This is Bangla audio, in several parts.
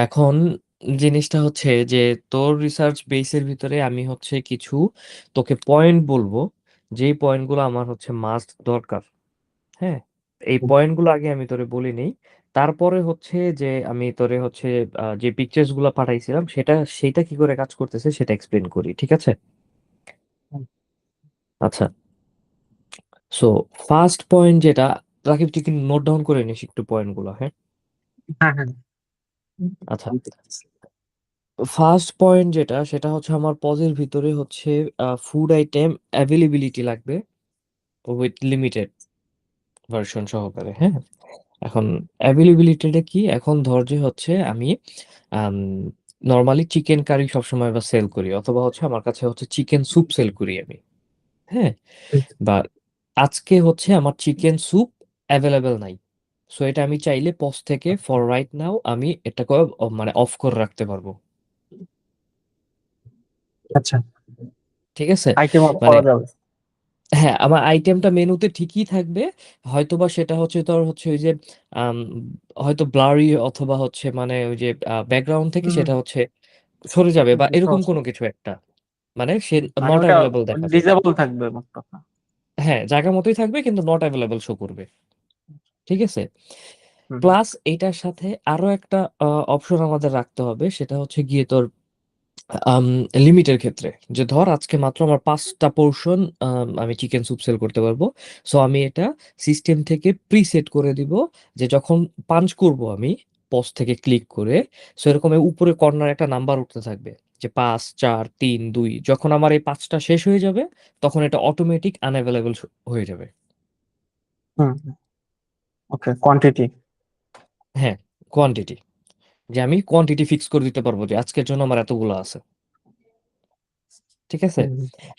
এখন জিনিসটা হচ্ছে যে তোর রিসার্চ বেসের ভিতরে আমি হচ্ছে কিছু তোকে পয়েন্ট বলবো, যেই পয়েন্টগুলো আমার হচ্ছে মাস্ট দরকার। হ্যাঁ, এই পয়েন্টগুলো আগে আমি তোরে বলে নেই। তারপরে হচ্ছে যে আমি তোরে হচ্ছে যে পিকচার্স গুলো পাঠাইছিলাম সেটা কি করে কাজ করতেছে সেটা এক্সপ্লেন করি, ঠিক আছে? আচ্ছা, সো ফার্স্ট পয়েন্ট যেটা, রাকিব তুই কি নোট ডাউন করে নিস একটু পয়েন্টগুলো? হ্যাঁ, হ্যাঁ, হ্যাঁ। আচ্ছা। ফার্স্ট পয়েন্ট যেটা সেটা হচ্ছে আমার পজের ভিতরে হচ্ছে ফুড আইটেম অ্যাভেলেবিলিটি লাগবে উইথ লিমিটেড ভার্সন সহকারে। হ্যাঁ, এখন অ্যাভেলেবিলিটিটা কি? এখন ধর যে হচ্ছে আমি নর্মালি চিকেন কারি সবসময় বা সেল করি, অথবা হচ্ছে আমার কাছে হচ্ছে চিকেন স্যুপ সেল করি আমি। হ্যাঁ, বা আজকে হচ্ছে আমার চিকেন স্যুপ অ্যাভেলেবেল নাই, সো এটা আমি চাইলে পজ থেকে ফর রাইট নাও আমি এটাকে মানে অফ করে রাখতে পারবো। আচ্ছা, ঠিক আছে? আইটেম অফ মানে করা যাবে। হ্যাঁ, আমার আইটেমটা মেনুতে ঠিকই থাকবে, হয়তোবা সেটা হচ্ছে তোর হচ্ছে ওই যে আম, হয়তো ব্লারি, অথবা হচ্ছে মানে ওই যে ব্যাকগ্রাউন্ড থেকে হুম, সেটা হচ্ছে সরে যাবে, বা বুঝতে এরকম পারছি। কোনো কিছু একটা, মানে সে মানে নট ওটা অ্যাভেলেবল দেখাবে। ডিজেবল থাকবে মোট কথা। হ্যাঁ, জায়গা মতোই থাকবে কিন্তু নট অ্যাভেলেবল শো করবে। ঠিক আছে? হুম, প্লাস এইটার সাথে আরো একটা অপশন আমাদের রাখতে হবে, সেটা হচ্ছে গিয়ে তোর লিমিটের ক্ষেত্রে, যে ধর আজকে মাত্র আমার 5টা পোর্শন আমি চিকেন স্যুপ সেল করতে পারবো। সো আমি এটা সিস্টেম থেকে প্রিসেট করে দিব, যে যখন পাঞ্চ করব আমি পজ থেকে ক্লিক করে, সো এরকম উপরে কর্নার একটা নাম্বার উঠতে থাকবে, যে 5 4 3 2। যখন আমার এই 5টা শেষ হয়ে যাবে তখন এটা অটোমেটিক আনঅ্যাভেলেবল হয়ে যাবে। হুম। ওকে, কোয়ান্টিটি। হ্যাঁ, কোয়ান্টিটি, যে আমি কোয়ান্টিটি ফিক্স করে দিতে পারবো যে আজকের জন্য আমার এতগুলো আছে। ঠিক আছে?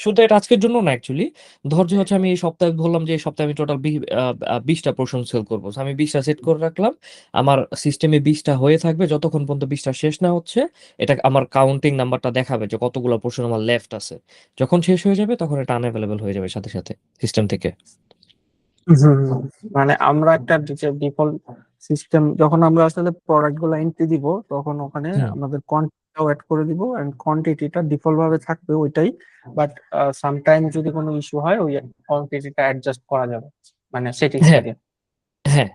শুধু এটা আজকের জন্য না অ্যাকচুয়ালি, ধর যে হচ্ছে আমি এই সপ্তাহে বললাম যে এই সপ্তাহে আমি টোটাল 20টা পোর্শন সেল করবো, So আমি 20টা সেট করে রাখলাম, আমার সিস্টেমে 20টা হয়ে থাকবে, যতক্ষণ পর্যন্ত 20টা শেষ না হচ্ছে এটা আমার কাউন্টিং নাম্বারটা দেখাবে যে কতগুলো পোর্শন আমার লেফট আছে। যখন শেষ হয়ে যাবে তখন এটা আনঅ্যাভেলেবল হয়ে যাবে সাথে সাথে সিস্টেম থেকে। হুম, মানে আমরা একটা ডিফল্ট সিস্টেম, যখন আমরা আসলে প্রোডাক্ট গুলো এন্ট্রি দিব তখন ওখানে হুম। আমাদের কোয়ান্টিটিটাও অ্যাড করে দিব, এন্ড কোয়ান্টিটিটা ডিফল্ট ভাবে থাকবে ওইটাই। বাট সামটাইম যদি কোনো ইস্যু হয় ওই কোয়ান্টিটিটা অ্যাডজাস্ট করা যাবে, মানে সেটিংস হ্যাঁ, থেকে। হ্যাঁ,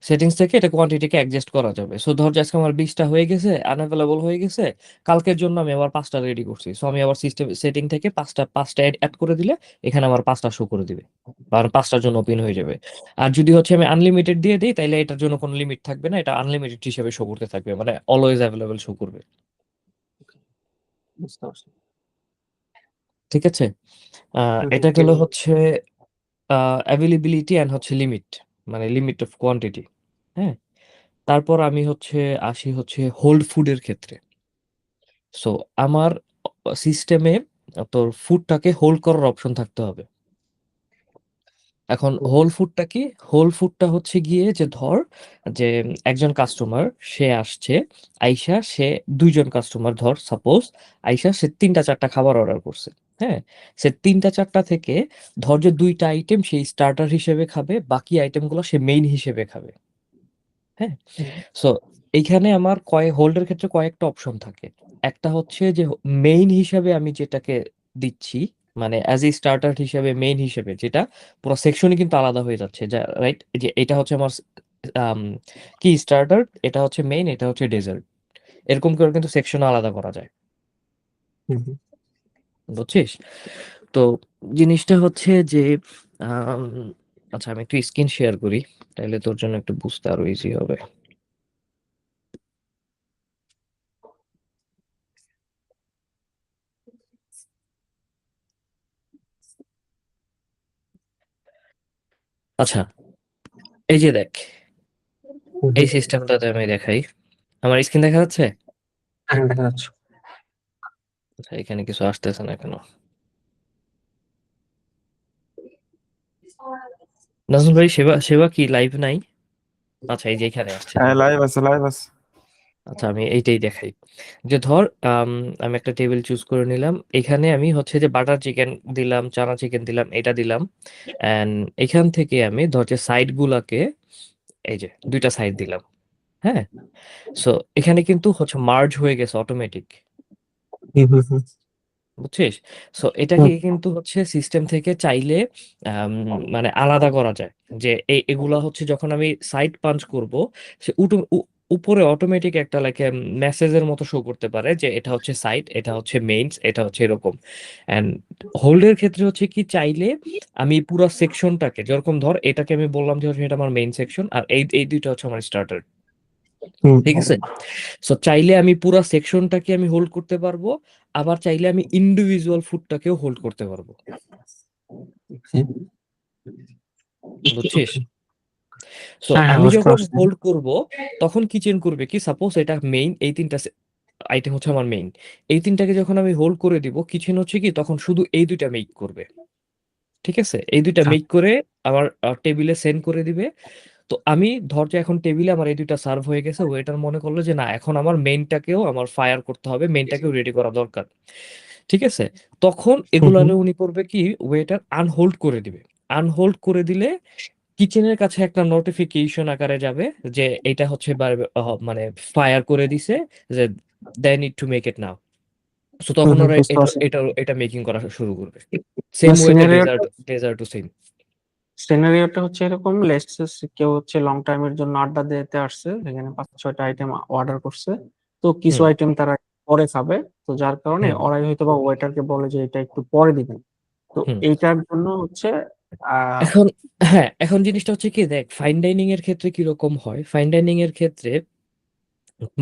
সেটিংস থেকে এটা কোয়ান্টিটিকে অ্যাডজাস্ট করা যাবে। সো ধর যে আজকে আমার 20টা হয়ে গেছে, আনঅ্যাভেলেবল হয়ে গেছে, কালকের জন্য আমি আবার 5টা রেডি করছি, সো আমি আবার সিস্টেম সেটিং থেকে পাঁচটা পাঁচটা অ্যাড করে দিলে এখানে আমার 5টা শো করে দিবে, বা 5টার জন্য ওপেন হয়ে যাবে। আর যদি হচ্ছে আমি আনলিমিটেড দিয়ে দিই তাহলে এটার জন্য কোনো লিমিট থাকবে না, এটা আনলিমিটেড হিসেবে শো করতে থাকবে, মানে অলওয়েজ অ্যাভেলেবল শো করবে। বুঝতে পারছি। ঠিক আছে? হুম, এটা ঠিক গেল আছে। হচ্ছে অ্যাভেলেবিলিটি অ্যান্ড হচ্ছে লিমিট, মানে লিমিট অফ কোয়ান্টিটি। হ্যাঁ, তারপর আমি হচ্ছে আসি হচ্ছে হোল্ড ফুডের ক্ষেত্রে। সো আমার সিস্টেমে তোর ফুডটাকে হোল্ড করার অপশন থাকতে হবে। এখন হুম, হোল ফুডটা কি? হোল ফুডটা হচ্ছে গিয়ে যে ধর যে একজন কাস্টমার সে আসছে, আইসা সে 2জন কাস্টমার ধর সাপোজ, আইসা সে 3টা 4টা খাবার অর্ডার করছে। হ্যাঁ, সে 3টা 4টা থেকে ধর যে 2টা আইটেম সেই স্টার্টার হিসেবে খাবে, বাকি আইটেমগুলো সে মেইন হিসেবে খাবে। হ্যাঁ, হুম, সো এইখানে আমার হোল্ডের ক্ষেত্রে কয়েকটা অপশন থাকে। একটা হচ্ছে যে মেইন হিসাবে আমি যেটাকে দিচ্ছি, মানে অ্যাজ এ স্টার্টার হিসেবে মেইন হিসেবে, যেটা পুরো সেকশনই কিন্তু আলাদা হয়ে যাচ্ছে, যা রাইট, যে এটা হচ্ছে আমার আম, কি স্টার্টার, এটা হচ্ছে মেইন, এটা হচ্ছে ডেজার্ট, এরকম করে কিন্তু সেকশন আলাদা করা যায়। হুম, হুম। বুঝছিস? তো জিনিসটা হচ্ছে যে আম, আচ্ছা আমি একটু স্ক্রিন শেয়ার করি, তাহলে তোর জন্য একটু বুঝতে আরো ইজি হবে। আচ্ছা, এই যে দেখ, হুম, এই হুম। সিস্টেমটাতে আমি দেখাই, আমার স্ক্রিন দেখা যাচ্ছে? হ্যাঁ, দেখা যাচ্ছে। আচ্ছা, এখানে কিছু আসতেছে না কেন? নাজমুল ভাই, সেবা সেবা কি লাইভ নাই? আচ্ছা, এই যে এখানে আসছে, হ্যাঁ, যাক। লাইভ আছে, লাইভ আছে। আচ্ছা, আমি এইটাই দেখাই, যে ধর আমি একটা টেবিল চুজ করে নিলাম, এখানে আমি হচ্ছে যে বাটার চিকেন দিলাম, চানা চিকেন দিলাম, এটা দিলাম, এন্ড এখান থেকে আমি ধর যে সাইড গুলাকে, এই যে 2টা সাইড দিলাম। হ্যাঁ, সো এখানে কিন্তু হচ্ছে মার্জ হয়ে গেছে অটোমেটিক, হুম হুম হুম বুঝছিস? সো এটাকে হুম কিন্তু হচ্ছে সিস্টেম থেকে চাইলে আম, মানে আলাদা করা যায়, যে এগুলা হচ্ছে যখন আমি সাইড পাঞ্চ করব, সে উপরে অটোমেটিক একটা লাইক মেসেজের মতো শো করতে পারে যে এটা হচ্ছে সাইড, এটা হচ্ছে মেইনস, এটা হচ্ছে এরকম। অ্যান্ড হোল্ডের ক্ষেত্রে হচ্ছে কি, চাইলে আমি পুরো সেকশনটাকে, যেরকম ধর এটাকে আমি বললাম যে হচ্ছে এটা আমার মেইন সেকশন, আর এই দুইটা হচ্ছে আমার স্টার্টার, হুম ঠিক আছে? সো চাইলে আমি পুরো সেকশনটাকে আমি হোল্ড করতে পারবো, আবার চাইলে আমি ইন্ডিভিজুয়াল ফুডটাকেও হোল্ড করতে পারবো, হুম। বুঝছিস? সো হ্যাঁ হ্যাঁ, আমি বুঝতে যখন পারছি। হোল্ড করব, তখন কি চেঞ্জ করবে কি, সাপোজ এটা মেইন, এই তিনটা আইটেম হচ্ছে আমার মেইন, এই তিনটাকে যখন আমি হোল্ড করে দিব, কিচেন হচ্ছে কি তখন শুধু এই দুইটা মেক করবে, ঠিক আছে? এই দুইটা আচ্ছা। মেক করে আমার টেবিলে সেন্ড করে দিবে। তো আমি ধর যে এখন টেবিলে আমার এই দুইটা সার্ভ হয়ে গেছে, ওয়েটার মনে করলো যে না, এখন আমার মেইনটাকেও আমার ফায়ার করতে হবে, মেইনটাকেও রেডি করা দরকার, ঠিক আছে? তখন হুম হুম এগুলারে উনি করবে কি, ওয়েটার আনহোল্ড করে দিবে। আনহোল্ড করে দিলে কিচেনের কাছে একটা নোটিফিকেশন আকারে যাবে যে এটা হচ্ছে মানে ফায়ার করে দিছে, যে they need to make it now. So hmm তখন হুম, ওরা বুঝতে এটা পারছি। এটা এটা মেকিং করা শুরু করবে, সেম ওয়েতে সিনারিওটা ডেজার্ট টু সেম। সিনারিওটা হচ্ছে এরকম, লেটস কেউ হচ্ছে লং টাইমের জন্য আড্ডা দিতে আসছে, এখানে 5-6টা আইটেম অর্ডার করছে। তো কিছু হুম আইটেম তারা পরে খাবে, তো যার কারণে হুম ওরাই হয়তো বা ওয়েটারকে বলে যে এটা একটু পরে দিবেন। তো হুম। এইটার জন্য হচ্ছে আহ এখন হ্যাঁ, এখন জিনিসটা হচ্ছে কি, দেখ ফাইন ডাইনিং এর ক্ষেত্রে কিরকম হয়, ফাইন ডাইনিং এর ক্ষেত্রে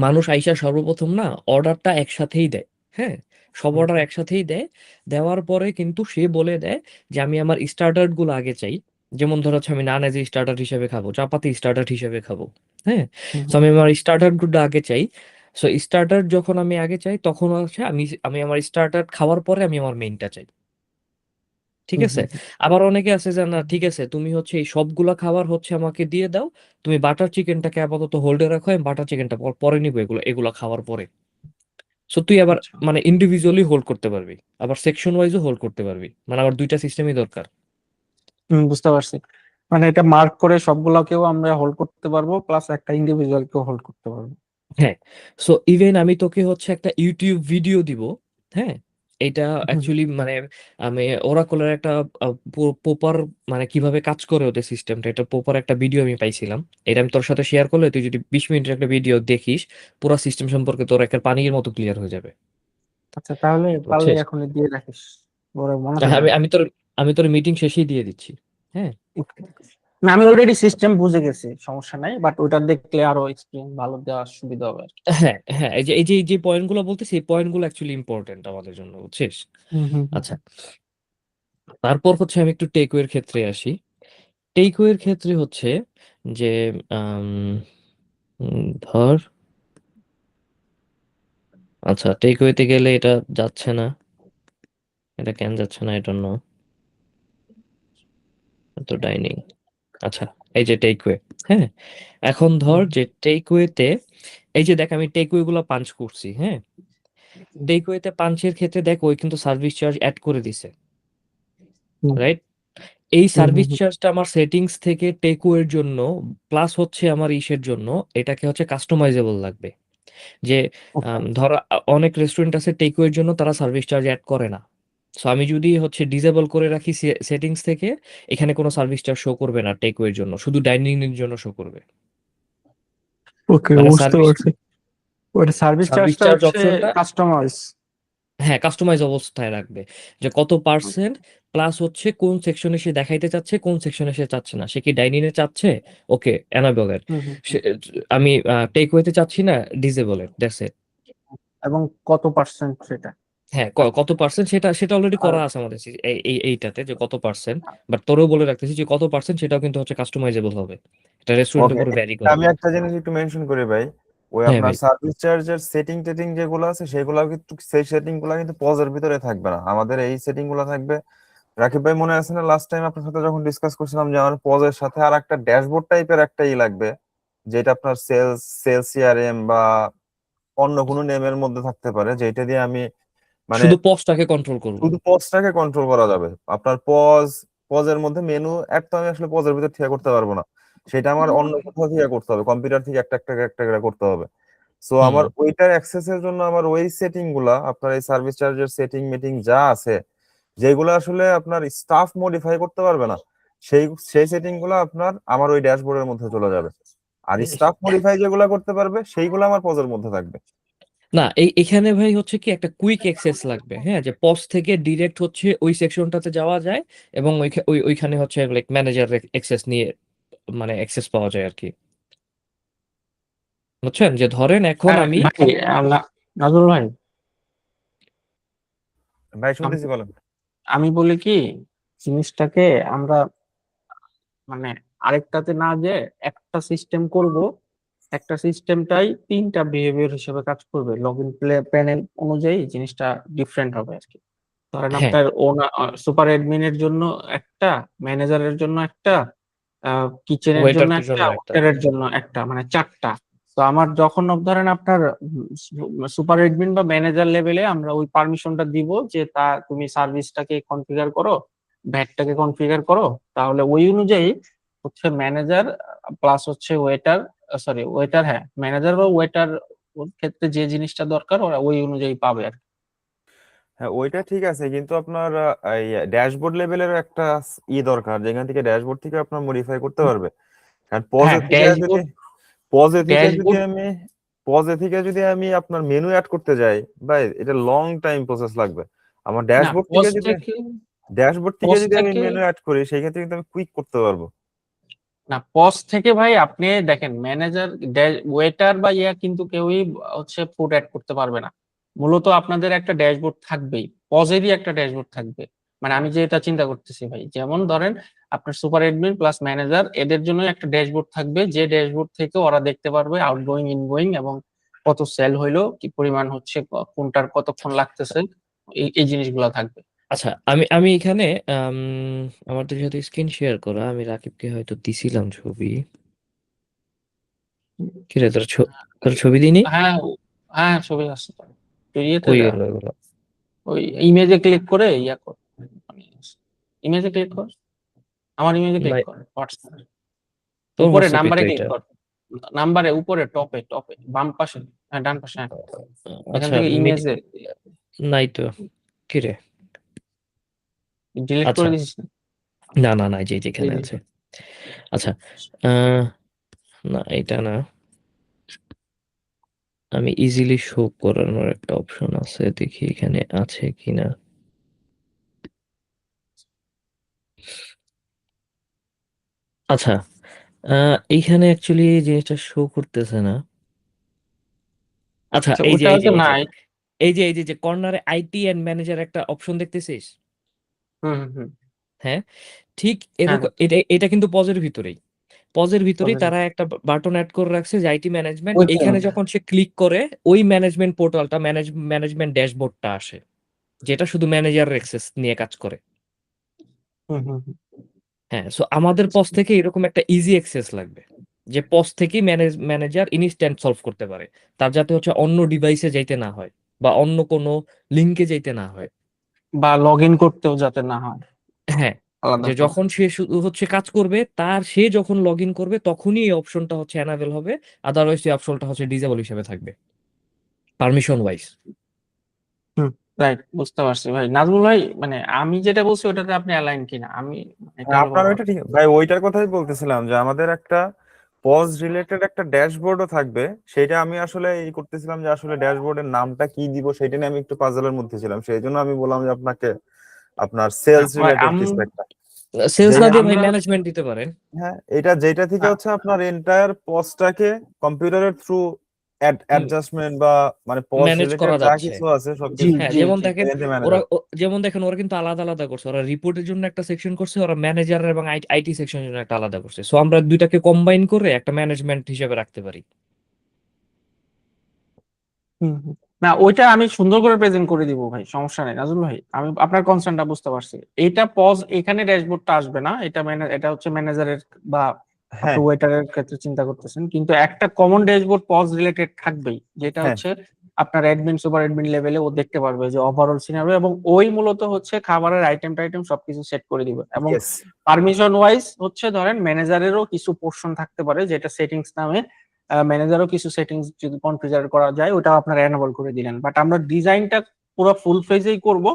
মানুষ আইসা সর্বপ্রথম না অর্ডারটা একসাথেই দেয়, হ্যাঁ, সব অর্ডার একসাথেই দেয়। দেওয়ার পরে কিন্তু সে বলে দেয় যে আমি আমার স্টার্টার গুলো আগে চাই। যেমন ধরো হচ্ছে আমি নান ভেজি স্টার্টার হিসেবে খাবো, চাপাতি স্টার্টার হিসেবে খাবো, হ্যাঁ। হুম তো আমি আমার স্টার্টার গুলো আগে চাই। সো স্টার্টার যখন আমি আগে চাই, তখন হচ্ছে আমি আমি আমার স্টার্টার খাওয়ার পরে আমি আমার মেইনটা চাই, ঠিক হুম আছে? হুম আবার অনেকে আছে যে না ঠিক আছে, তুমি হচ্ছে এই সবগুলা খাবার হচ্ছে আমাকে দিয়ে দাও, তুমি বাটার চিকেনটাকে আপাতত হোল্ডে রাখো, আমি বাটার চিকেনটা পরে নিবো, এগুলো এগুলো খাওয়ার পরে। সো তুই আবার আচ্ছা। মানে ইন্ডিভিজুয়ালি হোল্ড করতে পারবি, আবার সেকশন ওয়াইজও হোল্ড করতে পারবি, মানে আবার দুইটা সিস্টেমই দরকার। বুঝতে পারছি। মানে এটা মার্ক করে সবগুলোকেও আমরা হোল্ড করতে পারবো, প্লাস একটা ইন্ডিভিজুয়াল কেও হোল্ড করতে পারবো। হ্যাঁ, সো ইভেন আমি তোকে হচ্ছে একটা ইউটিউব ভিডিও দিব, হ্যাঁ। এটা হুম, অ্যাকচুয়ালি মানে আমি ওরাকলের একটা প্রপার মানে কিভাবে কাজ করে ওদের সিস্টেমটা, এটা প্রপার একটা ভিডিও আমি পাইছিলাম। এটা আমি তোর সাথে শেয়ার করলে, তুই যদি 20 মিনিটের একটা ভিডিও দেখিস, পুরো সিস্টেম সম্পর্কে তোর একটা পানির মতো ক্লিয়ার হয়ে যাবে, আচ্ছা, তাহলে পারলে বুঝছিস? এখনই দিয়ে রাখিস, ওরা মনে হ্যাঁ, থাকে আমি না। আমি তোর আমি তোর মিটিং শেষেই দিয়ে দিচ্ছি, হ্যাঁ। না, আমি অলরেডি সিস্টেম বুঝে গেছি, সমস্যা নাই, বাট ওটা দেখলে আরো এক্সপ্লেইন ভালো দেওয়ার সুবিধা হবে আর কি। হ্যাঁ হ্যাঁ, এই যে পয়েন্টগুলো বলতেছি, এই পয়েন্টগুলো অ্যাকচুয়ালি ইম্পর্টেন্ট আমাদের জন্য, বুঝছিস? হুম হুম হুম আচ্ছা, তারপর হচ্ছে আমি একটু টেকওয়ের ক্ষেত্রে আসি। টেকওয়ের ক্ষেত্রে হচ্ছে যে আম, ধর, আচ্ছা টেকওয়েতে গেলে এটা যাচ্ছে না, এটা কেন যাচ্ছে না, এটা নো, তো ডাইনিং। আচ্ছা, এই যে টেকওয়ে, হ্যাঁ। এখন ধর হুম যে টেকওয়েতে, এই যে দেখ আমি টেকওয়ে গুলো পাঞ্চ করছি, হ্যাঁ। টেকওয়েতে পাঞ্চের ক্ষেত্রে দেখ ওই কিন্তু সার্ভিস চার্জ অ্যাড করে দিছে, হুম রাইট? এই হুম হুম সার্ভিস হুম। চার্জটা আমার সেটিংস থেকে টেকওয়ের জন্য প্লাস হচ্ছে আমার ইসের জন্য, এটাকে হচ্ছে কাস্টমাইজেবল লাগবে। যে ওকে ধর অনেক রেস্টুরেন্ট আছে টেকওয়ের জন্য তারা সার্ভিস চার্জ অ্যাড করে না। সো আমি যদি হচ্ছে ডিসেবল করে রাখি সেটিংস থেকে, এখানে কোনো সার্ভিস চার্জ শো করবে না টেকওয়ের জন্য, শুধু ডাইনিং এর জন্য শো করবে। ওকে, মানে বুঝতে সার্ভিস পারছি। ওটা সার্ভিস সার্ভিস চার্জটা চার্জ হচ্ছে অপশনটা, কাস্টমাইজ। হ্যাঁ, কাস্টমাইজ অবস্থায় রাখবে, যে কত পার্সেন্ট, প্লাস হচ্ছে কোন সেকশনে সে দেখাইতে চাচ্ছে, কোন সেকশনে সে চাচ্ছে না, সে কি ডাইনিং এ চাচ্ছে, ওকে এনাবেল এর। হুম হুম হুম। সে- আমি টেক ওয়েতে চাচ্ছি না, ডিসেবল এর, দ্যাটস ইট। এবং কত পার্সেন্ট সেটা। হ্যাঁ, কত পার্সেন্ট সেটা সেটা অলরেডি আর করা আছে আমাদের এইটাতে, যে কত পার্সেন্ট। বাট তোরেও বলে রাখতেছি যে কত পার্সেন্ট সেটাও কিন্তু হচ্ছে কাস্টমাইজেবল হবে, এটা রেস্টুরেন্টের ওকে, উপর ভ্যারি করে। আমি একটা জিনিস একটু মেনশন করি ভাই। ওই হ্যাঁ আপনার ভাই। সার্ভিস চার্জের সেটিং টেটিং যেগুলো আছে সেগুলো কিন্তু, সেই সেটিং গুলো কিন্তু পজের ভিতরে থাকবে না, আমাদের এই সেটিং গুলো থাকবে। রাকিব ভাই মনে আছে না লাস্ট টাইম আপনার সাথে যখন ডিসকাস করছিলাম যে আমার পজের সাথে আর একটা ড্যাশবোর্ড টাইপের একটা লাগবে, যেটা আপনার সেলস সিআরএম বা অন্য কোনো নেমের মধ্যে থাকতে পারে, যেটা দিয়ে আমি মানে শুধু পজটাকে কন্ট্রোল করব। শুধু পজটাকে কন্ট্রোল করা যাবে। আপনার পজের মধ্যে মেনু অ্যাড তো আমি আসলে পজের ভিতর ঠিক করতে পারবো না। সেটা আমার অন্য কোথাও থেকে করতে হবে, কম্পিউটার থেকে একটা একটা একটা করে করতে হবে। সো হুম আমার ওইটার অ্যাক্সেসের জন্য আমার ওই সেটিং গুলা, আপনার এই সার্ভিস চার্জের সেটিং মিটিং যা আছে, যেগুলো আসলে আপনার স্টাফ মডিফাই করতে পারবে না, সেই সেই সেটিং গুলো আপনার আমার ওই ড্যাশবোর্ডের মধ্যে চলে যাবে। আর স্টাফ মডিফাই যেগুলো করতে পারবে সেইগুলো আমার পজের মধ্যে থাকবে। না, এখানে ভাই হচ্ছে কি একটা কুইক অ্যাক্সেস লাগবে, হ্যাঁ, যে পজ থেকে ডিরেক্ট হচ্ছে ওই সেকশনটাতে যাওয়া যায় এবং ওইখানে হচ্ছে লাইক ম্যানেজার অ্যাক্সেস নিয়ে মানে অ্যাক্সেস পাওয়া যায় আর কি, বুঝছেন? যে ধরেন এখন আমি ভাই নাজুল ভাই, ভাই আম- শুনতেছি, বলেন। আমি বলি কি, জিনিসটাকে আমরা মানে আরেকটাতে না যে একটা সিস্টেম করব, একটা সিস্টেমটাই তিনটা বিহেভিয়ার হিসেবে কাজ করবে, লগ ইন প্যানেল অনুযায়ী জিনিসটা ডিফারেন্ট হবে আর কি। ধরেন হ্যাঁ, আপনার সুপার অ্যাডমিনের জন্য একটা, ম্যানেজারের জন্য একটা, কিচেনের জন্য ওয়েটারদের একটা, জন্য একটা। ওয়েটারের জন্য একটা, মানে চারটা। তো আমার যখন ধরেন আপনার সুপার অ্যাডমিন বা ম্যানেজার লেভেলে আমরা ওই পারমিশনটা দিব যে তা তুমি সার্ভিসটাকে কনফিগার করো, ভ্যাটটাকে কনফিগার করো, তাহলে ওই অনুযায়ী হচ্ছে ম্যানেজার প্লাস হচ্ছে ওয়েটার, সরি ওয়েটার, হ্যাঁ ম্যানেজার বা ওয়েটার ওর ক্ষেত্রে যে জিনিসটা দরকার ওরা ওই অনুযায়ী পাবে আর কি। হ্যাঁ, ওইটা ঠিক আছে, কিন্তু আপনার এই ড্যাশবোর্ড লেভেলের একটা দরকার, যেখান থেকে ড্যাশবোর্ড থেকে আপনার মডিফাই করতে পারবে। কারণ হ্যাঁ, ড্যাশবোর্ড পজে থেকে যদি ড্যাশবোর্ড আমি পজে থেকে যদি আমি আপনার মেনু অ্যাড করতে যাই, ভাই এটা লং টাইম প্রসেস লাগবে। আমার না, ড্যাশবোর্ড থেকে পোস্ট যদি আমি থেকে মেনু অ্যাড করি, সেই ক্ষেত্রে কিন্তু আমি কুইক করতে পারবো। না, পোস্ট থেকে ভাই আপনি দেখেন ম্যানেজার, ওয়েটার বা ইয়া কিন্তু কেউই হচ্ছে ফুড অ্যাড করতে পারবে না। মূলত আপনাদের একটা ড্যাশবোর্ড থাকবেই, পজেরই একটা ড্যাশবোর্ড থাকবে। মানে আমি যে এটা চিন্তা করতেছি ভাই, যেমন ধরেন আপনার সুপার অ্যাডমিন প্লাস ম্যানেজার এদের জন্য একটা ড্যাশবোর্ড থাকবে, যে ড্যাশবোর্ড থেকে ওরা দেখতে পারবে আউটগোয়িং ইনগোয়িং এবং কত সেল হইলো, কি পরিমাণ হচ্ছে, কোনটার কতক্ষণ লাগতেছে, এই জিনিসগুলো থাকবে। আচ্ছা, আমি আমি এখানে আম, আমাদের সাথে স্ক্রিন শেয়ার করা, আমি রাকিবকে হয়তো দিছিলাম ছবি। কি রে, তোর ছবি দিনি? হ্যাঁ, হ্যাঁ ছবি আসছে তো। তুই ইয়েতে কই যা, গেল এগুলো? ওই ইমেজে ক্লিক করে ইয়া কর, ইমেজে ক্লিক কর, আমার ইমেজে ক্লিক নাই, কর, হোয়াটসঅ্যাপ তোর উপরে হোয়াটসঅ্যাপে তো নাম্বারে ক্লিক এটা। কর, নাম্বারে উপরে টপে টপে বাম পাশে, হ্যাঁ ডান পাশে, হ্যাঁ এখান আচ্ছা, থেকে ইমেজে নাই তো। কি রে? ডিলিট আচ্ছা, করে দিছিস না? না না না, যেখানে এই যে, আছে। আচ্ছা, আহ, না এটা না, আমি ইজিলি শো করানোর একটা অপশন আছে, দেখি এখানে আছে কিনা। আচ্ছা, এইখানে অ্যাকচুয়ালি জিনিসটা শো করতেছে না। আচ্ছা, আচ্ছা এই যে ওটা এই যে হয়তো এই যে নাই। এই যে কর্নারে আইটি এন্ড ম্যানেজার একটা অপশন দেখতেছিস? হুম হুম হুম, হ্যাঁ, ঠিক হ্যাঁ এরকম, দেখছি। এটা এটা কিন্তু পজের ভিতরেই Positive। তারা একটা বাটন অ্যাড করে রাখছে যে আইটি ম্যানেজমেন্ট। ওইটা, এখানে যখন সে ক্লিক করে ওই ম্যানেজমেন্ট পোর্টালটা, ম্যানেজমেন্ট ড্যাশবোর্ডটা আসে, যেটা শুধু ম্যানেজার অ্যাক্সেস নিয়ে কাজ করে। হুম হুম হুম। হ্যাঁ, সো আমাদের পজ থেকে এরকম একটা ইজি অ্যাক্সেস লাগবে, যে পজ থেকেই ম্যানেজার ইনস্ট্যান্ট সলভ করতে পারে, তার যাতে হচ্ছে অন্য ডিভাইসে যাইতে না হয় বা অন্য কোনো লিঙ্কে যাইতে না হয়। বা লগ ইন করতেও যাতে না হয় হ্যাঁ, আলাদা যে করে। যখন সে শুধু হচ্ছে কাজ করবে, সে যখন লগ ইন করবে তখনই এই অপশনটা হচ্ছে এনাবেল হবে, আদারওয়াইজ এই অপশনটা হচ্ছে ডিজেবল হিসেবে থাকবে পারমিশন ওয়াইজ। হুম, রাইট, বুঝতে পারছি ভাই। নাজমুল ভাই, মানে আমি যেটা বলছি ওটাতে আপনি অ্যালাইন কিনা, আমি এটা হ্যাঁ, হলো আপনার বড় ওইটা কথা। ঠিক ভাই, ওইটার কথাই বলতেছিলাম যে আমাদের একটা পজ রিলেটেড একটা ড্যাশবোর্ডও থাকবে। সেটা আমি আসলে এই করতেছিলাম যে আসলে ড্যাশবোর্ডের নামটা কি দিব, সেটা নিয়ে আমি একটু পাজলের মধ্যে ছিলাম। সেই জন্য আমি বললাম যে আপনাকে আপনার না সেলস ভাই, রিলেটেড কিছু একটা, সেলস যে না দিয়ে ভাই আমরা, ম্যানেজমেন্ট দিতে পারেন। হ্যাঁ এটা যেটা থেকে না, হচ্ছে আপনার এন্টায়ার পজটাকে কম্পিউটারের থ্রু অ্যাডজাস্টমেন্ট বা মানে পজ ম্যানেজ রিলেটেড করা যা যাচ্ছে। কিছু আছে জি সবকিছু হ্যাঁ, জি যেমন জি, দেখেন, ম্যানেজ ওরা হবে। ওরা কিন্তু আলাদা আলাদা করছে, ওরা রিপোর্টের জন্য একটা সেকশন করছে, ওরা ম্যানেজার এবং আইটি সেকশনের জন্য একটা আলাদা করছে, সো আমরা দুইটাকে কম্বাইন করে একটা ম্যানেজমেন্ট হিসেবে রাখতে পারি। হুম হুম। না ওইটা আমি সুন্দর করে প্রেজেন্ট করে দিব ভাই, সমস্যা নেই নাজমুল ভাই, আমি আপনার কনসার্নটা বুঝতে পারছি। এইটা পজ এখানে ড্যাশবোর্ডটা আসবে না, এটা এটা হচ্ছে ম্যানেজারের বা আপনি হ্যাঁ ওয়েটারের ক্ষেত্রে চিন্তা করতেছেন, কিন্তু একটা কমন ড্যাশবোর্ড পজ রিলেটেড থাকবেই, যেটা হ্যাঁ হচ্ছে আপনার অ্যাডমিন সুপার অ্যাডমিন লেভেলে ও দেখতে পারবে যে ওভারঅল সিনারিও, এবং ওই মূলত হচ্ছে খাবারের আইটেম টাইটেম সবকিছু সেট করে দিবে। এবং ইয়েস, পারমিশন ওয়াইজ হচ্ছে ধরেন ম্যানেজারেরও কিছু পোর্শন থাকতে পারে যেটা সেটিংস নামে, ম্যানেজারও কিছু সেটিংস যদি কনফিগার করা যায় ওটা আপনারা এনেবল করে দিলেন, বাট আমরা ডিজাইনটা পুরো ফুল ফ্লেজেই করব।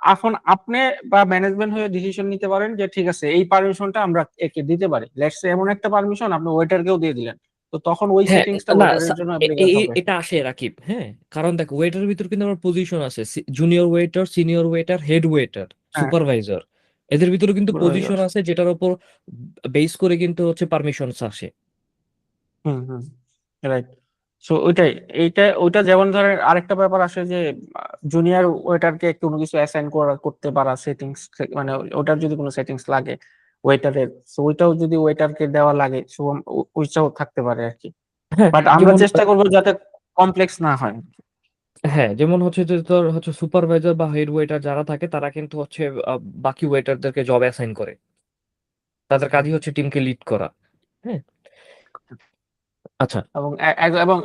এখন আপনি বা ম্যানেজমেন্ট হয়ে ডিসিশন নিতে পারেন যে ঠিক আছে এই পারমিশনটা আমরা একে দিতে পারি, লেটস সে এমন একটা পারমিশন আপনি ওয়েটারকেও দিয়ে দিলেন, তো তখন ওই হ্যাঁ, সেটিংসটা না ওয়েটারের জন্য অ্যাপ্লিকেবল হবে। এটা আসে রাকিব, হ্যাঁ, কারণ দেখ ওয়েটার ভিতর কিন্তু আমার পজিশন আছে, junior waiter, senior waiter, head waiter, হ্যাঁ, সুপারভাইজার, এদের ভিতরে কিন্তু সুপারভাইজার। পজিশন আছে যেটার উপর বেস করে কিন্তু হচ্ছে পারমিশন আসে। হুম হুম, রাইট। সো ওইটাই, ওইটা যেমন ধরেন আরেকটা ব্যাপার আসে যে জুনিয়র ওয়েটারকে কোনো কিছু অ্যাসাইন করতে পারা সেটিংস, মানে ওটার যদি কোনো সেটিংস লাগে ওয়েটারের, সো ওইটাও যদি ওয়েটারকে দেওয়া লাগে, সো ওইটাও থাকতে পারে আর কি। হ্যাঁ, বাট আমরা যেমন চেষ্টা করবো যাতে কমপ্লেক্স না হয়। হ্যাঁ, যেমন হচ্ছে যে তোর হচ্ছে সুপারভাইজার বা হেড ওয়েটার যারা থাকে তারা কিন্তু হচ্ছে বাকি ওয়েটারদেরকে জব অ্যাসাইন করে, তাদের কাজই হচ্ছে টিমকে লিড করা। হ্যাঁ, আচ্ছা। এবং এবং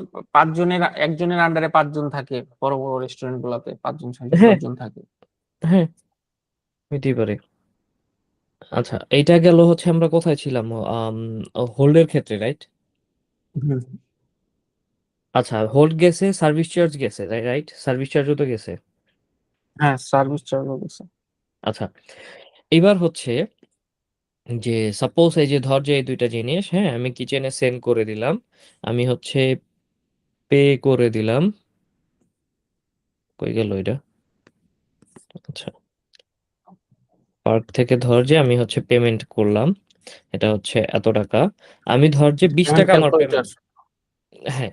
একজনের আন্ডারে 5 জন থাকে, বড় বড় রেস্টুরেন্ট গুলাতে 5 জন 6 জন হ্যাঁ, 10 জন থাকে। হ্যাঁ, হইতেই পারে। আচ্ছা, এইটা গেল হচ্ছে আমরা কোথায় ছিলাম, হোল্ডের ক্ষেত্রে, রাইট? হুম, আচ্ছা, হোল্ড গেছে, সার্ভিস চার্জ গেছে, রাইট, সার্ভিস চার্জও তো গেছে। হ্যাঁ, সার্ভিস চার্জ গেছে। আচ্ছা, এবার হচ্ছে যে সাপোজ এই যে ধর যে এই দুইটা জিনিস, হ্যাঁ, আমি কিচেনে সেন্ড করে দিলাম, আমি হচ্ছে পে করে দিলাম, কই গেল এটা? আচ্ছা, পার্ক থেকে ধর যে আমি হচ্ছে পেমেন্ট করলাম, এটা হচ্ছে এত টাকা, আমি ধর যে 20 টাকা আমার ক্যালকুলেটর। পেমেন্ট, হ্যাঁ,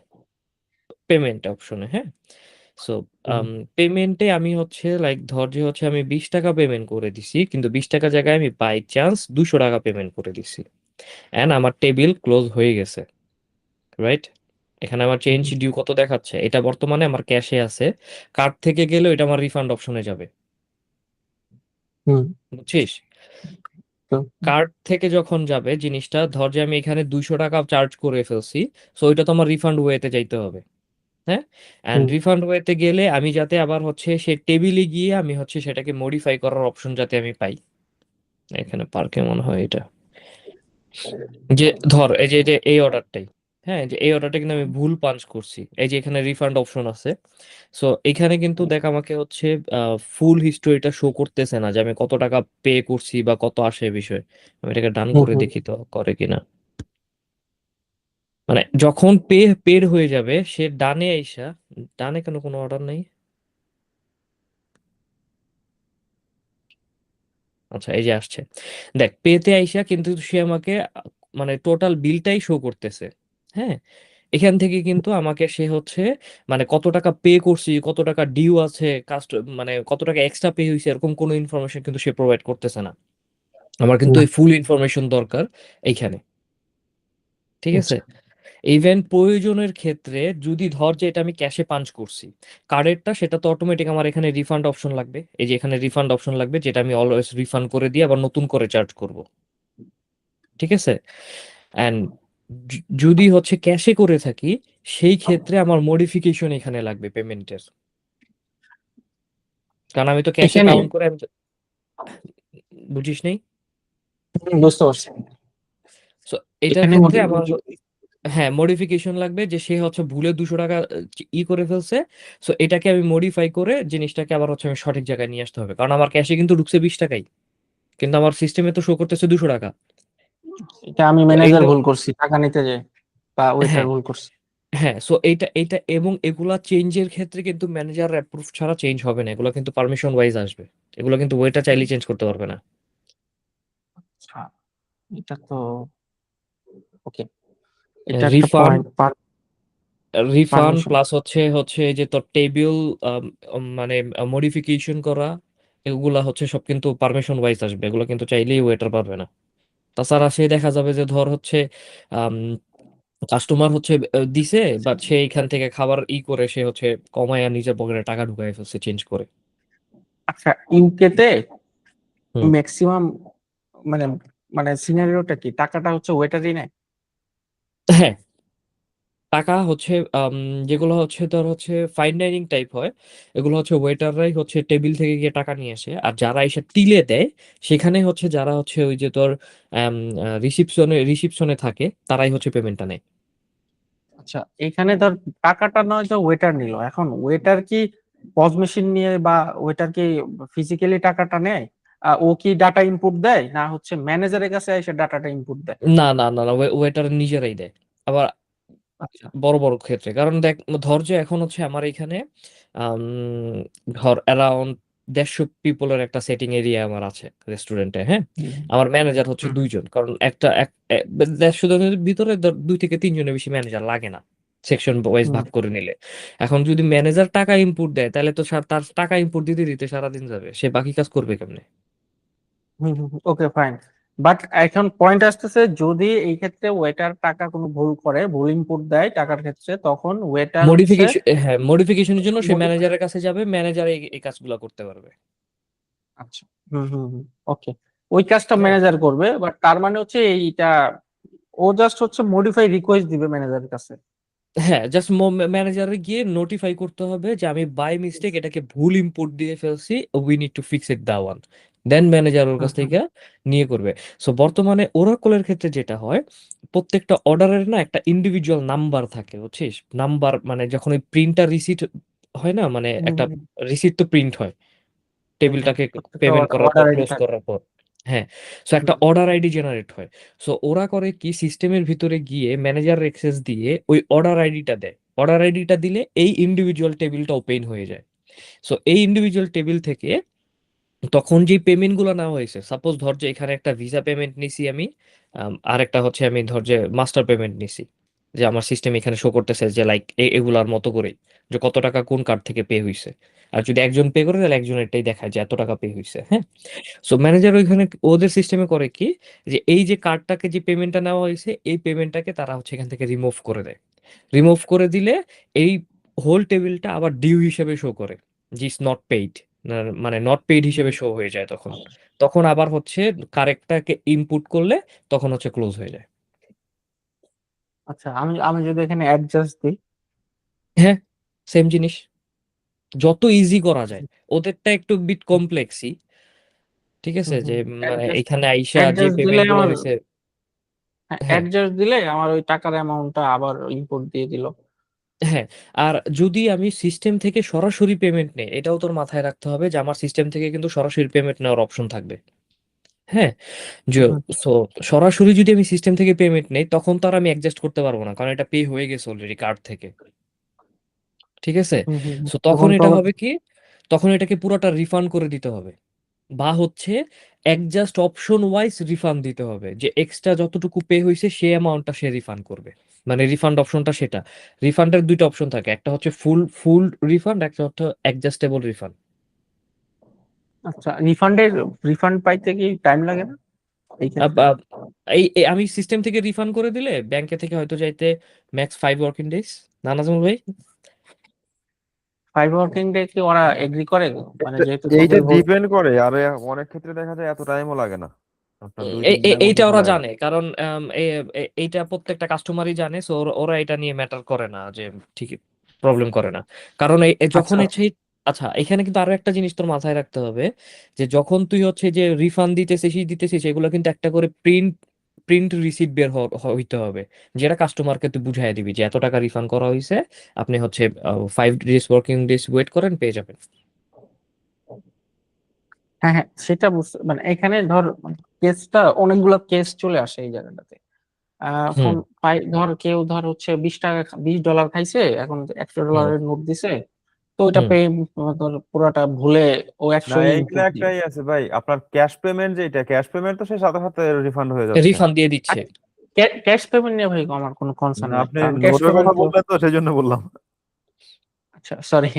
পেমেন্ট অপশনে, হ্যাঁ। সো পেমেন্টে আমি হচ্ছে লাইক ধর যে হচ্ছে আমি 20 টাকা পেমেন্ট করে দিছি, কিন্তু 20 টাকা জায়গায় আমি বাই চান্স 200 টাকা পেমেন্ট করে দিছি, এন্ড আমার টেবিল ক্লোজ হয়ে গেছে, রাইট? এখানে আমার চেঞ্জ ডিউ কত দেখাচ্ছে, এটা বর্তমানে আমার ক্যাশে আছে, কার্ড থেকে গেলে এটা আমার রিফান্ড অপশনে যাবে, হুম, বুঝছিস? তো কার্ড থেকে যখন যাবে জিনিসটা, ধর যে আমি এখানে 200 টাকা চার্জ করে ফেলছি, সো ওইটা তো আমার রিফান্ড ওয়েতে যাইতে হবে, হ্যাঁ। অ্যান্ড হুম, রিফান্ড ওয়েতে গেলে আমি যাতে আবার হচ্ছে সে টেবিলে গিয়ে আমি হচ্ছে সেটাকে মডিফাই করার অপশন যাতে আমি পাই, এখানে পার্কে মনে হয় এটা, যে ধর এই যে যে এই অর্ডারটাই, হ্যাঁ, যে এই অর্ডারটা কিন্তু আমি ভুল পাঞ্চ করছি, এই যে এখানে রিফান্ড অপশন আছে, সো এখানে কিন্তু দেখ আমাকে হচ্ছে ফুল হিস্টোরিটা শো করতেছে না যে আমি কত টাকা পে করছি বা কত আসে বিষয়, আমি এটাকে ডান হুম, করে হুম। দেখি তো করে কিনা। মানে যখন পেড হয়ে যাবে সে ডানে আইসা, ডানে কেন কোনো অর্ডার নাই? আচ্ছা, এই যে আসছে, দেখ পেতে আইসা কিন্তু সে আমাকে মানে টোটাল বিলটাই শো করতেছে, হ্যাঁ। এখান থেকে কিন্তু আমাকে সে হচ্ছে মানে কত টাকা পে করছি, কত টাকা ডিউ আছে, মানে কত টাকা এক্সট্রা পে হয়েছে এরকম কোনো ইনফরমেশন কিন্তু সে প্রোভাইড করতেছে না, আমার কিন্তু না, এই ফুল ইনফরমেশন দরকার এইখানে, ঠিক আছে। আচ্ছা। ইভেন প্রয়োজনের ক্ষেত্রে যদি ধর যে এটা আমি ক্যাশে পাঞ্চ করছি, কার্ডেরটা সেটা তো অটোমেটিক আমার এখানে রিফান্ড অপশন লাগবে, এই যে এখানে রিফান্ড অপশন লাগবে যেটা আমি অলওয়েজ রিফান্ড করে দিয়ে আবার নতুন করে চার্জ করব, ঠিক আছে। অ্যান্ড যদি হচ্ছে ক্যাশে করে থাকি সেই ক্ষেত্রে আমার মডিফিকেশন এখানে লাগবে পেমেন্টের, কারণ আমি তো ক্যাশে এখানে কাউন্ট করে আমি বুঝিস নেই। বুঝতে পারছি। সো এটার এখানে ক্ষেত্রে আমার হ্যাঁ মডিফিকেশন লাগবে যে সে হচ্ছে ভুলে 200 টাকা করে ফেলছে, সো এটাকে আমি মডিফাই করে জিনিসটাকে আবার হচ্ছে আমি সঠিক জায়গায় নিয়ে আসতে হবে, কারণ আমার ক্যাশে কিন্তু ঢুকছে 20 টাকাই, কিন্তু আমার সিস্টেমে তো শো করতেছে 200 টাকা। এটা আমি তো ম্যানেজার এইটা, ভুল করছি, টাকা নিতে যে, বা ওয়েটার হ্যাঁ, ভুল করছে। হ্যাঁ, সো এইটা এইটা এবং এগুলা চেঞ্জের ক্ষেত্রে কিন্তু ম্যানেজার অ্যাপ্রুভ ছাড়া চেঞ্জ হবে না, এগুলো কিন্তু পারমিশন ওয়াইজ আসবে, এগুলো কিন্তু ওয়েটার চাইলে চেঞ্জ করতে পারবে না। আচ্ছা, এটা তো ওকে, এটা একটা refund, point. Refund permission. Plus হচ্ছে হচ্ছে এই যে তোর টেবিল মানে মডিফিকেশন করা, এগুলা হচ্ছে সব কিন্তু পারমিশন ওয়াইজ আসবে, এগুলো কিন্তু চাইলেই ওয়েটার পারবে না। তাছাড়া সে দেখা যাবে যে ধর হচ্ছে কাস্টমার হচ্ছে দিছে, বাট সে এখান থেকে খাবার করে সে হচ্ছে কমায়া নিজের পকেটে টাকা ঢুকাই ফেলছে চেঞ্জ করে। আচ্ছা, ইউকেতে হুম, ম্যাক্সিমাম মানে মানে সিনারিওটা কি, টাকাটা হচ্ছে ওয়েটারই নেয়? হ্যাঁ, টাকা হচ্ছে যেগুলো হচ্ছে তোর হচ্ছে ফাইন ডাইনিং টাইপ হয়, এগুলো হচ্ছে ওয়েটাররাই হচ্ছে টেবিল থেকে গিয়ে টাকা নিয়ে আসে। আর যারা এসে টিলে দেয়, সেখানে হচ্ছে যারা হচ্ছে ওই যে তোর রিসিপশনে থাকে, তারাই হচ্ছে পেমেন্টটা নেয়। আচ্ছা, এখানে ধর টাকাটা নয় তো ওয়েটার নিল, এখন ওয়েটার কি পজ মেশিন নিয়ে বা ওয়েটার কি ফিজিক্যালি টাকাটা নেয়? ও কি ডাটা ইনপুট দেয়, না হচ্ছে ম্যানেজারের কাছে এসে ডাটাটা ইনপুট দেয়? না না না না, ওয়েটার নিজেরাই দেয়। আবার আচ্ছা। বড় বড় ক্ষেত্রে, কারণ দেখ ধর যে এখন হচ্ছে আমার এখানে আম, ধর অ্যারাউন্ড 150 পিপলের একটা সেটিং এরিয়া আমার আছে রেস্টুরেন্টে, হ্যাঁ। হুম আমার ম্যানেজার হচ্ছে হুম 2 জন, কারণ একটা 150 জনের ভিতরে ধর 2 থেকে 3 জনের বেশি ম্যানেজার লাগে না, সেকশন ওয়াইজ হুম ভাগ করে নিলে। এখন যদি ম্যানেজার টাকা ইনপুট দেয়, তাহলে তো তার টাকা ইনপুট দিতে দিতে সারাদিন যাবে, সে বাকি কাজ করবে কেমনে? হুম ওকে ফাইন। বাট এখন পয়েন্ট আসতেছে, যদি এই ক্ষেত্রে ওয়েটার টাকা কোনো ভুল করে, ভুল ইনপুট দেয় টাকার ক্ষেত্রে, তখন ওয়েটার হচ্ছে মডিফিকেশন, হ্যাঁ, মডিফিকেশনের জন্য সে modify- ম্যানেজারের কাছে যাবে, ম্যানেজার এই কাজগুলো করতে পারবে। আচ্ছা। ওকে, ওই কাজটা হ্যাঁ, ম্যানেজার করবে, বাট তার মানে হচ্ছে এইটা ও জাস্ট হচ্ছে মডিফাই রিকোয়েস্ট দিবে ম্যানেজারের কাছে। হ্যাঁ, জাস্ট ম্যানেজারে গিয়ে নোটিফাই করতে হবে যে আমি বাই মিস্টেক এটাকে ভুল ইনপুট দিয়ে ফেলছি, we need to fix it the one. Then manager ওর হুম কাছ হুম থেকে নিয়ে করবে। সো বর্তমানে ওরাকলের ক্ষেত্রে যেটা হয়, প্রত্যেকটা অর্ডারের না একটা ইন্ডিভিজুয়াল নাম্বার থাকে, বুঝছিস? নাম্বার মানে যখন ওই প্রিন্টার রিসিট হয় না, মানে হুম একটা হুম, রিসিট তো প্রিন্ট হয় টেবিলটাকে প্রত্যেকটা পেমেন্ট করার পর, অর্ডার আইডি ক্লোজ থাকে। করার পর। হ্যাঁ, সো একটা হুম, অর্ডার আইডি জেনারেট হয়। সো ওরা করে কি, সিস্টেমের ভিতরে গিয়ে ম্যানেজার অ্যাক্সেস দিয়ে ওই অর্ডার আইডিটা দেয়। অর্ডার আইডিটা দিলে এই ইন্ডিভিজুয়াল টেবিলটা ওপেন হয়ে যায়। সো এই ইন্ডিভিজুয়াল টেবিল থেকে তখন যে পেমেন্ট গুলো নেওয়া হয়েছে, সাপোজ ধর যে এখানে একটা ভিসা পেমেন্ট নিছি আমি, আর একটা হচ্ছে আমি ধর যে মাস্টার পেমেন্ট নিছি, যে আমার সিস্টেম এখানে শো করতেছে যে লাইক এগুলার মতো করেই যে কত টাকা কোন কার্ড থেকে পে হয়েছে। আর যদি একজন পে করে, তাহলে একজনেরটাই দেখায় যে এত টাকা পে হয়েছে, হ্যাঁ। সো ম্যানেজার ওইখানে ওদের সিস্টেমে করে কি, যে এই যে কার্ডটাকে যে পেমেন্টটা নেওয়া হয়েছে, এই পেমেন্টটাকে তারা হচ্ছে এখান থেকে রিমুভ করে দেয়। রিমুভ করে দিলে এই হোল টেবিলটা আবার ডিউ হিসেবে শো করে, যে ইজ নট পেইড, মানে নট পেইড হিসেবে শো হয়ে যায়। তখন তখন আবার হচ্ছে কারেক্টটাকে ইনপুট করলে তখন হচ্ছে ক্লোজ হয়ে যায়। আচ্ছা, আমি আমি যদি এখানে অ্যাডজাস্ট দিই। হ্যাঁ, সেম জিনিস, যত ইজি করা যায়। ওদেরটা একটু বিট কমপ্লেক্সই, ঠিক আছে, যে মানে অ্যাডজাস্ট এখানে আইসা যে অ্যাডজাস্ট দিলে পেমেন্ট গুলো আমার, হয়েছে। হ্যাঁ, অ্যাডজাস্ট দিলে আমার ওই টাকার অ্যামাউন্টটা আবার ইনপুট দিয়ে দিল। হ্যাঁ। আর যদি আমি সিস্টেম থেকে সরাসরি পেমেন্ট নেই, এটাও তোর মাথায় রাখতে হবে যে আমার সিস্টেম থেকে কিন্তু সরাসরি পেমেন্ট নেওয়ার অপশন থাকবে। হ্যাঁ, যে সো সরাসরি যদি আমি সিস্টেম থেকে পেমেন্ট নেই, তখন তো আর আমি অ্যাডজাস্ট করতে পারবো না, কারণ এটা পে হয়ে গেছে অলরেডি কার্ড থেকে, ঠিক আছে। সো তখন তখন তো এটা আবার হবে কি, তখন এটাকে পুরোটা রিফান্ড করে দিতে হবে, বা হচ্ছে অ্যাডজাস্ট অপশন ওয়াইজ রিফান্ড দিতে হবে, যে এক্সট্রা যতটুকু পে হয়েছে সেই অ্যামাউন্টটা সে রিফান্ড করবে। মানে রিফান্ড অপশনটা সেটা, রিফান্ডের দুইটা অপশন থাকে, একটা হচ্ছে ফুল ফুল রিফান্ড, একটা হচ্ছে অ্যাডজাস্টেবল রিফান্ড। আচ্ছা, রিফান্ড পাইতে কি টাইম লাগে না এই ক্ষেত্রে? আমি সিস্টেম থেকে রিফান্ড করে দিলে ব্যাংকে থেকে হয়তো যাইতে ম্যাক্স 5 ওয়ার্কিং ডেজ। না নাজমুল ভাই? 5 ওয়ার্কিং ডে কি ওরা এগ্রি করে, মানে যেহেতু এইটা তোদের ডিপেন্ড করে, আর অনেক ক্ষেত্রে দেখা যায় এত টাইমও লাগে না, আপনার 2-3 দিনের মধ্যে এইটা ওরা চলে জানে, আসে। কারণ এইটা প্রত্যেকটা কাস্টমারই জানে, সো ওরা এটা নিয়ে ম্যাটার করে না, যে ঠিক প্রবলেম করে না। কারণ যখন আচ্ছা। হচ্ছে, আচ্ছা এখানে কিন্তু আরো একটা জিনিস তোর মাথায় রাখতে হবে, যে যখন তুই হচ্ছে যে রিফান্ড দিতেছিস এগুলো কিন্তু একটা করে প্রিন্ট প্রিন্ট রিসিট বের হইতে হবে, যেটা কাস্টমারকে তুই বুঝাই দিবি যে এত টাকা রিফান্ড করা হয়েছে, আপনি হচ্ছে 5 ওয়ার্কিং ডেজ ওয়েট করেন, পেয়ে যাবেন। হ্যাঁ হ্যাঁ, সেটা বুঝতে, মানে এখানে ধর কেসটা, অনেকগুলো কেস চলে আসে এই জায়গাটাতে। হুম, এখন ধর কেউ ধর হচ্ছে 20 টাকা, $20 খাইছে, এখন একশো হুম, ডলারের নোট দিছে, তো ওইটা হুম। পে, ধর পুরাটা ভুলে ও না, 100 এইগুলো ইনপুট দিল। একটাই আছে ভাই, আপনার ক্যাশ পেমেন্ট, যেটা ক্যাশ পেমেন্ট তো সে সাথে সাথে রিফান্ড হয়ে যাচ্ছে। রিফান্ড দিয়ে দিচ্ছে। ক্যাশ পেমেন্ট নিয়ে ভাই আমার কোনো কনসার্ন না, নাই, আপনি কারণ ক্যাশ নোটের পেমেন্ট কথা তো, বললেন তো সেই জন্য বললাম। আচ্ছা সরি,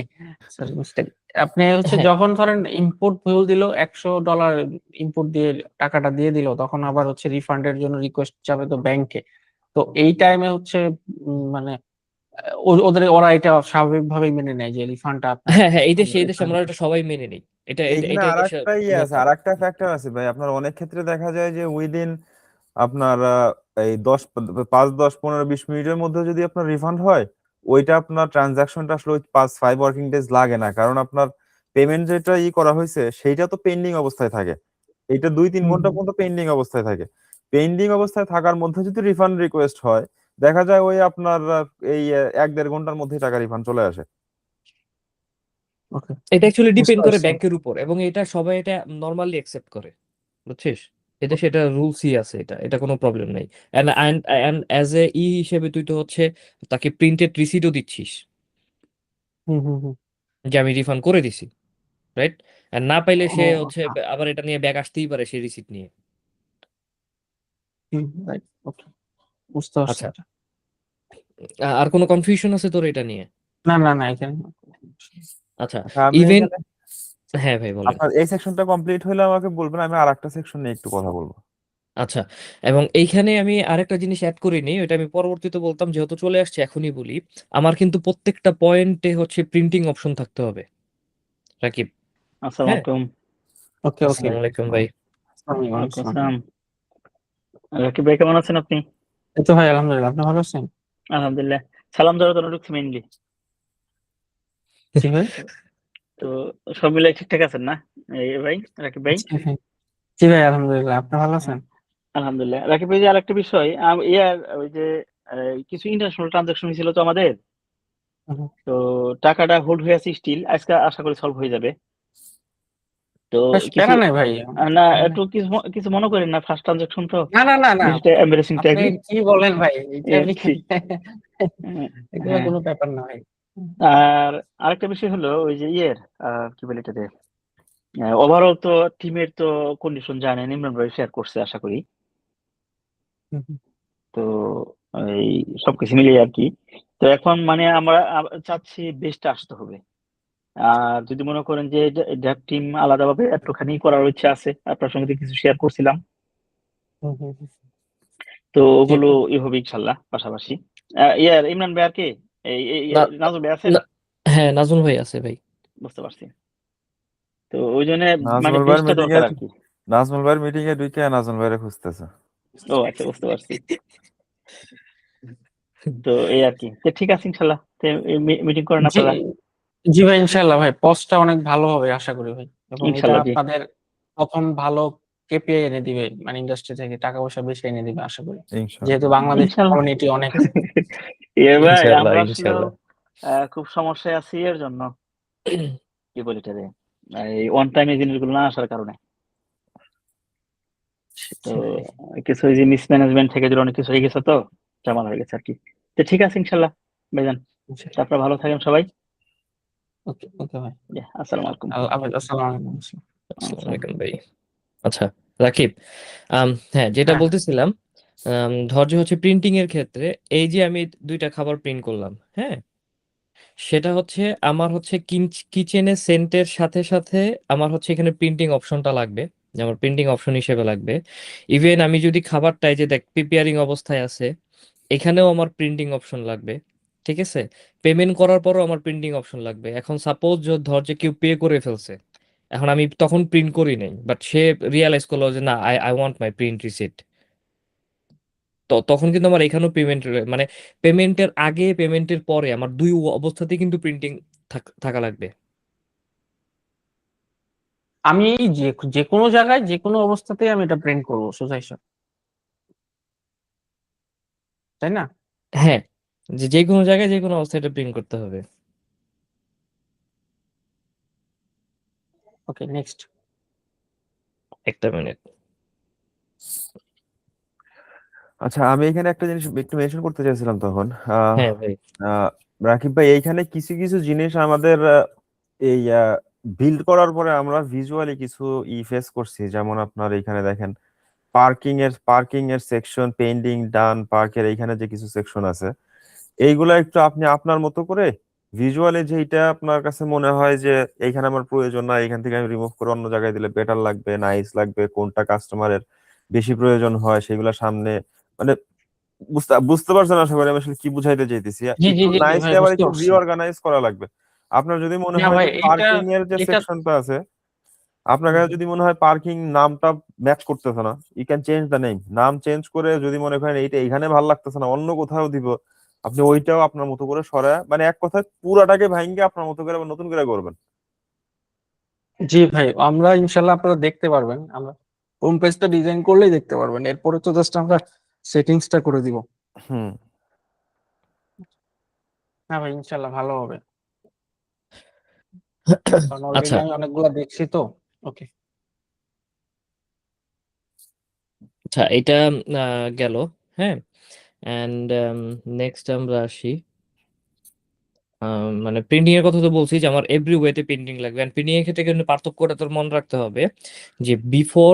মিস্টেক। আপনি হচ্ছে হ্যাঁ, যখন ধরেন ইনপুট ভুল দিল, $100 ইনপুট দিয়ে টাকাটা দিয়ে দিল, তখন আবার হচ্ছে রিফান্ডের জন্য রিকোয়েস্ট যাবে তো ব্যাংকে। তো এই টাইমে হচ্ছে মানে ওরা এটা স্বাভাবিকভাবেই মেনে নেয় যে রিফান্ডটা আপনার হ্যাঁ, হ্যাঁ, এই দেশে আমরা account এটা সবাই মেনে নিই। এটা এটা এইখানে এটা এই দেশে আরেকটা ইয়ে আছে, নর্মাল। আরেকটা ফ্যাক্টর আছে ভাই, আপনার অনেক ক্ষেত্রে দেখা যায় যে উইদিন আপনার এই 5, 10, 15, 20 মিনিটের মধ্যে যদি আপনার রিফান্ড হয়, ওইটা আপনার ট্রানজাকশনটা আসলে ওই 5 ওয়ার্কিং ডেজ লাগে না, কারণ আপনার পেমেন্ট যেটা করা হয়েছে সেইটা তো পেন্ডিং অবস্থায় থাকে। এটা 2-3 ঘন্টা পর্যন্ত পেন্ডিং অবস্থায় থাকে। পেন্ডিং অবস্থায় থাকার মধ্যে যদি রিফান্ড রিকোয়েস্ট হয়, দেখা যায় ওই আপনার এই 1-1.5 ঘন্টার মধ্যে টাকা রিফান্ড চলে আসে। ওকে, এটা অ্যাকচুয়ালি বুঝতে ডিপেন্ড করে পারছি। ব্যাংকের উপর, এবং এটা সবাই এটা নর্মালি অ্যাকসেপ্ট করে, বুঝছিস? এটা সেটা রুলসই আছে, এটা কোনো প্রবলেম নাই। এন্ড অ্যাজ এ হিসেবে তুই তো হচ্ছে তাকে প্রিন্টেড রিসিটও দিচ্ছিস হুম হুম হুম যে আমি রিফান্ড করে দিছি, রাইট? আর না পাইলে সে ও, হচ্ছে আবার এটা নিয়ে ব্যাক আসতেই পারে সেই রিসিট নিয়ে। রাইট, ওকে, বুঝতে পারছি আচ্ছা, এটা। আর কোনো কনফিউশন আছে তোর এটা নিয়ে? না না না, এখানে আচ্ছা, আচ্ছা, আমি ইভেন, এখানে হ্যাঁ ভাই বলেন। আপনার এই সেকশনটা কমপ্লিট হলে আমাকে বলবেন, আমি আর একটা সেকশন নিয়ে একটু কথা বলবো। আচ্ছা, এবং এইখানে আমি আরেকটা জিনিস অ্যাড করিনি, ওটা আমি পরবর্তীতে বলতাম, যেহেতু চলে আসছে এখনই বলি। আমার কিন্তু প্রত্যেকটা পয়েন্টে হচ্ছে প্রিন্টিং অপশন থাকতে হবে, রাকিব। আসসালামু হ্যাঁ, আলাইকুম। ওকে ওকে। আসসালামু আলাইকুম ভাই। ওয়ালাইকুম আসসালাম। রাকিব ভাই কেমন আছেন আপনি? এই তো ভাই আলহামদুলিল্লাহ, আপনি ভালো আছেন? আলহামদুলিল্লাহ। সালাম দেওয়ার জন্য ঢুকছি মেইনলি। জি ভাই। তো সব মিলাই ঠিকঠাক আছেন না এই ভাই, রাকিব ভাই? জি ভাই, জি ভাই আলহামদুলিল্লাহ, আপনি ভালো আছেন? আলহামদুলিল্লাহ। রাকিব ভাই, যে আরেকটা বিষয়, ইয়ার ওই যে কিছু ইন্টারন্যাশনাল ট্রানজাকশন হয়েছিল তো আমাদের, হুম। তো টাকাটা হোল্ড হয়ে আছে স্টিল, আজকে আশা করি সলভ হয়ে যাবে। তো বেশ কিছু প্যারা নাই ভাই। না, একটু কিছু মনে করেন না, ফার্স্ট ট্রানজাকশন তো না না না না, বিষয়টা এম্বারেসিং আপনি টাইপের, কি বলেন ভাই, এটা এই আর আমি কি। এগুলো হ্যাঁ, কোনো ব্যাপার না ভাই। আর আরেকটা বিষয় হলো ওই যে ইয়ের কি বলে এটাতে, ওভারঅল তো টিমের তো কন্ডিশন জানেন, ইমরান ভাই শেয়ার করছে আশা করি। হুম, হুম। তো এই সবকিছু মিলিয়ে আর কি। তো এখন মানে আমরা চাচ্ছি বেস্টটা আসতে হবে। আর যদি মনে করেন যে ড্যাপ টিম আলাদাভাবে একটুখানি করার ইচ্ছা আছে, আপনার সঙ্গে তো কিছু শেয়ার করছিলাম, হুম, হুম, হুম। তো জি ওগুলো ভাই। হবে ইনশাল্লাহ পাশাপাশি। ইয়ার ইমরান ভাই আর কে, না, নাজমুল ভাই আছেন? না, হ্যাঁ নাজমুল ভাই আছে ভাই। বুঝতে পারছি। তো ওই জন্য মানে নাজমুল ভাইয়ের বেস্টটা মিটিং এ দরকার আর কি। নাজমুল ভাইয়ের মিটিং এ ঢুকে নাজমুল ভাইরে খুঁজতেছে। ও আচ্ছা, বুঝতে পারছি। তো এই আর কি, তো ঠিক আছে ইনশাল্লাহ, মিটিং করেন জি, আপনারা। জি ভাই ইনশাআল্লাহ ভাই, পোস্টটা অনেক ভালো হবে আশা করি ভাই, এবং এটা ইনশাল্লাহ জি। আপনাদের প্রথম ভালো কেপিআই এনে দিবে, মানে ইন্ডাস্ট্রি থেকে টাকা পয়সা বেশি এনে দিবে আশা করি, যেহেতু ইনশাআল্লাহ। বাংলাদেশ ইনশাল্লাহ। কমিউনিটি অনেক। এ ভাই, ইনশাল্লাহ আমরা আসলে ইনশাল্লাহ। খুব সমস্যায় আছি এর জন্য, কি বলি এটারে, এই ওয়ান টাইম এই জিনিসগুলো না আসার কারণে। তো জি ভাই। কিছু ওই যে মিসম্যানেজমেন্ট থেকে যদি অনেক কিছু হয়ে গেছে, তো ঝামেলা হয়ে গেছে আর কি। তো ঠিক আছে ইনশাল্লাহ ভাইজান, তারপরে ভালো থাকেন সবাই। ওকে ওকে ভাই, আসসালামু আলাইকুম। আল্লাহ হাফেজ, আসসালামু আলাইকুম। আসসালামু আসসালাম। আলাইকুম ভাই। আচ্ছা রাকিব, হ্যাঁ যেটা হ্যাঁ, বলতেছিলাম, ধর যে হচ্ছে প্রিন্টিং এর ক্ষেত্রে, এই যে আমি দুইটা খাবার প্রিন্ট করলাম, হ্যাঁ, সেটা হচ্ছে আমার হচ্ছে কিচেনের সেন্টের সাথে সাথে আমার হচ্ছে এখানে প্রিন্টিং অপশনটা লাগবে, যে আমার প্রিন্টিং অপশন হিসেবে লাগবে। ইভেন আমি যদি খাবারটাই যে দেখ প্রিপেয়ারিং অবস্থায় আছে, এখানেও আমার প্রিন্টিং অপশন লাগবে, ঠিক আছে? পেমেন্ট করার পরও আমার প্রিন্টিং অপশন লাগবে। এখন সাপোজ ধর যে কেউ পে করে ফেলছে, এখন আমি তখন প্রিন্ট করি নাই, বাট সে রিয়ালাইজ করলো যে না, I I want my print receipt, তো তখন কিন্তু আমার এখানেও পেমেন্ট, মানে পেমেন্টের আগে পেমেন্টের পরে আমার দুই অবস্থাতেই কিন্তু প্রিন্টিং থাকা লাগবে। আমি যে যে কোনো জায়গায় যে কোনো অবস্থাতেই আমি এটা প্রিন্ট করবো সোজা হিসাব, তাই না? হ্যাঁ, যে যে কোনো জায়গায় যে কোনো অবস্থায় এটা প্রিন্ট করতে হবে। ওকে, নেক্সট। একটা মিনিট। আচ্ছা, আমি এখানে একটা জিনিস একটু মেনশন করতে চাইছিলাম তখন। আহ হ্যাঁ ভাই। আহ, রাকিব ভাই, এইখানে কিছু কিছু জিনিস আমাদের এই বিল্ড করার পরে আমরা ভিজুয়ালি কিছু ফেস করছি, যেমন আপনার এখানে দেখেন পার্কিং এর সেকশন পেন্ডিং ডান, পার্কের এইখানে যে কিছু সেকশন আছে, এইগুলা একটু আপনি আপনার মতো করে ভিজুয়ালি যেইটা আপনার কাছে মনে হয় যে এইখানে আমার প্রয়োজন না, এখান থেকে আমি রিমুভ করে অন্য জায়গায় দিলে বেটার লাগবে, নাইস লাগবে, কোনটা কাস্টমারের বেশি প্রয়োজন হয় সেগুলা সামনে, মানে বুঝতে বুঝতে পারছেন আশা করি আমি আসলে কি বুঝাইতে চাইতেছি। জি জি একটু জি জি নাইসলি ভাই, আবার বুঝতে একটু পারছি। রিঅর্গানাইজ করা লাগবে। আপনার যদি মনে না হয় ভাই, যে এটা পার্কিং এর যে এটা সেকশনটা আছে আপনার কাছে যদি মনে হয় পার্কিং নামটা ম্যাচ করতেছে না, you can change the name, নাম চেঞ্জ করে যদি মনে করেন এইটা এখানে ভালো লাগতেছে না অন্য কোথাও দিব, আপনি ওইটাও আপনার মতো করে সরায়, মানে এক কথায় পুরাটাকে ভাঙ্গে আপনার মতো করে আবার নতুন করে করবেন। জি ভাই, আমরা ইনশাল্লাহ আপনারা দেখতে পারবেন, আমরা হোম পেজটা ডিজাইন করলেই দেখতে পারবেন, এরপরে তো জাস্ট আমরা সেটিংসটা করে দিব। হুম। হ্যাঁ ভাই, ইনশাল্লাহ ভালো হবে, কারণ আচ্ছা অলরেডি আমি অনেকগুলা দেখছি তো। ওকে। আচ্ছা, এটা গেল। হ্যাঁ, অ্যান্ড নেক্সট আমরা আসি, মানে প্রিন্টিং এর কথা তো বলছি যে আমার এভরি ওয়েতে প্রিন্টিং লাগবে, এন্ড প্রিন্টিং এর ক্ষেত্রে কিন্তু পার্থক্যটা তোর মনে রাখতে হবে যে বিফোর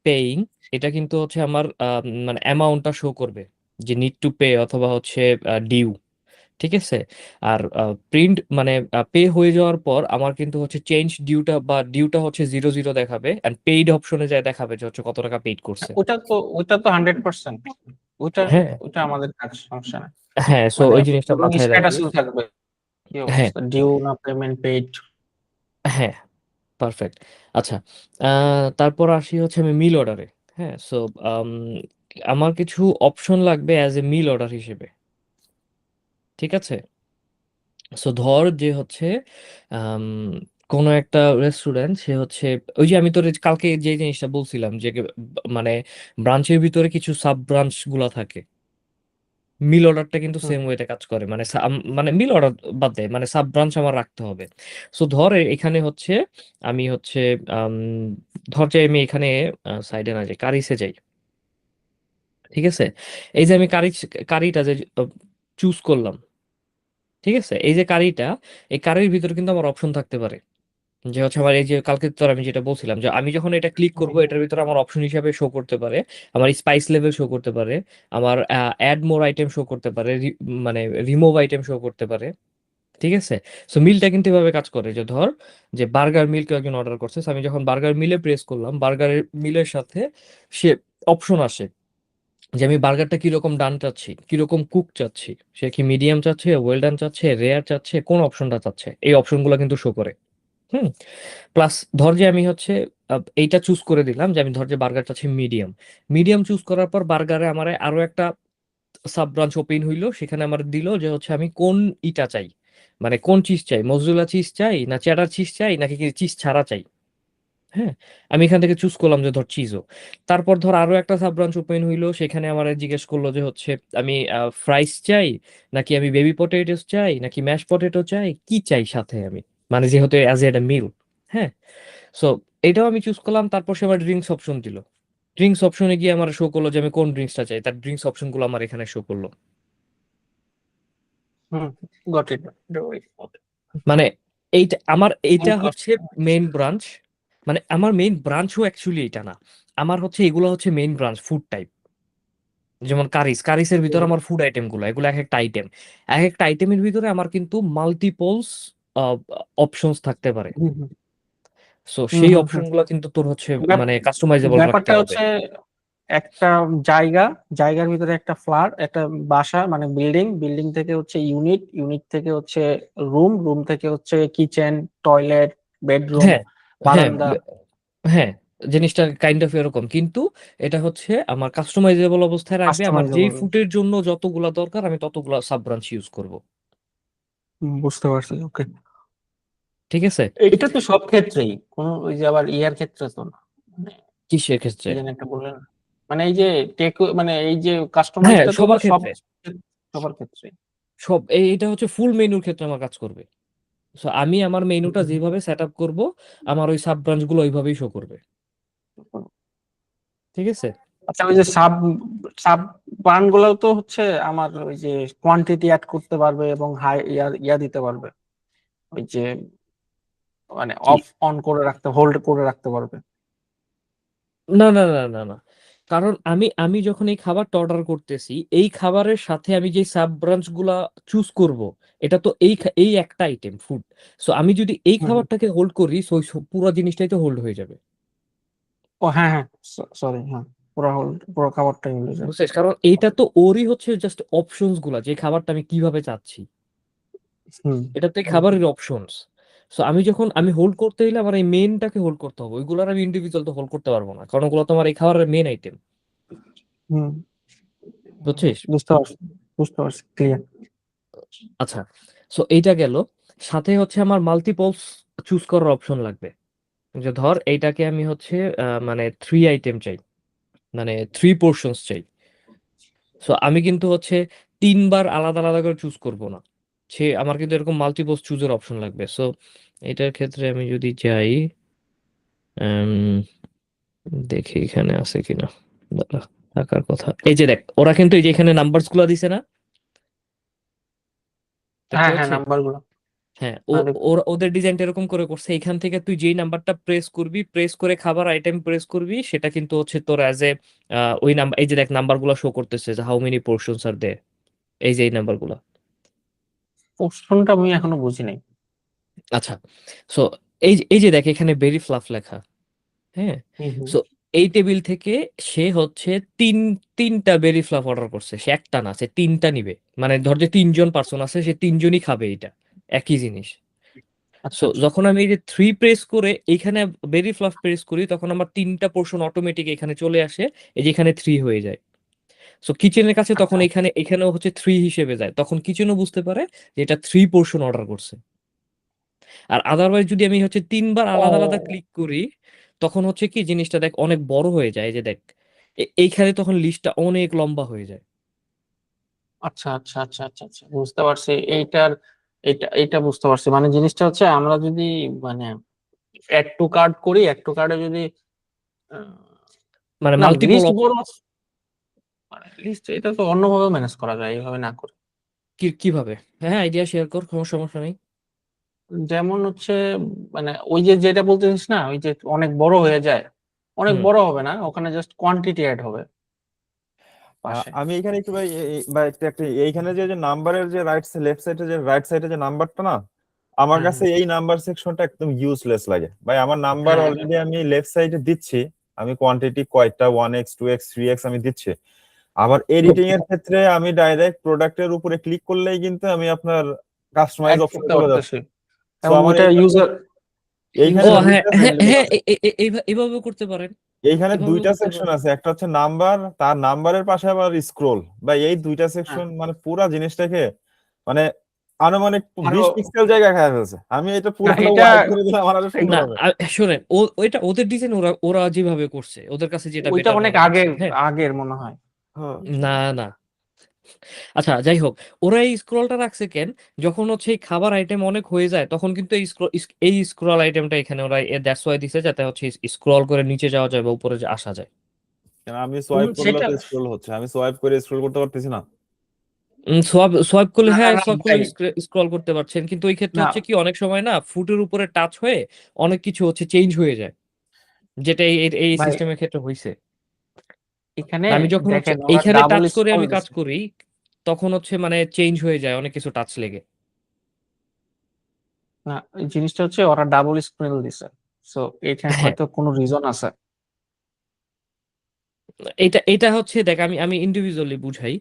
পেইং এটা কিন্তু হচ্ছে আমার মানে অ্যামাউন্টটা শো করবে যে নিড টু পে অথবা হচ্ছে ডিউ, ঠিক আছে। আর প্রিন্ট মানে পে হয়ে যাওয়ার পর আমার কিন্তু হচ্ছে চেঞ্জ ডিউটা বা ডিউটা হচ্ছে 00 দেখাবে, এন্ড পেইড অপশনে যায় দেখাবে যে হচ্ছে কত টাকা পেইড করছে। ওটা তো 100%, ওটা হ্যাঁ ওটা আমাদের কাজ, সমস্যা নাই। হ্যাঁ, সো মানে ওই জিনিসটা এবং মাথায় রাখবি। স্ট্যাটাসও থাকবে, কি হ্যাঁ অবস্থা, ডিউ না পেমেন্ট পেইড। হ্যাঁ, পারফেক্ট। আচ্ছা, তারপর আসি হচ্ছে আমি মিল অর্ডারে। হ্যাঁ, সো আমার কিছু অপশন লাগবে অ্যাজ এ মিল অর্ডার হিসেবে, ঠিক আছে। সো ধর যে হচ্ছে আম, কোনো একটা রেস্টুরেন্ট সে হচ্ছে ওই যে আমি তোর কালকে যে জিনিসটা বলছিলাম যে মানে ব্রাঞ্চের ভিতরে কিছু সাব ব্রাঞ্চ গুলা থাকে, মিল অর্ডারটা কিন্তু সেম ওয়েতে কাজ করে, মানে মানে মিল অর্ডার বাদ দে, মানে সাব ব্রাঞ্চ আমার রাখতে হবে। সো ধর এখানে হচ্ছে আমি হচ্ছে আম, ধর যে আমি এখানে সাইডে না যাই, কারিসে যাই, ঠিক আছে। এই যে আমি কারিটা যে চুজ করলাম, ঠিক আছে, এই যে কারিটা, এই কারির ভিতরে কিন্তু আমার অপশন থাকতে পারে যে হচ্ছে আমার এই যে কালকে তোর আমি যেটা বলছিলাম যে আমি যখন এটা ক্লিক করব এটার ভিতরে আমার অপশন হিসাবে শো করতে পারে আমার স্পাইস লেভেল শো করতে পারে, আমার অ্যাড মোর আইটেম শো করতে পারে, মানে রিমুভ আইটেম শো করতে পারে, ঠিক আছে। সো মিলটা কিন্তু এভাবে কাজ করে যে ধর যে বার্গার মিল কেউ একজন অর্ডার করছে, so আমি যখন বার্গার মিলে প্রেস করলাম বার্গারের মিলের সাথে সে অপশন আসে যে আমি বার্গারটা কিরকম ডান চাচ্ছি, কিরকম কুক চাচ্ছি, সে কি মিডিয়াম চাচ্ছে, ওয়েল ডান চাচ্ছে, রেয়ার চাচ্ছে, কোন অপশনটা চাচ্ছে, এই অপশনগুলো কিন্তু শো করে। হুম। প্লাস ধর যে আমি হচ্ছে এইটা চুজ করে দিলাম যে আমি ধর যে বার্গার চাচ্ছি মিডিয়াম, মিডিয়াম চুজ করার পর বার্গারে আমার আরো একটা সাব ব্রাঞ্চ ওপেন হইলো, সেখানে আমার দিল যে হচ্ছে আমি কোন ইটা চাই, মানে কোন চিজ চাই, মজরুলা চিজ চাই না চেডার চিজ চাই নাকি চিজ ছাড়া চাই। হ্যাঁ, আমি এখান থেকে চুজ করলাম যে ধর চিজও। তারপর ধর আরো একটা সাব ব্রাঞ্চ ওপেন হইলো, সেখানে আমার জিজ্ঞেস করলো যে হচ্ছে আমি ফ্রাইস চাই নাকি আমি বেবি পটেটোস চাই নাকি ম্যাশ পটেটো চাই, কি চাই সাথে আমি, মানে যেহেতু অ্যাজ এ মিল। হ্যাঁ, সো এটাও আমি চুজ করলাম, তারপর সে আমার ড্রিঙ্কস অপশন দিল, ড্রিঙ্কস অপশনে গিয়ে আমার শো করলো যে আমি কোন ড্রিঙ্কসটা চাই, তার ড্রিঙ্কস অপশনগুলো আমার এখানে শো করলো। হুম, গট ইট। মানে এইটা আমার এইটা হচ্ছে মেইন ব্রাঞ্চ, মানে আমার মেইন ব্রাঞ্চও অ্যাকচুয়ালি এটা না, আমার হচ্ছে এগুলো হচ্ছে মেইন ব্রাঞ্চ ফুড টাইপ। যেমন কারিসের ভিতরে আমার ফুড আইটেম গুলো এগুলো এক একটা আইটেম, এক একটা আইটেমের ভিতরে আমার কিন্তু মাল্টিপলস অপশনস থাকতে পারে। সো সেই অপশন গুলো কিন্তু তোর হচ্ছে মানে কাস্টমাইজেবল রাখতে ব্যাপারটা হবে। হচ্ছে একটা জায়গা, জায়গার ভিতরে একটা ফ্ল্যাট, একটা বাসা মানে বিল্ডিং, বিল্ডিং থেকে হচ্ছে ইউনিট, ইউনিট থেকে হচ্ছে রুম, রুম থেকে হচ্ছে কিচেন, টয়লেট, বেডরুম, হ্যাঁ হ্যাঁ বারান্দা। হ্যাঁ, জিনিসটা কাইন্ড অফ এরকম, কিন্তু এটা হচ্ছে আমার কাস্টমাইজেবল অবস্থায় রাখবে, আমার যেই কাস্টমাইজেবল। ফুটের জন্য যতগুলা দরকার আমি ততগুলা সাব ব্রাঞ্চ ইউজ করব, বুঝতে পারছি, ওকে। ঠিক আছে। এটা তো সব ক্ষেত্রেই, কোন ওই যে আবার ইয়ার ক্ষেত্রে তো না, মানে কিসের ক্ষেত্রে? কি যেন একটা বললেন, মানে এই যে টেক, মানে এই যে হ্যাঁ, কাস্টমাইজটা তো সবার এগুলো সব, ক্ষেত্রে, সবার ক্ষেত্রে। সব এটা হচ্ছে ফুল মেনুর ক্ষেত্রে আমার কাজ করবে। সো আমি আমার মেনুটা যেভাবে সেট আপ করবো আমার ওই সাব ব্রাঞ্চ গুলো ওইভাবেই শো করবে, ঠিক আছে। আচ্ছা, ওই যে সাব সাব বার্ন গুলো তো হচ্ছে আমার ওই যে কোয়ান্টিটি অ্যাড করতে পারবে এবং হাই ইয়া দিতে পারবে, ওই যে মানে কি? অফ অন করে রাখতে, হোল্ড করে রাখতে পারবে। না না না না না, কারণ আমি আমি যখন এই খাবারটা অর্ডার করতেছি এই খাবারের সাথে আমি যে সাব ব্রাঞ্চ গুলা চুজ করব, এটা তো এই একটা আইটেম ফুড। সো আমি যদি এই হুম, হুম। খাবারটাকে হোল্ড করি সো পুরো জিনিসটাই তো হোল্ড হয়ে যাবে, ও হ্যাঁ হ্যাঁ, সরি, হ্যাঁ, পুরো হোল্ড, পুরো খাবারটাই হয়ে যায়। বুঝছিস, কারণ এইটা তো ওরই হচ্ছে জাস্ট অপশনস গুলা যে খাবারটা আমি কিভাবে চাচ্ছি, হুম এটা তো এই হুম, খাবারের অপশনস। সো আমি হোল্ড করতে হইলে আমার এই মেইনটাকে হোল্ড করতে হবে, ওইগুলোর আমি ইন্ডিভিজুয়াল তো হোল্ড করতে পারবো না, কারণ ওগুলো তো আমার এই খাবারের মেইন আইটেম। হুম, বুঝছিস? বুঝতে পারছি ক্লিয়ার। আচ্ছা, সো এইটা গেল। সাথে হচ্ছে আমার মাল্টিপলস চুজ করার অপশন লাগবে। যে ধর এইটাকে আমি হচ্ছে মানে 3 আইটেম চাই, মানে 3 পোর্শনস চাই। সো আমি কিন্তু হচ্ছে 3 বার আলাদা আলাদা করে চুজ করব না, আমার কিন্তু এরকম মাল্টিপলস চুজের অপশন লাগবে। সো এটার ক্ষেত্রে আমি যদি যাই, উম, দেখি এখানে আছে কিনা, দাঁড়া, থাকার কথা। এই যে দেখ, ওরা কিন্তু এই যে এখানে নাম্বারস গুলো দিছে না, দেখতে হ্যাঁ হ্যাঁ, পাচ্ছিস? নাম্বারগুলো। হ্যাঁ, হ্যাঁ, দেখছি। ওদের ডিজাইনটা এরকম করে করছে, এখান থেকে তুই যেই নাম্বারটা প্রেস করবি, প্রেস করে খাবার আইটেম প্রেস করবি, সেটা কিন্তু হচ্ছে তোর অ্যাজ এ ওই নাম্বার, এই যে দেখ নাম্বারগুলো শো করতেছে যে হাউ মেনি পোর্শনস আর দে, এই যে এই নাম্বারগুলো। অপশনটা আমি এখনো বুঝি নাই। আচ্ছা, সো এই যে দেখ এখানে বেরি ফ্লাফ লেখা, হ্যাঁ। হুম হুম। সো এই টেবিল থেকে সে হচ্ছে তিনটা বেরি ফ্লাফ অর্ডার করছে, সে একটা না, সে 3টা নিবে। মানে ধর যে 3 জন পার্সন আছে, সে 3জনই খাবে এটা, একই জিনিস। আচ্ছা সো আচ্ছা। যখন আমি এই যে 3 প্রেস করে এইখানে বেরি ফ্লাফ প্রেস করি, তখন আমার 3টা পোর্শন অটোমেটিক এখানে চলে আসে, এই যে এখানে 3 হয়ে যায়। সো কিচেনের কাছে তখন আচ্ছা এখানেও হচ্ছে 3 হিসেবে যায়, তখন কিচেনও বুঝতে পারে যে এটা 3 পোর্শন অর্ডার করছে। আর আদারওয়াইজ যদি আমি হচ্ছে 3 বার আলাদা আলাদা ও ক্লিক করি, তখন হচ্ছে কি জিনিসটা দেখ অনেক বড় হয়ে যায়, এই যে দেখ এইখানে তখন লিস্টটা অনেক লম্বা হয়ে যায়। আচ্ছা আচ্ছা আচ্ছা আচ্ছা আচ্ছা, বুঝতে পারছি এইটার। এটা বুঝতে পারছি, মানে জিনিসটা হচ্ছে আমরা যদি মানে অ্যাড টু কার্ট করি, অ্যাড টু কার্টে যদি আহ, মানে না মাল্টিপল লিস্ট বড়, মানে লিস্ট এটা তো অন্যভাবে ম্যানেজ করা যায় এইভাবে না করে। কিভাবে? হ্যাঁ, আইডিয়া শেয়ার কর, কোনো সমস্যা নেই। যেমন হচ্ছে মানে ওই যে যেটা বলতেছিস না, ওই যে অনেক বড় হয়ে যায়, অনেক হুম। বড় হবে না, ওখানে জাস্ট কোয়ান্টিটি অ্যাড হবে পাশে। আমি এখানে একটু ভাই বা একটা এইখানে যে নাম্বারের যে লেফট সাইডে যে রাইট সাইডে যে নাম্বারটা না, আমার হুম কাছে হুম। এই নাম্বার সেকশনটা একদম ইউজলেস লাগে ভাই। আমার নাম্বার হ্যাঁ অলরেডি আমি লেফট সাইডে দিচ্ছি, আমি কোয়ান্টিটি কয়টা 1x 2x 3x আমি দিচ্ছি। আবার এডিটিং এর ক্ষেত্রে আমি ডাইরেক্ট প্রোডাক্টের উপরে ক্লিক করলেই কিন্তু আমি আপনার কাস্টমাইজ অ্যাড অপশনে করতে চলে পারতেছি, যাচ্ছে। সো এবং আমার ওইটা ইউজার ও এইখানে ইউজার হ্যাঁ দুইটা হ্যাঁ ফ্রেন্ডলি হ্যাঁ, আছে। এইভাবে করতে পারেন, এইখানে এভাবে দুইটা করতে সেকশন পারেন। আছে, একটা হচ্ছে নাম্বার, তার নাম্বারের পাশে আবার স্ক্রোল, বা এই দুইটা হ্যাঁ, সেকশন মানে পুরা জিনিসটাকে মানে আনুমানিক আরো 20 পিক্সেল জায়গা খায় ফেলছে। আমি এটা না পুরোটা এটা ওয়াইড করে দিলে আমার আরো সুন্দর না, হবে। শোনেন, ওইটা ওদের ডিজাইন, ওরা ওরা যেভাবে করছে, ওদের কাছে যেটা ওইটা বেটার অনেক মনে হচ্ছে, আগের হ্যাঁ। আগের মনে হয়। হ্যাঁ। না না, আচ্ছা যাই হোক, ওরা এই স্ক্রলটা রাখছে কেন? যখন হচ্ছে এই খাবার আইটেম অনেক হয়ে যায়, তখন কিন্তু এই স্ক্রল আইটেমটা এখানে ওরা দ্যাটস ওয়াই দিছে, যাতে হচ্ছে স্ক্রল করে নিচে যাওয়া যায় বা উপরে আসা যায়। কেন আমি সোয়াইপ করলে সেটা তো স্ক্রোল হচ্ছে, আমি সোয়াইপ করে স্ক্রোল করতে পারতেছি না। সোয়াইপ করলে, না না হ্যাঁ না সোয়াইপ করলে ভাই, স্ক্রল করতে পারছেন, কিন্তু ওই ক্ষেত্রে না হচ্ছে কি অনেক সময় না ফুটের উপরে টাচ হয়ে অনেক কিছু হচ্ছে চেঞ্জ হয়ে যায়, যেটা এই ভাই, সিস্টেমের ক্ষেত্রে হয়েছে। এখানে আমি যখন হচ্ছে দেখেন ওরা এইখানে ডাবল টাচ করে স্ক্রল আমি কাজ দিছে। করি, তখন হচ্ছে মানে চেঞ্জ হয়ে যায় অনেক কিছু টাচ লেগে। না, এই জিনিসটা হচ্ছে ওরা ডাবল স্ক্রল দিছে, সো এখানে হ্যাঁ, হয়তো কোনো রিজন আছে। এটা হচ্ছে দেখ, আমি ইন্ডিভিজুয়ালি বুঝাই।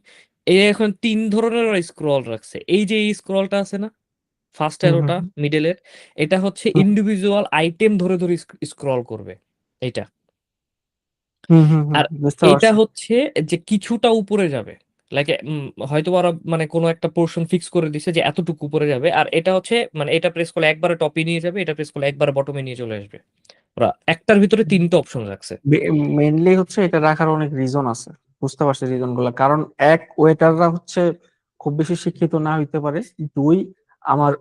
এই এখন 3 ধরনের স্ক্রল রাখছে, এই যে এই স্ক্রলটা আছে না, ফার্স্ট হুম হুম অ্যারোটা মিডলের, এটা হচ্ছে হুম ইন্ডিভিজুয়াল আইটেম ধরে ধরে স্ক্রল করবে এইটা। হুম হুম হুম, আর বুঝতে এইটা পারছি। হচ্ছে যে কিছুটা উপরে যাবে, লাইক হয়তো ওরা মানে কোনো একটা পোর্শন ফিক্স করে দিছে যে এতটুকু উপরে যাবে, আর এটা হচ্ছে মানে এটা প্রেস করলে একবারে টপে নিয়ে যাবে, এটা প্রেস করলে একবারে বটমে নিয়ে চলে আসবে। ওরা একটার ভিতরে 3টা অপশন রাখছে। মেইনলি হচ্ছে এটা রাখার অনেক রিজন আছে, বুঝতে পারছি রিজন গুলা। কারণ এক, ওয়েটাররা হচ্ছে খুব বেশি শিক্ষিত না হইতে পারে। দুই, আমার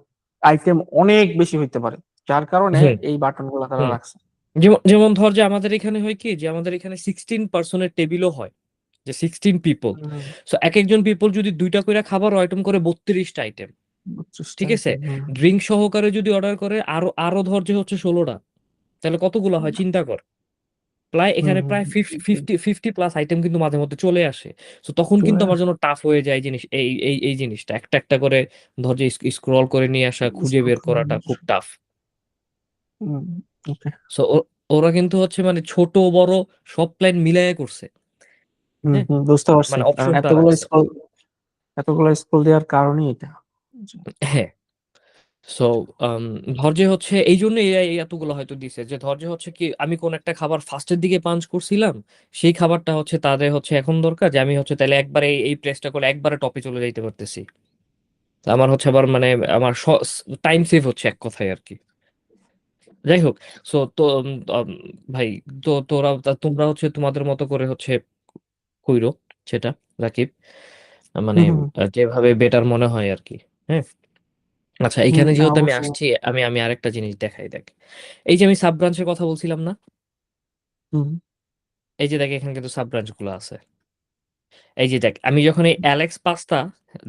আইটেম অনেক বেশি হইতে পারে, যার কারণে হুম এই বাটন গুলা তারা হুম। রাখছে। যেমন যেমন ধর যে আমাদের এখানে হয় কি, যে আমাদের এখানে 16 পার্সনের টেবিলও হয়, যে 16 পিপল। হুম, সো এক একজন পিপল যদি 2টা করে খাবার আইটেম করে 32টা আইটেম, 32টা ঠিক আছে। আইটেম। হুম ড্রিঙ্ক সহকারে যদি অর্ডার করে আরো আরো ধর যে হচ্ছে 16টা, তাহলে কতগুলো হয় চিন্তা কর। হুম এখানে হুম প্রায় হুম, 50 প্লাস আইটেম কিন্তু মাঝে মধ্যে চলে আসে। তো তখন চলে কিন্তু আমার আসে। জন্য টাফ হয়ে যায় জিনিস, এই জিনিসটা একটা একটা করে ধর যে স্ক্রল করে নিয়ে আসা, খুঁজে বের করাটা খুব টাফ। হুম, ওকে। সো ওরা কিন্তু হচ্ছে মানে ছোট বড় সব প্ল্যান মিলাইয়া করছে, হুম হ্যাঁ। হুম, বুঝতে পারছি, মানে কারণ অপশনটা রাখছে। এতগুলো স্কুল দেওয়ার কারণই এটা। হ্যাঁ, সো ধর যে হচ্ছে এই জন্য এআই এতগুলো হয়তো দিছে, যে ধর যে হচ্ছে কি আমি কোন একটা খাবার ফার্স্টের দিকে পাঞ্চ করছিলাম, সেই খাবারটা হচ্ছে তাদের হচ্ছে এখন দরকার যে আমি হচ্ছে তাহলে একবারে এই প্রেসটা করে একবারে টপে চলে যাইতে পারতেছি। তো আমার হচ্ছে আবার মানে আমার টাইম সেভ হচ্ছে এক কথায় আর কি। যাই হোক, সো তো ভাই, তো তোমরা হচ্ছে তোমাদের মতো করে হচ্ছে কইরো সেটা, রাকিব, মানে হুম হুম যেভাবে বেটার মনে হয় আর কি। হ্যাঁ, আচ্ছা, হুম, এখানে যেহেতু আমি অবশ্যই। আসছি, আমি আরেকটা জিনিস দেখাই দেখ। এই যে আমি সাব ব্রাঞ্চের কথা বলছিলাম না, হুম এই যে দেখ এখানে কিন্তু সাব ব্রাঞ্চ গুলো আছে। এই যে দেখ, আমি যখন এই অ্যালেক্স পাস্তা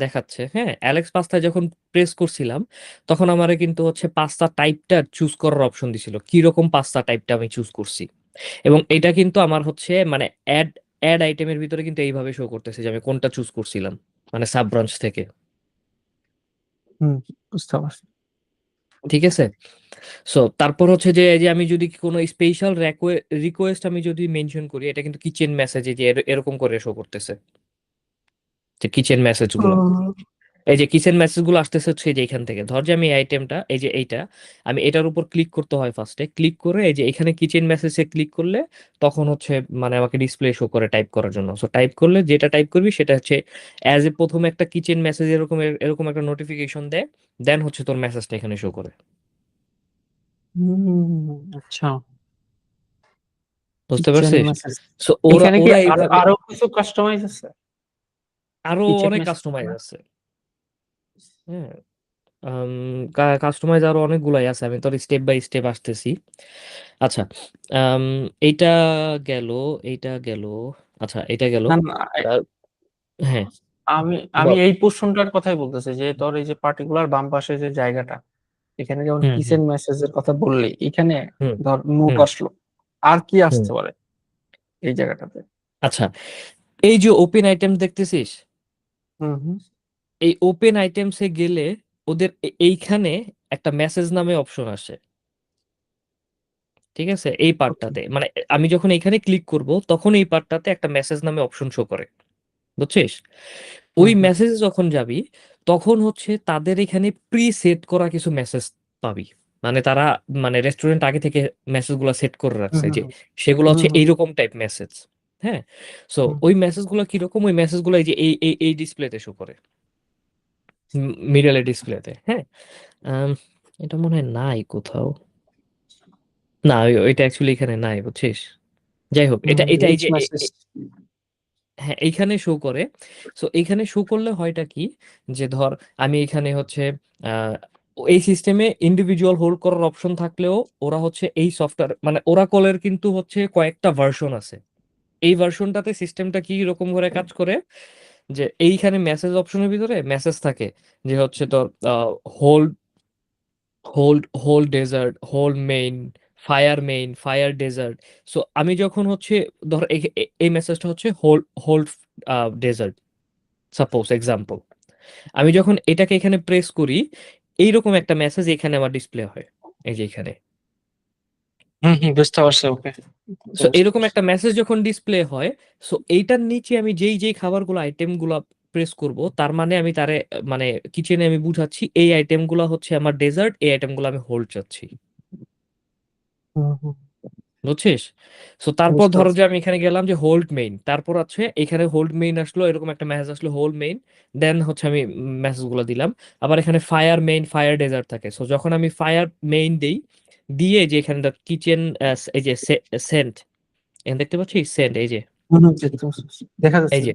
দেখাচ্ছে, হ্যাঁ, অ্যালেক্স পাস্তা যখন প্রেস করছিলাম, তখন আমার কিন্তু হচ্ছে পাস্তা টাইপটা চুজ করার অপশন দিছিল, কি রকম পাস্তা টাইপটা আমি চুজ করছি। এবং এটা কিন্তু আমার হচ্ছে মানে অ্যাড অ্যাড আইটেমের ভিতরে কিন্তু এইভাবে শো করতেছে যে আমি কোনটা চুজ করছিলাম, মানে সাব ব্রাঞ্চ থেকে। হুম, বুঝতে পারছি। ঠিক আছে। সো তারপর হচ্ছে যে এই যে আমি যদি কোনো স্পেশাল রিকোয়েস্ট আমি যদি মেনশন করি, এটা কিন্তু কিচেন মেসেজে যে এরকম করে শো করতেছে, যে কিচেন মেসেজ গুলো, এই যে কিচেন মেসেজ গুলো আসতেছে হচ্ছে এই যে এখান থেকে। ধর যে আমি এই আইটেমটা, এই যে এইটা, আমি এটার উপর ক্লিক করতে হয় ফার্স্টে, ক্লিক করে এই যে এখানে কিচেন মেসেজে ক্লিক করলে তখন হচ্ছে মানে আমাকে ডিসপ্লে শো করে টাইপ করার জন্য। সো টাইপ করলে যেটা টাইপ করবি সেটা হচ্ছে অ্যাজ এ প্রথমে একটা কিচেন মেসেজ এরকম এরকম একটা নোটিফিকেশন দেয়, দেন হচ্ছে তোর মেসেজটা এখানে শো করে। আচ্ছা, বুঝতে কিচেন পারছিস? মেসেজ। সো ওরা এখানে কি ওরা আরো এইভাবে আরো কিছু কাস্টমাইজ আছে আরো কিচেন অনেক মেসেজ? কাস্টমাইজ আছে। হ্যাঁ, কাস্টমাইজ আরো অনেকগুলাই আছে, আমি তোর স্টেপ বাই স্টেপ আসতেছি। আচ্ছা, আম, এইটা গেল, এইটা গেল, আচ্ছা এটা গেল। না না, আর হ্যাঁ, আমি আমি বল। এই পোর্শনটার কথাই বলতেছি, যে তোর এই যে পার্টিকুলার বাম পাশে যে জায়গাটা, এখানে যেমন হুম হুম কিচেন মেসেজের কথা বললি, এখানে হুম ধর নোট হুম আসলো, আর কি হুম। আসতে পারে এই জায়গাটাতে? আচ্ছা, এই যে ওপেন আইটেম দেখতেছিস, হুম হুম এই ওপেন আইটেমসে গেলে ওদের এইখানে একটা মেসেজ নামে অপশন আসে। ঠিক আছে, এই ওকে। পার্টটাতে মানে আমি যখন এখানে ক্লিক করব তখন এই পার্টটাতে একটা মেসেজ নামে অপশন শো করে, বুঝছিস? হুম ওই হুম মেসেজে যখন যাবি তখন হচ্ছে তাদের এখানে প্রি সেট করা কিছু মেসেজ পাবি। মানে তারা মানে রেস্টুরেন্ট আগে থেকে মেসেজগুলো সেট করে হুম রাখছে, হুম যে সেগুলো হুম হচ্ছে হুম এইরকম টাইপ মেসেজ। হ্যাঁ, সো হুম ওই মেসেজগুলো কিরকম, ওই মেসেজগুলো এই যে এই ডিসপ্লেতে শো করে, মিডলে ডিসপ্লেতে। হ্যাঁ, আম, এটা মনে হয় নাই কোথাও। না, ওইটা অ্যাকচুয়ালি এখানে নাই, বুঝছিস? যাই হোক, এটা এটা এই রিচ যে মেসেজ। হ্যাঁ, এইখানে শো করে। সো এইখানে শো করলে হয়টা কি, যে ধর আমি এখানে হচ্ছে আহ, এই সিস্টেমে ইন্ডিভিজুয়াল হোল্ড করার অপশন থাকলেও ওরা হচ্ছে এই সফটওয়্যার মানে ওরাকলের কিন্তু হচ্ছে কয়েকটা ভার্সন আছে। এই ভার্সনটাতে সিস্টেমটা কি রকম করে কাজ করে, যে এইখানে মেসেজ অপশনের ভিতরে মেসেজ থাকে যে হচ্ছে তোর hold hold dessert, hold main fire dessert. So আমি যখন হচ্ছে ধর এই মেসেজটা হচ্ছে hold hold dessert, suppose example, আমি যখন এটাকে এখানে প্রেস করি, এইরকম একটা মেসেজ এখানে আমার ডিসপ্লে হয়, এই যে এখানে। বুঝতে পারছি, ওকে, সো বুঝতে এরকম পারছি। একটা মেসেজ যখন ডিসপ্লে হয়, সো এইটার নিচে আমি যেই যেই খাবারগুলো আইটেমগুলো প্রেস করব, তার মানে আমি তারে মানে কিচেনে আমি বুঝাচ্ছি এই আইটেমগুলো হচ্ছে আমার ডেজার্ট, এই আইটেমগুলো আমি হোল্ড চাচ্ছি। হুম হুম বুঝছিস? সো তারপর বুঝতে ধরো পারছি। যে আমি এখানে গেলাম যে হোল্ড মেইন, তারপর আছে এখানে হোল্ড মেইন আসলো, এরকম একটা মেসেজ আসলো হোল্ড মেইন, দেন হচ্ছে আমি মেসেজগুলো দিলাম। আবার এখানে ফায়ার মেইন ফায়ার ডেজার্ট থাকে, সো যখন আমি ফায়ার মেইন দেই, দিয়ে যে এখানে কিচেন, এই যে সেন্ট, এখানে দেখতে পাচ্ছিস সেন্ট, এই যে দেখতে পাচ্ছি, দেখা এই যাচ্ছে। যে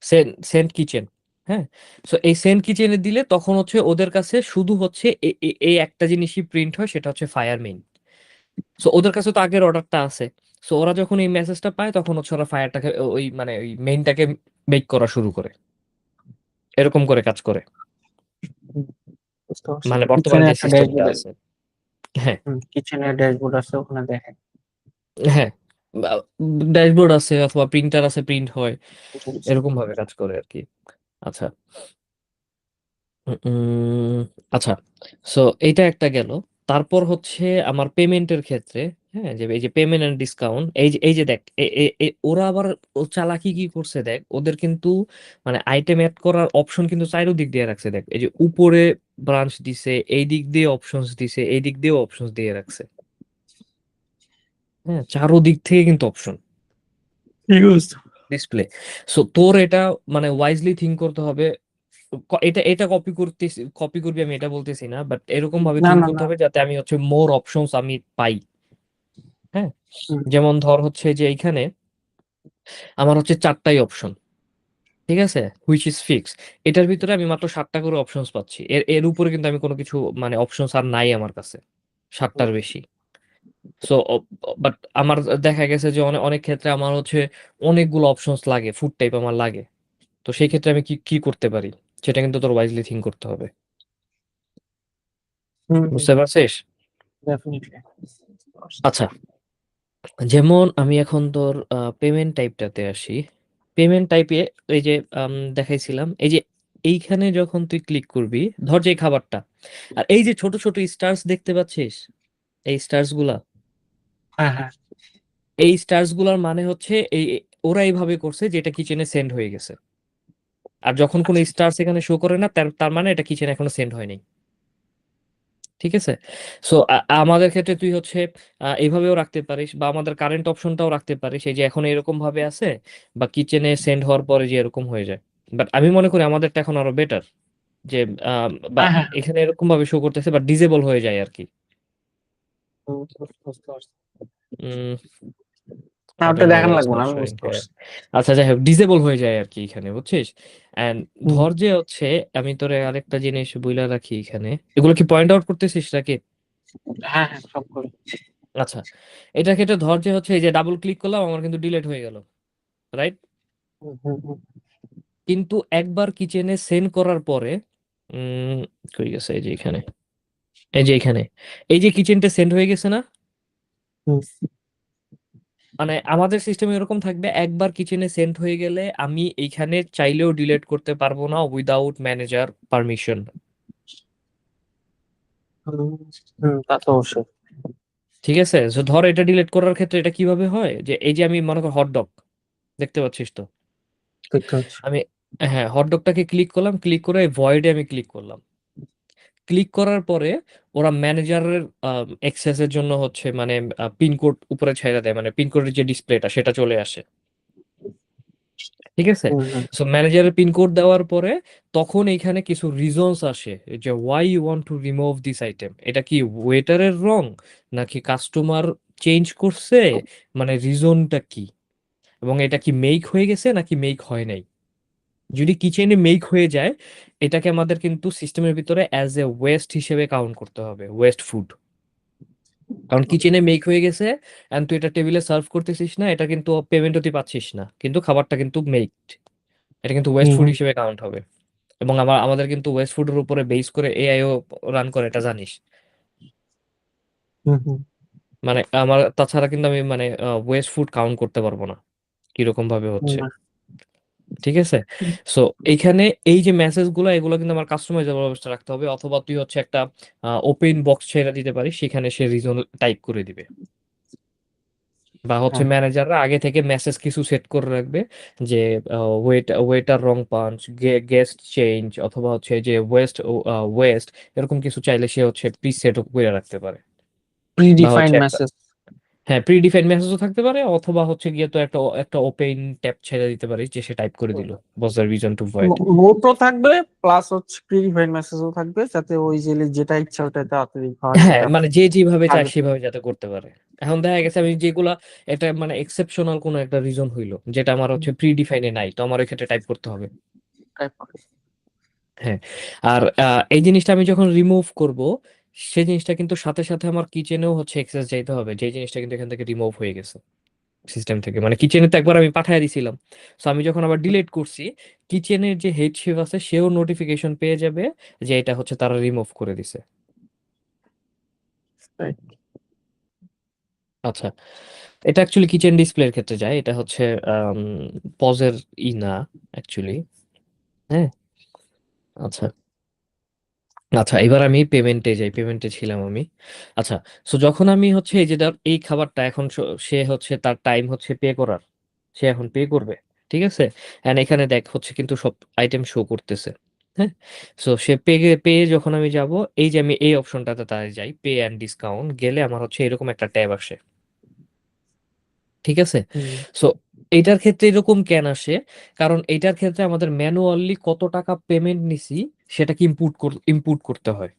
সেন্ট সেন্ট কিচেন। হ্যাঁ, সো এই সেন্ট কিচেনে দিলে তখন হচ্ছে ওদের কাছে শুধু হচ্ছে এই একটা জিনিসই প্রিন্ট হয়, সেটা হচ্ছে ফায়ার মেইন। সো ওদের কাছে তো আগের অর্ডারটা আছে। সো ওরা যখন এই মেসেজটা পায় তখন হচ্ছে ওরা ফায়ারটাকে ওই মানে ওই মেইনটাকে মেক করা শুরু করে, এরকম করে কাজ করে। হুম, বুঝতে পারছি। মানে বর্তমানে কিচেনে যে একটা সিস্টেমটা ড্যাশবোর্ড, আছে। হ্যাঁ, কিচেনের ড্যাশবোর্ড আছে, ওখানে দেখেন। হ্যাঁ, ড্যাশবোর্ড আছে অথবা প্রিন্টার আছে, প্রিন্ট হয়, বুঝছি। এরকম ভাবে কাজ করে আর কি। আচ্ছা, উম, আচ্ছা, সো এইটা একটা গেল। তারপর হচ্ছে আমার পেমেন্টের ক্ষেত্রে, হ্যাঁ, যে এই যে পেমেন্ট এন্ড ডিসকাউন্ট, এই যে দেখ, ওরা আবার ও চালাকি কি করছে দেখ, ওদের কিন্তু মানে আইটেম অ্যাড করার অপশন কিন্তু চাইরো দিক দিয়ে রাখছে। দেখ, এই যে উপরে ব্রাঞ্চ দিছে, এই দিক দিয়ে অপশনস দিছে, এই দিক দিয়েও অপশনস দিয়ে রাখছে। হ্যাঁ, চারো দিক থেকে কিন্তু অপশন ডিসপ্লে। সো তোর এটা মানে ওয়াইজলি থিঙ্ক করতে হবে। এটা এটা কপি করবি, আমি এটা বলতেছি না, বাট এরকম ভাবে না থিঙ্ক না করতে না। হবে যাতে আমি হচ্ছে মোর অপশনস আমি পাই। হ্যাঁ, হুম, যেমন ধর হচ্ছে যে এইখানে আমার হচ্ছে 4টাই অপশন, ঠিক আছে, হুইচ ইজ ফিক্স। এটার ভিতরে আমি মাত্র 7টা করে অপশনস পাচ্ছি, এর এর উপরে কিন্তু আমি কোনো কিছু মানে অপশনস আর নাই আমার কাছে 7টার বেশি। সো বাট আমার দেখা গেছে যে অনেক অনেক ক্ষেত্রে আমার হচ্ছে অনেকগুলো অপশনস লাগে, ফুড টাইপ আমার লাগে। তো সেই ক্ষেত্রে আমি কি কি করতে পারি, সেটা কিন্তু তোর ওয়াইজলি থিঙ্ক করতে হবে। হুম, বুঝতে পারছিস? ডেফিনেটলি। আচ্ছা, যেমন আমি এখন তোর পেমেন্ট টাইপটাতে আসি। পেমেন্ট টাইপে এই যে দেখাইছিলাম, এই যে এইখানে যখন তুই ক্লিক করবি, ধর যে এই খাবারটা, আর এই যে ছোট ছোট স্টার্স দেখতে পাচ্ছিস, এই স্টার্স গুলা, হ্যাঁ হ্যাঁ। এই স্টার্স গুলার মানে হচ্ছে ওরা এইভাবে করছে যে এটা কিচেনে সেন্ড হয়ে গেছে। আর যখন কোনো আচ্ছা। স্টার্স এখানে শো করে না, তার তার মানে এটা কিচেনে এখনো সেন্ড হয়নি। ঠিক আছে? সো আমাদের ক্ষেত্রে তুই হচ্ছে এইভাবেও রাখতে পারিস, বা আমাদের কারেন্ট অপশনটাও রাখতে পারিস, এই যে এখন এরকম ভাবে আছে, বা কিচেনে সেন্ড হওয়ার পরে যে এরকম হয়ে যায়। বাট আমি মনে করি আমাদেরটা এখন আরো বেটার, যে বা হ্যাঁ হ্যাঁ। এখানে এরকম ভাবে শো করতেছে বা ডিজেবল হয়ে যায় আর কি। বুঝতে পারছি। উম না, I ওটা don't know দেখান why it's লাগবে না, not আমি showing বুঝতে here. পারছি। আচ্ছা, যাই হোক, ডিজেবল হয়ে যায় আর কি এখানে, বুঝছিস? এন্ড হুম, ধর যে হচ্ছে আমি তোরে আরেকটা জিনিস বইলা রাখি এখানে, এগুলো কি পয়েন্ট আউট করতেছিস নাকি? হ্যাঁ হ্যাঁ, সব করি। আচ্ছা, এটা ক্ষেত্রে ধর যে হচ্ছে এই যে ডাবল ক্লিক করলাম, আমার কিন্তু ডিলিট হয়ে গেল, রাইট? হুম, হুম, হুম, কিন্তু একবার কিচেনে সেন্ড করার পরে, উম কই গেছে, এই যে এখানে, এই যে এখানে, এই যে কিচেনটা সেন্ড হয়ে গেছে না, হুম। মানে আমাদের সিস্টেমে এরকম থাকবে, একবার কিচেনে সেন্ড হয়ে গেলে আমি এইখানে চাইলেও ডিলিট করতে পারবো না উইদাউট ম্যানেজার পারমিশন। হুম, হুম, তা তো অবশ্যই। ঠিক আছে? তো ধর এটা ডিলিট করার ক্ষেত্রে এটা কিভাবে হয়, যে এই যে আমি মনে কর হটডগ দেখতে পাচ্ছিস তো, দেখতে পাচ্ছি। আমি, হ্যাঁ, হটডগটাকে ক্লিক করলাম, ক্লিক করে ভয়েডে আমি ক্লিক করলাম। ক্লিক করার পরে ওরা ম্যানেজারের অ্যাক্সেসের জন্য হচ্ছে মানে পিনকোড উপরে ছেড়ে দেয়, মানে পিনকোডের যে ডিসপ্লেটা সেটা চলে আসে। ঠিক আছে? হুম, হুম, সো ম্যানেজারের পিনকোড দেওয়ার পরে তখন এইখানে কিছু রিজনস আসে, যে why you want to remove this item. এটা কি ওয়েটারের রং, নাকি কাস্টমার চেঞ্জ করছে, মানে রিজনটা কি, এবং এটা কি মেক হয়ে গেছে নাকি মেক হয় নাই। যদি কিচেনে মেক হয়ে যায়, এটাকে আমাদের কিন্তু সিস্টেমের ভিতরে অ্যাজ এ ওয়েস্ট হিসেবে কাউন্ট করতে হবে, ওয়েস্ট ফুড। কারণ কিচেনে মেক হয়ে গেছে এন্ড তুই এটা টেবিলে সার্ভ করতেছিস না, এটা কিন্তু পেমেন্টও তুই পাচ্ছিস না, কিন্তু খাবারটা কিন্তু মেকড, এটা কিন্তু ওয়েস্ট হুম, ফুড হুম, হিসেবে কাউন্ট হবে। এবং আমাদের কিন্তু ওয়েস্ট ফুডের উপরে বেস করে এআইও রান করে, এটা জানিস? হুম, হুম, মানে আমার তাছাড়া কিন্তু আমি মানে ওয়েস্ট ফুড কাউন্ট করতে পারবো না কিরকম ভাবে হুম, হচ্ছে। ঠিক আছে? সো এইখানে এই যে মেসেজ গুলো, এগুলো কিন্তু আমার কাস্টমাইজেবল অবস্থা রাখতে হবে, অথবা তুই হচ্ছে একটা ওপেন বক্স ছেড়ে দিতে পারিস, সেখানে সে রিজন টাইপ করে দিবে। বা হচ্ছে হ্যাঁ। ম্যানেজাররা আগে থেকে মেসেজ কিছু সেট করে রাখবে, যে ওয়েটার রং পাঞ্চ, গেস্ট চেঞ্জ, অথবা হচ্ছে যে ওয়েস্ট ওয়েস্ট, এরকম কিছু চাইলে সে হচ্ছে প্রি সেট করে রাখতে পারে। বা প্রিডিফাইন্ড হচ্ছে একটা, মেসেজ। হ্যাঁ, প্রি ডিফাইন্ড মেসেজও থাকতে পারে, অথবা হচ্ছে গিয়ে তো একটা একটা ওপেন ট্যাব ছেড়ে দিতে পারিস, যে সে টাইপ করে দিল was the reason to void. নোটও থাকবে, প্লাস হচ্ছে প্রিডিফাইন্ড মেসেজও থাকবে, যাতে ওই যে যেটা ইচ্ছা ওটা তাড়াতাড়ি হয়, হ্যাঁ, সেটা মানে যে যেভাবে চায় কাজে সেভাবে যাতে করতে পারে। এখন দেখা গেছে আমি যেগুলা, এটা মানে এক্সেপশনাল কোনো একটা রিজন হইলো যেটা আমার হচ্ছে প্রি ডিফাইনে নাই, তো আমার ওই ক্ষেত্রে টাইপ করতে হবে। টাইপ করে। হ্যাঁ, আর এই জিনিসটা আমি যখন রিমুভ করব, সেই জিনিসটা কিন্তু সাথে সাথে আমার কিচেনেও হচ্ছে এক্সেস যাইতে হবে, যে জিনিসটা কিন্তু এখান থেকে রিমুভ হয়ে গেছে সিস্টেম থেকে, মানে কিচেনে তো একবার আমি পাঠিয়ে দিছিলাম। সো আমি যখন আবার ডিলিট করছি, কিচেনের যে হেড শেফ আছে সেও নোটিফিকেশন পেয়ে যাবে যে এটা হচ্ছে তারা রিমুভ করে দিছে। Right. আচ্ছা, এটা অ্যাকচুয়ালি কিচেন ডিসপ্লের ক্ষেত্রে যায়, এটা হচ্ছে পজের ই না অ্যাকচুয়ালি। হ্যাঁ, আচ্ছা, আচ্ছা, এবার আমি পেমেন্টে ছিলাম আমি। আচ্ছা, সো যখন আমি হচ্ছে এই যে এই খাবারটা এখন সে হচ্ছে তার টাইম হচ্ছে পে করার, সে এখন পে করবে, ঠিক আছে। এন্ড এখানে দেখ হচ্ছে কিন্তু সব আইটেম শো করতেছে। হ্যাঁ, সো সে পেয়ে যখন আমি যাব, এই যে আমি এই অপশনটাতে তাই যাই, পে অ্যান্ড ডিসকাউন্ট গেলে আমার হচ্ছে এরকম একটা ট্যাব আসে, ঠিক আছে। হুম। সো এইটার ক্ষেত্রে এরকম কেন আসে? কারণ এইটার ক্ষেত্রে আমাদের ম্যানুয়ালি কত টাকা পেমেন্ট নিছি সেটাকে ইনপুট করতে হয়,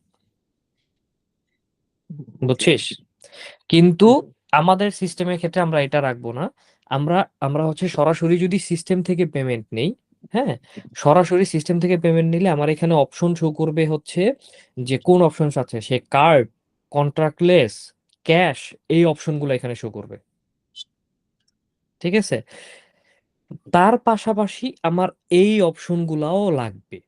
ওকে। বুঝছিস। কিন্তু আমাদের সিস্টেমের ক্ষেত্রে আমরা এটা রাখবো না। আমরা আমরা হচ্ছে সরাসরি যদি সিস্টেম থেকে পেমেন্ট নেই, হ্যাঁ, সরাসরি সিস্টেম থেকে পেমেন্ট নিলে আমার এখানে অপশন শো করবে হচ্ছে যে কোন অপশন আছে, সে কার্ড, কন্ট্রাক্টলেস, ক্যাশ, এই অপশনগুলো এখানে শো করবে, ঠিক আছে। তার পাশাপাশি আমার এই অপশনগুলাও লাগবে।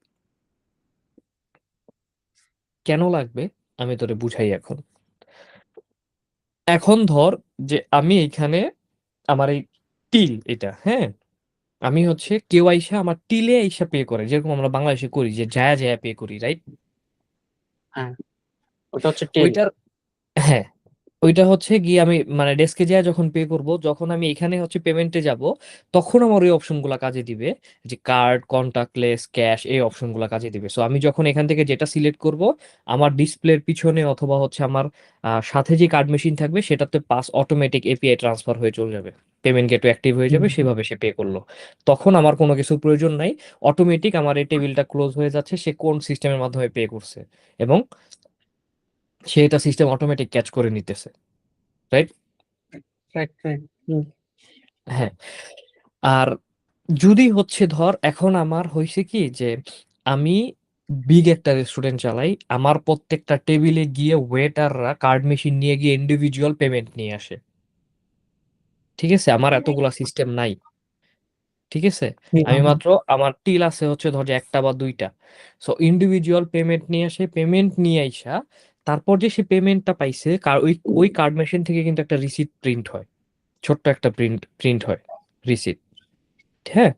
কেন লাগবে আমি তোরে বুঝাই এখন। এখন ধর যে আমি এখানে আমার এই টিল এটা, হ্যাঁ, আমি হচ্ছে কেউ আইসা আমার টিলে আইসা পে করে, যেরকম আমরা বাংলাদেশে করি যে জায়া জায়া পে করি, রাইট। হ্যাঁ, ওটা হচ্ছে টেল। ওইটার, হ্যাঁ, ওইটা হচ্ছে গিয়ে আমি মানে ডেস্কে যায় যখন পে করব, যখন আমি এখানে হচ্ছে পেমেন্টে যাব, তখন আমার ওই অপশনগুলো কাজে দিবে, যে কার্ড, কন্টাক্টলেস, ক্যাশ, এই অপশনগুলো কাজে দিবে। সো আমি যখন এখান থেকে যেটা সিলেক্ট করব, আমার ডিসপ্লের পিছনে অথবা হচ্ছে আমার সাথে যে কার্ড মেশিন থাকবে সেটাতে পাস অটোমেটিক এপিআই ট্রান্সফার হয়ে চলে যাবে, পেমেন্ট গেটও অ্যাক্টিভ হয়ে যাবে, সেভাবে সে পে করলো। তখন আমার কোনো কিছুর প্রয়োজন নাই, অটোমেটিক আমার এই টেবিলটা ক্লোজ হয়ে যাচ্ছে সে কোন সিস্টেমের মাধ্যমে পে করছে, এবং সে এটা সিস্টেম অটোমেটিক ক্যাচ করে নিতেছে, রাইট। Right, right. হ্যাঁ, আর যদি হচ্ছে ধর এখন আমার হয়েছে কি যে আমি বিগ একটা রেস্টুরেন্ট চালাই, আমার প্রত্যেকটা টেবিলে গিয়ে ওয়েটাররা কার্ড মেশিন নিয়ে গিয়ে ইন্ডিভিজুয়াল পেমেন্ট নিয়ে আসে, ঠিক আছে, আমার এতগুলা সিস্টেম নাই, ঠিক আছে। আমি মাত্র আমার টিল আছে হচ্ছে ধর যে একটা বা দুইটা। সো ইন্ডিভিজুয়াল পেমেন্ট নিয়ে আসে, পেমেন্ট নিয়ে আইসা তারপর যে সে পেমেন্টটা পাইছে, ওই ওই কার্ড মেশিন থেকে কিন্তু একটা রিসিট প্রিন্ট হয়, ছোট্ট একটা প্রিন্ট হয় রিসিট। হ্যাঁ,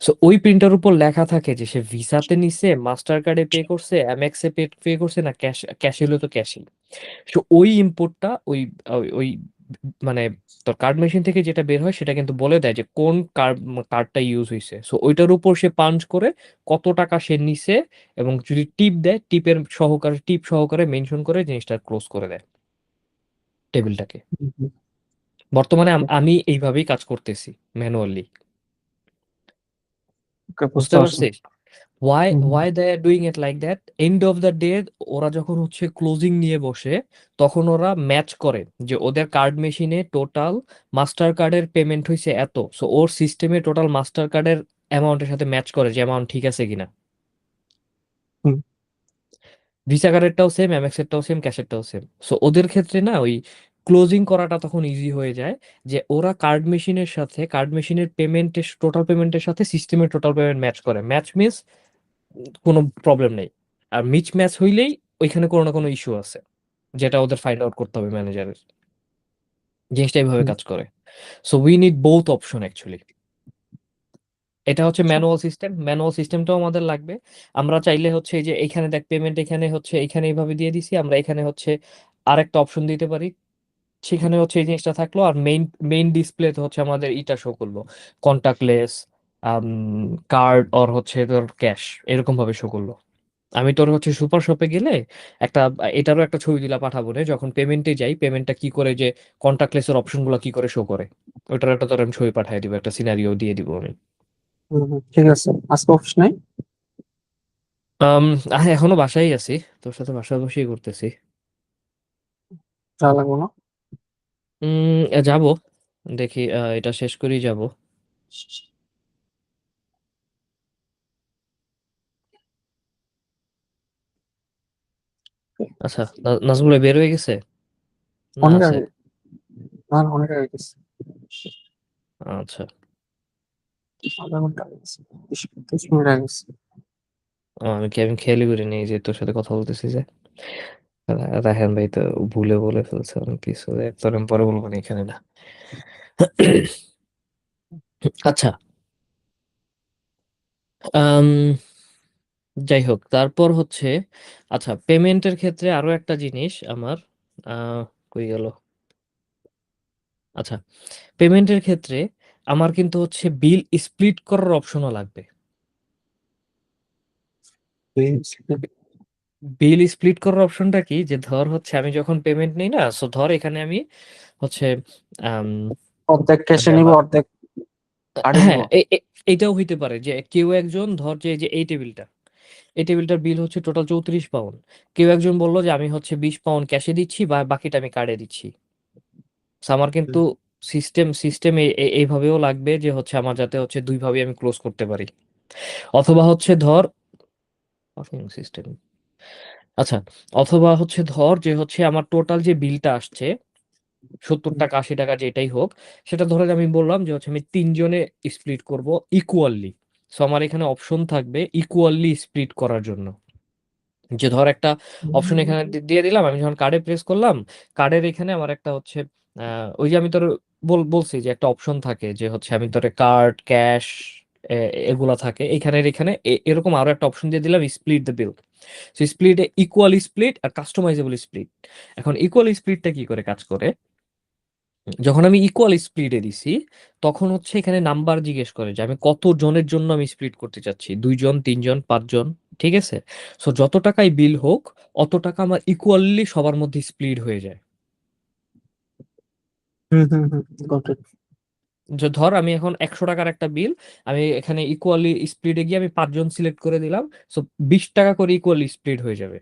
সো ওই প্রিন্টার উপর লেখা থাকে যে সে ভিসাতে নিছে, মাস্টার কার্ডে পে করছে, এমএক্স এ পে করছে, না ক্যাশ, ক্যাশ হলে তো ক্যাশই। সো ওই ইম্পোর্টটা ওই ওই ওই মানে তোর কার্ড মেশিন থেকে যেটা বের হয় সেটা কিন্তু বলে দেয় যে কোন কার্ডটা ইউজ হয়েছে। সো ওইটার উপর সে পাঞ্চ করে কত টাকা সে নিছে, এবং যদি টিপ দেয় টিপ সহকারে মেনশন করে জিনিসটা ক্লোজ করে দেয় টেবিলটাকে। বর্তমানে আমি এইভাবেই কাজ করতেছি ম্যানুয়ালি, ওকে, বুঝতে বুঝতে পারছি। পারছিস। Why they are doing it like that, end of the day ওরা যখন হচ্ছে ক্লোজিং নিয়ে বসে, তখন ওরা ম্যাচ করে যে ওদের কার্ড মেশিনে টোটাল মাস্টার কার্ডের পেমেন্ট হয়েছে এত, সো ওর সিস্টেমে টোটাল মাস্টার কার্ডের অ্যামাউন্টের সাথে ম্যাচ করে যে অ্যামাউন্ট ঠিক আছে কিনা। হুম। ভিসা কার্ডেরটাও সেম, এমএক্স এরটাও সেম, ক্যাশেরটাও সেম। সো ওদের ক্ষেত্রে না ওই ক্লোজিং করাটা তখন ইজি হয়ে যায়, যে ওরা কার্ড মেশিনের পেমেন্টের সাথে সিস্টেমের টোটাল পেমেন্ট ম্যাচ করে। ম্যাচ মিন্স কোনো প্রবলেম নেই। আর মিচ ম্যাচ হইলেই ওইখানে কোনো না কোনো ইস্যু আছে, যেটা ওদের ফাইন্ড আউট করতে হবে ম্যানেজারের। জিনিসটা এইভাবে কাজ করে। So we need both option actually. এটা হচ্ছে ম্যানুয়াল সিস্টেমটাও আমাদের লাগবে। আমরা চাইলে হচ্ছে এই যে এখানে দেখ পেমেন্ট, এখানে হচ্ছে এখানে এইভাবে দিয়ে দিছি, আমরা এখানে হচ্ছে আরেকটা অপশন দিতে পারি, সেখানে হচ্ছে এই জিনিসটা থাকলো, আর মেইন ডিসপ্লেতে হচ্ছে আমাদের ইটা শো করলো, কন্টাক্টলেস, কার্ড, অর হচ্ছে তোর ক্যাশ, এরকম ভাবে শো করলো। আমি তোর হচ্ছে সুপার শপে গেলে একটা এটারও একটা ছবি দিলা পাঠাবো রে, যখন পেমেন্টে যাই পেমেন্টটা কি করে যে কন্টাক্টলেস এর অপশন গুলো কি করে শো করে, ওইটার একটা তোর আমি ছবি পাঠিয়ে দিব, একটা সিনারিও দিয়ে দিব আমি। ঠিক আছে, আজকে অফিস নাই? আম, এখনো বাসায় আছি, তোর সাথে বাসায় বসেই করতেছি। যা লাগবো না। যাব, দেখি এটা শেষ করেই যাব। আচ্ছা, নাজমুল ভাই বের হয়ে গেছে না অনেক আছে? আগে। না, না, অনেক আগে গেছে। আচ্ছা, আধা ঘন্টা আগে গেছে। 30 মিনিট আগে গেছে। আমি খেয়ালই করিনি যে তোর সাথে কথা বলতেছি যে রায়হান ভাই তো ভুলে বলে ফেলছে অনেক কিছু, একবার আমি পরে বলবো না এখানে না। আচ্ছা, আম, যাই হোক, তারপর হচ্ছে আচ্ছা পেমেন্টের ক্ষেত্রে আরো একটা জিনিস আমার কই গেল, আচ্ছা পেমেন্টের ক্ষেত্রে আমার কিন্তু হচ্ছে বিল স্প্লিট করার অপশনও লাগবে। বিল স্প্লিট করার অপশনটা কি, যে ধর হচ্ছে আমি যখন পেমেন্ট নেই না, সো ধর এখানে আমি হচ্ছে আম, অর্ধেক ক্যাশে আমি নিব, আমার অর্ধেক কার্ডে নিব। হ্যাঁ এটাও হইতে পারে যে কেউ একজন ধর যে এই টেবিলটার বিল হচ্ছে টোটাল 34 পাউন্ড, কেউ একজন বললো যে আমি হচ্ছে 20 পাউন্ড ক্যাশে দিচ্ছি বা বাকিটা আমি কার্ডে দিচ্ছি। So আমার কিন্তু সিস্টেম এইভাবেও লাগবে যে হচ্ছে আমার যাতে হচ্ছে দুইভাবে আমি ক্লোজ করতে পারি, অথবা হচ্ছে ধর সিস্টেম, আচ্ছা অথবা হচ্ছে ধর যে হচ্ছে আমার টোটাল যে বিলটা আসছে 70 টাকা 80 টাকা যেটাই হোক, সেটা ধরে আমি বললাম যে হচ্ছে আমি তিনজনে স্প্লিট করব ইকুয়ালি। সো আমার এখানে অপশন থাকবে ইকুয়ালি স্প্লিট করার জন্য, যে ধর একটা অপশন এখানে দিয়ে দিলাম, আমি যখন কার্ডে প্রেস করলাম, কার্ডের এখানে আমার একটা হচ্ছে ওই যে আমি তোর বলছি যে একটা অপশন থাকে যে হচ্ছে আমি তোর কার্ড ক্যাশ এগুলা থাকে এখানে এখানে এরকম আরো একটা অপশন দিয়ে দিলাম split the bill. So split equally split আর কাস্টমাইজেবল স্প্লিট। এখন ইকুয়ালি স্প্লিটটা কি করে কাজ করে, যখন আমি ইকুয়াল স্প্লিটে দিছি তখন হচ্ছে এখানে নাম্বার জিজ্ঞেস করে যে আমি কত জনের জন্য আমি স্প্লিট করতে চাচ্ছি, 2 জন 3 জন 5 জন, ঠিক আছে। সো যত টাকাই বিল হোক অত টাকা আমার ইকুয়ালি সবার মধ্যে স্প্লিট হয়ে যায়। Got it. যে ধর আমি এখন 100 টাকার একটা বিল, আমি এখানে ইকুয়ালি স্প্লিটে গিয়ে আমি 5 জন সিলেক্ট করে দিলাম, সো 20 টাকা করে ইকুয়ালি স্প্লিট হয়ে যাবে।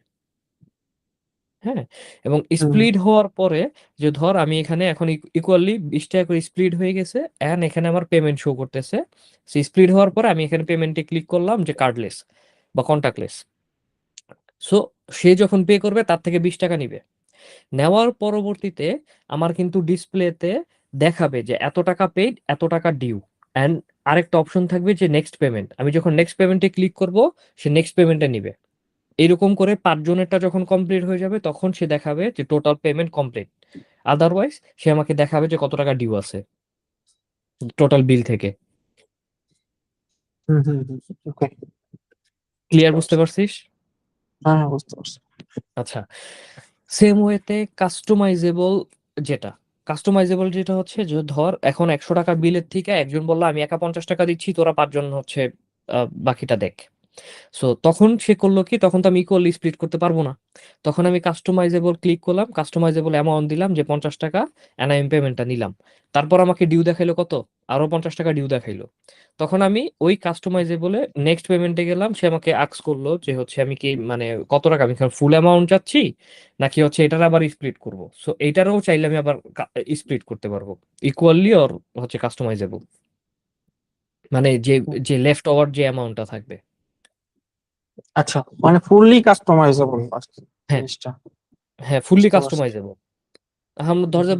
হ্যাঁ, এবং স্প্লিট হওয়ার পরে যে ধর আমি এখানে এখন ইকুয়ালি 20 টাকা করে স্প্লিট হয়ে গেছে, এন্ড এখানে আমার পেমেন্ট শো করতেছে। স্প্লিট হওয়ার পরে আমি এখানে পেমেন্টে ক্লিক করলাম যে কার্ডলেস বা কন্টাক্টলেস। সো সে যখন পে করবে তার থেকে 20 টাকা নিবে, নেওয়ার পরবর্তীতে আমার কিন্তু ডিসপ্লেতে দেখাবে যে এত টাকা পেইড এত টাকা ডিউ, অ্যান্ড আরেকটা অপশন থাকবে যে নেক্সট পেমেন্ট, আমি যখন নেক্সট পেমেন্টে ক্লিক করব সে নেক্সট পেমেন্টটা নিবে। এরকম করে 5 জনেরটা যখন কমপ্লিট হয়ে যাবে তখন সে দেখাবে যে টোটাল পেমেন্ট কমপ্লিট, আদারওয়াইজ সে আমাকে দেখাবে যে কত টাকা ডিউ আছে টোটাল বিল থেকে। ওকে, ক্লিয়ার, বুঝতে বুঝতে পারছি। পারছিস? হ্যাঁ হ্যাঁ, বুঝতে পারছি। আচ্ছা, সেম ওয়েতে কাস্টমাইজেবল যেটা হচ্ছে যে ধর এখন 100 টাকা বিলের থেকে একজন বললো আমি একা 50 টাকা দিচ্ছি, তোরা 5 জন হচ্ছে বাকিটা দেখ। সো তখন সে করলো কি, তখন তো আমি ইকুয়ালি স্প্লিট করতে পারবো না, তখন আমি কাস্টমাইজেবল ক্লিক করলাম, কাস্টমাইজেবল অ্যামাউন্ট দিলাম যে 50 টাকা, অ্যান্ড আমি পেমেন্টটা নিলাম। তারপর আমাকে ডিউ দেখাইলো কত, আরো 50 টাকা ডিউ দেখাইলো। তখন আমি ওই কাস্টমাইজেবলে নেক্সট পেমেন্টে গেলাম, সে আমাকে আক্স করলো যে হচ্ছে আমি কি মানে কত টাকা, আমি ফুল অ্যামাউন্ট চাচ্ছি নাকি হচ্ছে এটার আবার স্প্লিট করব। সো এইটারও চাইলে আমি আবার স্প্লিট করতে পারবো ইকুয়ালি অর হচ্ছে কাস্টমাইজেবল, মানে যে যে লেফট ওভার যে অ্যামাউন্টটা থাকবে। আচ্ছা, মানে ফুললি কাস্টমাইজেবল হ্যাঁ, জিনিসটা। হ্যাঁ ফুললি বুঝতে পারছি। কাস্টমাইজেবল। ধর যে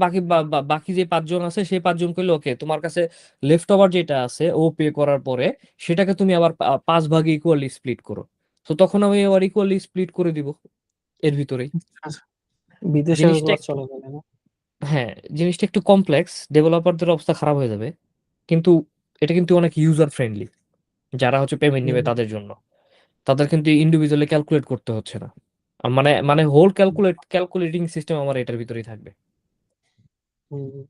বাকি যে 5 জন আছে সেই 5 জন কইলো ওকে তোমার কাছে লেফট ওভার যেটা আছে ও পে করার পরে সেটাকে তুমি আবার 5 ভাগে ইকুয়ালি স্প্লিট করো। তো তখন আমি আবার ইকুয়ালি স্প্লিট করে দিব এর ভিতরেই। আচ্ছা, বিদেশে জিনিসটা ওইগুলো একটু চলে গেলে না? হ্যাঁ, জিনিসটা একটু কমপ্লেক্স, ডেভেলপারদের অবস্থা খারাপ হয়ে যাবে, কিন্তু এটা কিন্তু অনেক ইউজার ফ্রেন্ডলি, যারা হচ্ছে পেমেন্ট নিবে তাদের জন্য। তাদের কিন্তু ইন্ডিভিজুয়ালি ক্যালকুলেট করতে হচ্ছে না, মানে মানে হোল ক্যালকুলেটিং সিস্টেম আমার এটার ভিতরেই থাকবে, হুম,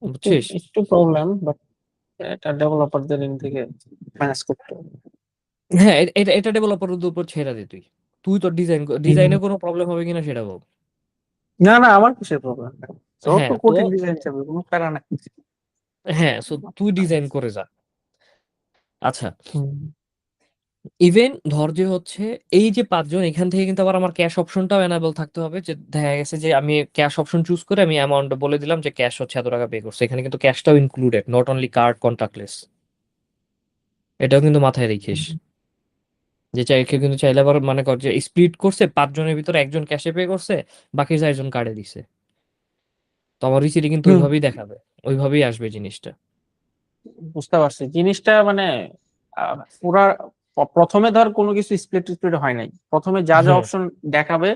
একটু বুঝছিস? একটু প্রবলেম, বাট এটা ডেভেলপারদের এন্ড থেকে ম্যানেজ করতে হবে। হ্যাঁ, এটা এটা ডেভেলপারের উপর ছেড়ে দে তুই। তুই তো ডিজাইনে কোনো প্রবলেম হবে কিনা সেটা বল। না না, আমার কিসের প্রবলেম? যত হ্যাঁ তো কঠিন ডিজাইন চাবে, কোনো প্যারা নাই। হ্যাঁ, সো তুই ডিজাইন করে যা। আচ্ছা, হুম, ইভেন ধর যে হচ্ছে এই যে 5 জন এখান থেকে কিন্তু আবার আমার ক্যাশ অপশনটাও এনাবেল থাকতে হবে, যে দেখা গেছে যে আমি ক্যাশ অপশন চুজ করে আমি অ্যামাউন্ট বলে দিলাম যে ক্যাশ হচ্ছে এত টাকা পে করছে, এখানে কিন্তু ক্যাশটাও included, not only card contactless. এটাও কিন্তু মাথায় রেখিস, যে কেউ কিন্তু চাইলে আবার মানে কর যে স্প্লিট করছে 5 জনের ভিতরে একজন ক্যাশে পে করছে, বাকি 4 জন কার্ডে দিছে, তো আমার রিসিটে কিন্তু হুম, ওইভাবেই দেখাবে, ওইভাবেই আসবে জিনিসটা। বুঝতে পারছি জিনিসটা। মানে পুরা প্রথমে ধর কোনো কিছু স্প্লিট স্প্লিট হয় নাই, প্রথমে যা যা হুম, অপশন দেখাবে,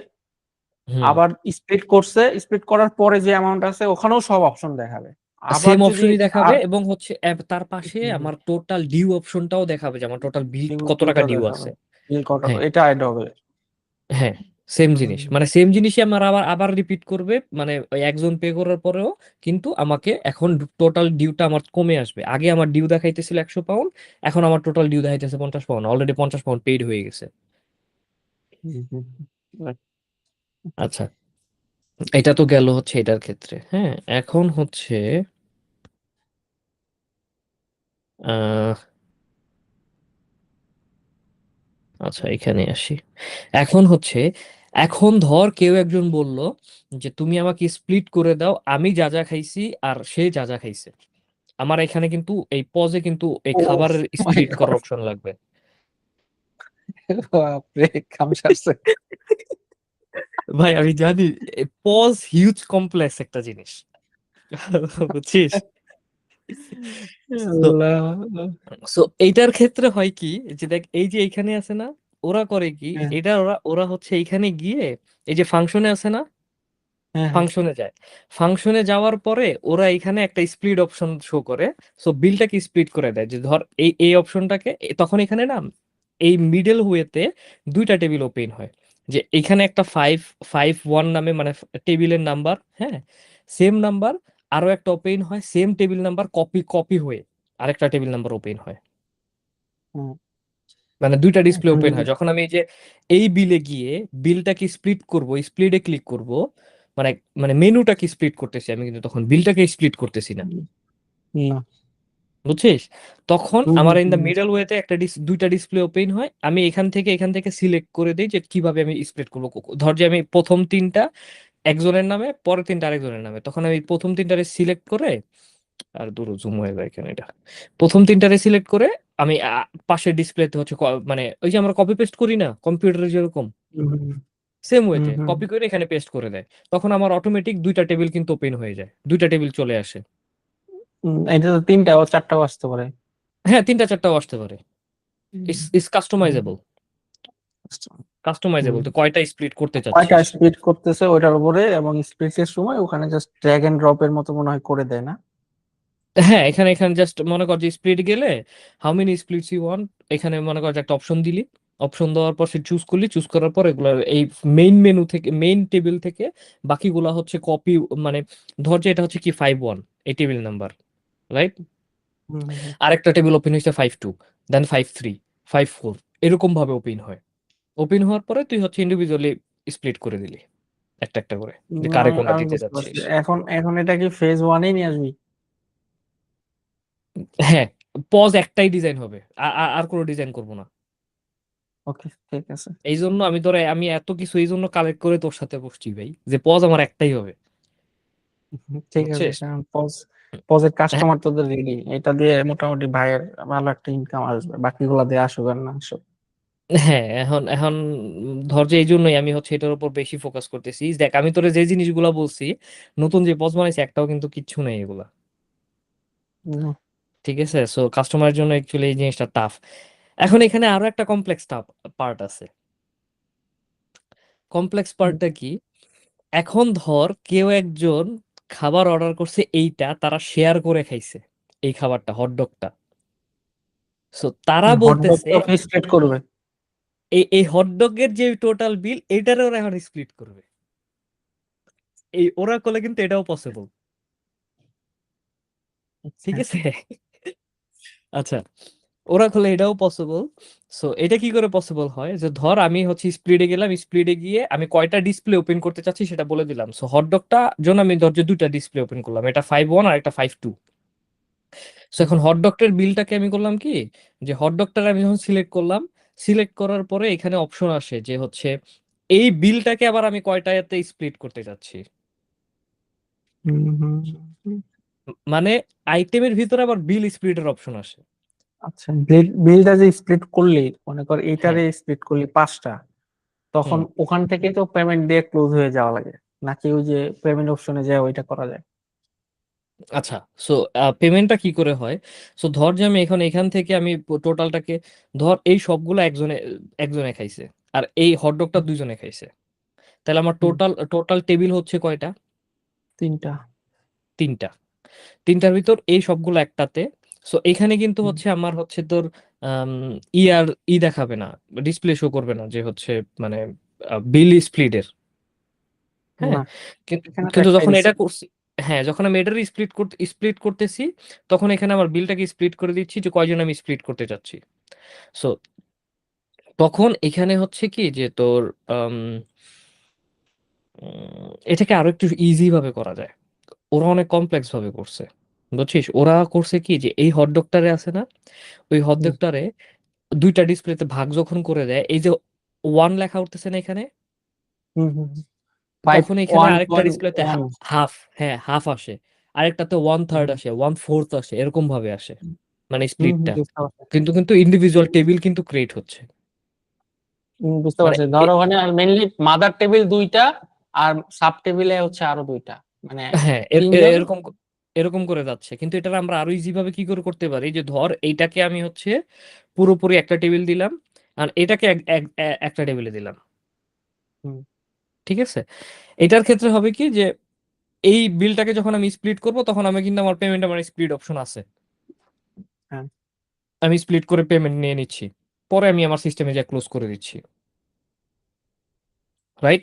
হুম, আবার স্প্লিট করছে, স্প্লিট করার পরে যে অ্যামাউন্ট আছে ওখানেও সব অপশন দেখাবে। আবার সেম যদি অপশনই দেখাবে, আর এবং হচ্ছে তার পাশে আমার টোটাল ডিউ অপশনটাও দেখাবে যে আমার টোটাল বিল কত টাকা ডিউটা ডিউ দেখাবে। আছে। হ্যাঁ এটা অ্যাড হবে। হ্যাঁ সেম হুম, জিনিস, মানে সেম জিনিসই আমার আবার আবার রিপিট করবে, মানে ওই একজন পে করার পরেও কিন্তু আমাকে এখন টোটাল ডিউটা আমার কমে আসবে। আগে আমার ডিউ দেখাইতেছিল 100 পাউন্ড, এখন আমার টোটাল ডিউ দেখাইতেছে 50 পাউন্ড, অলরেডি 50 পাউন্ড পেইড হয়ে গেছে। হুম, হুম, হুম। আচ্ছা, এটা তো গেল হচ্ছে এটার ক্ষেত্রে। হ্যাঁ, এখন হচ্ছে আহ আচ্ছা এখানে আসি। এখন হচ্ছে, এখন ধর কেউ একজন বলল যে তুমি আমাকে স্প্লিট করে দাও, আমি যা যা খাইছি আর সে যা যা খাইছে। আমার এখানে কিন্তু এই পজে কিন্তু এই ও খাবারের মাই স্প্লিট করার গড, অপশন লাগবে। বাপরে কাম সারছে। ভাই আমি জানি পজ হিউজ কমপ্লেক্স একটা জিনিস, বুঝছিস? তো আল্লাহ। সো এইটার ক্ষেত্রে হয় কি, যে দেখ এই যে এইখানে আছে না, ওরা করে কি, হ্যাঁ, এটা ওরা ওরা হচ্ছে এইখানে গিয়ে এই যে ফাংশনে আছে না, হ্যাঁ, হ্যাঁ। ফাংশনে যায়। ফাংশনে যাওয়ার পরে ওরা এখানে একটা স্প্লিট অপশন শো করে। সো বিলটাকে স্প্লিট করে দেয়, যে ধর এই এই অপশনটাকে তখন এখানে না এই মিডল ওয়েতে দুইটা টেবিল ওপেন হয়। যে এখানে একটা 551 নামে মানে টেবিলের নাম্বার, হ্যাঁ, সেম নাম্বার আরো একটা ওপেন হয়, same table number copy copy হয়ে আরেকটা টেবিল নাম্বার ওপেন হয়। হুম, মানে দুইটা ডিসপ্লে এখন ওপেন হয় যখন আমি এই যে এই বিলে গিয়ে বিলটাকে স্প্লিট করব, স্প্লিটে ক্লিক করব, মানে মানে মেনুটাকে স্প্লিট করতেছি আমি, কিন্তু তখন বিলটাকে স্প্লিট করতেছি না, না। বুঝছিস? তখন হুম, আমার হুম, ইন দা হুম, মিডল ওয়েতে একটা দুইটা ডিসপ্লে ওপেন হয়। আমি এখান থেকে সিলেক্ট করে দিই যে কিভাবে আমি স্প্লিট করবো। ধর যে আমি প্রথম তিনটা একজনের নামে, পরের তিনটা আরেকজনের নামে, তখন আমি প্রথম তিনটারে সিলেক্ট করে, আর দূর জুম হয়ে যায় এখানে এটা, প্রথম তিনটারে সিলেক্ট করে আমি পাশের ডিসপ্লেতে হচ্ছে মানে ওই যে আমরা কপি পেস্ট করি না কম্পিউটারে যেরকম, হুম, সেম হুম, ওয়েতে হুম, কপি করে এখানে পেস্ট করে দেয়। তখন আমার অটোমেটিক দুইটা টেবিল কিন্তু ওপেন হয়ে যায়, দুইটা টেবিল চলে আসে। এটা তো তিনটা ও চারটাও আসতে পারে। হ্যাঁ, তিনটা চারটাও আসতে পারে। হুম, ইস কাস্টমাইজেবল, কাস্টমাইজেবল হুম। তো কয়টা স্প্লিট করতে কয়টা চাচ্ছিস। স্প্লিট করতেছে ওইটার উপরে, এবং স্প্লিটের সময় ওখানে জাস্ট ড্র্যাগ এন্ড ড্রপ এর মতো মনে হয় করে দেয় না? হ্যাঁ, এখানে এখানে জাস্ট মনে কর যে স্প্লিট গেলে how many splits you want, এখানে মনে কর যে একটা অপশন দিলি, অপশন দেওয়ার পর সে চুজ করলি, চুজ করার পর এগুলো এই মেইন মেনু থেকে, মেইন টেবিল থেকে বাকিগুলা হচ্ছে কপি, মানে ধর যে এটা হচ্ছে কি 5-1 এই টেবিল নাম্বার, রাইট? হুম, হুম, হুম। আরেকটা টেবিল ওপেন হয়েছে 5-2, দেন 5-3, 5-4, এরকম ভাবে ওপেন হয়। ওপেন হওয়ার পরে তুই হচ্ছে ইন্ডিভিজুয়ালি স্প্লিট করে দিলি একটা একটা করে, যে কারে আমি কোনটা আমি দিতে বুঝতে পারছি। যাচ্ছিস। এখন এখন এটা কি ফেজ ওয়ানেই নিয়ে আসবি? হ্যাঁ, পজ একটাই ডিজাইন হবে, আর কোনো ডিজাইন করবো না। ওকে, ঠিক আছে। এই জন্য আমি তোরা আমি এত কিছু এই জন্য কালেক্ট করে তোর সাথে বসছি ভাই, যে পজ আমার একটাই হবে, ঠিক আছে, বুঝছিস? কারণ পজের হ্যাঁ কাস্টমার তোদের রেডি, এটা দিয়ে মোটামুটি ভাইয়ের ভালো একটা ইনকাম আসবে, বাকিগুলা দিয়ে আসুক আর না আসুক। হ্যাঁ, এখন এখন ধর যে এই জন্যই আমি হচ্ছে এটার উপর বেশি ফোকাস করতেছি। দেখ আমি তোরে যে জিনিসগুলা বলছি, নতুন যে পজ বানাইছি একটাও কিন্তু কিচ্ছু নেই এগুলা, হুম, ঠিক আছে? সো কাস্টমারের জন্য অ্যাকচুয়ালি এই জিনিসটা টাফ। এখন এখানে আরো একটা কমপ্লেক্স পার্ট আছে। কমপ্লেক্স হুম, পার্টটা কি, এখন ধর কেউ একজন খাবার অর্ডার করছে, এইটা তারা শেয়ার করে খাইছে, এই খাবারটা হটডগটা। সো তারা বলতেছে হটডগটা স্প্লিট করবে? এই এই হটডগের যে টোটাল বিল এটারে ওরা এখন স্প্লিট করবে। এই ওরা করলে কিন্তু এটাও পসিবল, ঠিক আচ্ছা। আছে? আচ্ছা, ওরা করলে এটাও পসিবল। সো এটা কি করে পসিবল হয়, যে ধর আমি হচ্ছে স্প্লিটে গেলাম, স্প্লিটে গিয়ে আমি কয়টা ডিসপ্লে ওপেন করতে চাচ্ছি সেটা বলে দিলাম। সো হটডগটা জন্য আমি ধর যে দুইটা ডিসপ্লে ওপেন করলাম, এটা 5-1 আর একটা 5-2। সো হুম, এখন হটডগটার বিলটাকে আমি করলাম কি, যে হটডগটার আমি যখন সিলেক্ট করলাম, সিলেক্ট করার পরে এখানে অপশন আসে যে হচ্ছে এই বিলটাকে আবার আমি কয়টাতে স্প্লিট করতে চাচ্ছি। হুম, হুম, হুম। মানে আইটেমের ভিতরে আবার বিল স্প্লিটের অপশন আসে। আচ্ছা, বিলটা যে স্প্লিট করলি, মনে কর হ্যাঁ। এইটারে স্প্লিট করলি পাঁচটা, তখন হুম। ওখান থেকে তো পেমেন্ট দিয়ে ক্লোজ হয়ে যাওয়া লাগে, নাকি ওই যে পেমেন্ট অপশনে যায় ওইটা করা যায়? আচ্ছা, সো পেমেন্টটা কি করে হয়? সো ধর যে আমি এখন এখান থেকে আমি টোটালটাকে, ধর এই সবগুলো একজনে একজনে খাইছে, আর এই হটডগটা দুইজনে খাইছে, তাহলে আমার হুম, টোটাল টোটাল টেবিল হচ্ছে কয়টা? তিনটা। তিনটা। তিনটার ভিতর এই সবগুলো একটাতে। সো এখানে কিন্তু হুম, হচ্ছে আমার হচ্ছে তোর দেখাবে না, ডিসপ্লে শো করবে না যে হচ্ছে মানে বিল স্প্লিটের। হ্যাঁ, না, কিন্তু এখানে তো কিন্তু একটাই যখন দিছে। এটা করছি, হ্যাঁ যখন আমি এটার স্প্লিট করতেছি, তখন এখানে আমার বিলটাকে স্প্লিট করে দিচ্ছি যে কয়জন আমি স্প্লিট করতে চাচ্ছি। সো তখন এখানে হচ্ছে কি যে তোর আম, এটাকে আরো একটু ইজি ভাবে করা যায়। ওরা অনেক কমপ্লেক্স ভাবে করছে, বুঝছিস? ওরা করছে কি যে এই হটডগটারে আছে না, ওই হুম হটডগটারে দুইটা ডিসপ্লেতে ভাগ যখন করে দেয়, এই যে ওয়ান লেখা উঠতেছে না এখানে, হুম হুম ফাইভ তখন এখানে ওয়ান আরেকটা পয়েন্ট ডিসপ্লেতে ওয়ান হাফ, হ্যাঁ হাফ আসে, আরেকটাতে 1/3 আসে, 1/4 আসে, এরকম ভাবে আসে মানে স্প্লিটটা। বুঝতে পারছি। কিন্তু কিন্তু ইন্ডিভিজুয়াল টেবিল কিন্তু ক্রিয়েট হচ্ছে। বুঝতে মানে পারছি, ধরো ওখানে মেইনলি মাদার টেবিল দুইটা আর সাব টেবিলে হচ্ছে আরো দুইটা, মানে হ্যাঁ তিনজন। এরকম করে যাচ্ছে। কিন্তু এটা আমরা আরো ইজি ভাবে কি করে করতে পারি, যে ধর এইটাকে আমি হচ্ছে পুরোপুরি একটা টেবিল দিলাম, আর এটাকে একটা টেবিলে দিলাম, হুম ঠিক আছে? এটার ক্ষেত্রে হবে কি যে এই বিলটাকে যখন আমি স্প্লিট করব, তখন আমি কিন্তু আমার পেমেন্ট, আমার স্প্লিট অপশন আছে, হ্যাঁ আমি স্প্লিট করে পেমেন্ট নিয়ে নিচ্ছি, পরে আমি আমার সিস্টেমে যা ক্লোজ করে দিচ্ছি, রাইট?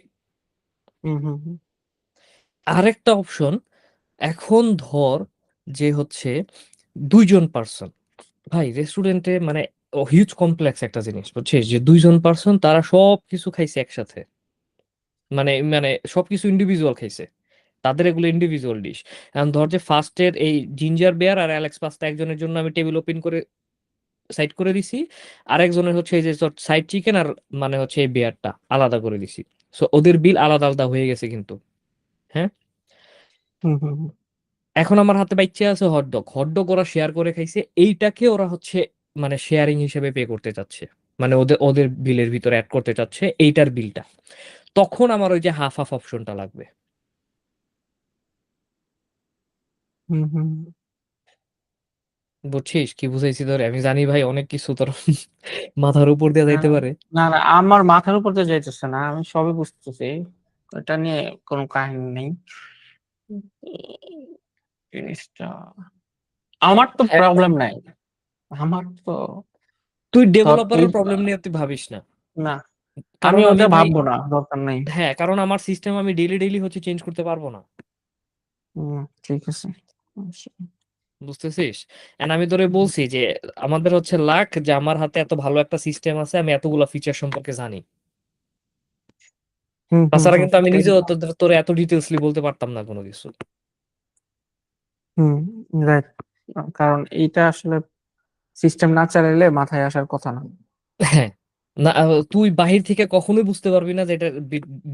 হুম। আরেকটা অপশন, এখন ধর যে হচ্ছে দুইজন পার্সন, ভাই রেস্টুরেন্টে মানে হিউজ কমপ্লেক্স একটা জিনিস, বুঝছিস? যে দুইজন পার্সন তারা সব কিছু খাইছে একসাথে, মানে মানে সবকিছু ইন্ডিভিজুয়াল খাইছে, তাদের এগুলো ইন্ডিভিজুয়াল ডিশ। এখন ধর যে ফার্স্টের এই জিঞ্জার বেয়ার আর অ্যালেক্স পাস্তা একজনের জন্য আমি টেবিল ওপেন করে সাইড করে দিছি, আরেকজনের হচ্ছে এই যে সাইড চিকেন আর মানে হচ্ছে এই বেয়ারটা আলাদা করে দিছি। সো ওদের বিল আলাদা আলাদা হয়ে গেছে কিন্তু। হ্যাঁ, হুম। এখন আমার হাতে বাইচ্ছে আছে হটডগ, হটডগ ওরা শেয়ার করে খাইছে, এইটাকে ওরা হচ্ছে মানে শেয়ারিং হিসেবে পে করতে চাচ্ছে, মানে ওদের ওদের বিলের ভিতরে অ্যাড করতে চাচ্ছে এইটার বিলটা। তখন আমার ওই যে হাফ হাফ অপশনটা লাগবে। হুম। বুঝছিস কি বুঝাইছি তোরে? আমি জানি ভাই অনেক কিছু তোর মাথার উপর দিয়ে না যাইতে পারে। না না, আমার মাথার উপর দিয়ে যাইতেছে না, আমি সবই বুঝতেছি, এটা নিয়ে কোনো কাহিনী নেই। জিনিসটা আমার তো হ্যাঁ, প্রবলেম নাই, আমার তো তুই ধর এই ডেভেলপারের প্রবলেম নিয়ে তুই ভাবিস না, না, আমি কারণ আমি ওটা ভাই, ভাববো না, দরকার নেই। হ্যাঁ কারণ আমার সিস্টেম আমি ডেইলি ডেইলি হচ্ছে চেঞ্জ করতে পারবো না, ঠিক আছে। বুঝতেছিস? এন্ড আমি তোরে বলছি যে আমাদের হচ্ছে লাক যে আমার হাতে এত ভালো একটা সিস্টেম আছে, আমি এতগুলা ফিচার সম্পর্কে জানি। তাছাড়া কিন্তু আমি নিজেও তোরে এত ডিটেলসলি বলতে পারতাম না কোনো কিছু। হুম রাইট, কারণ এইটা আসলে সিস্টেম না চালাইলে মাথায় আসার কথা না। হ্যাঁ, না তুই বাহির থেকে কখনোই বুঝতে পারবি না যে এটা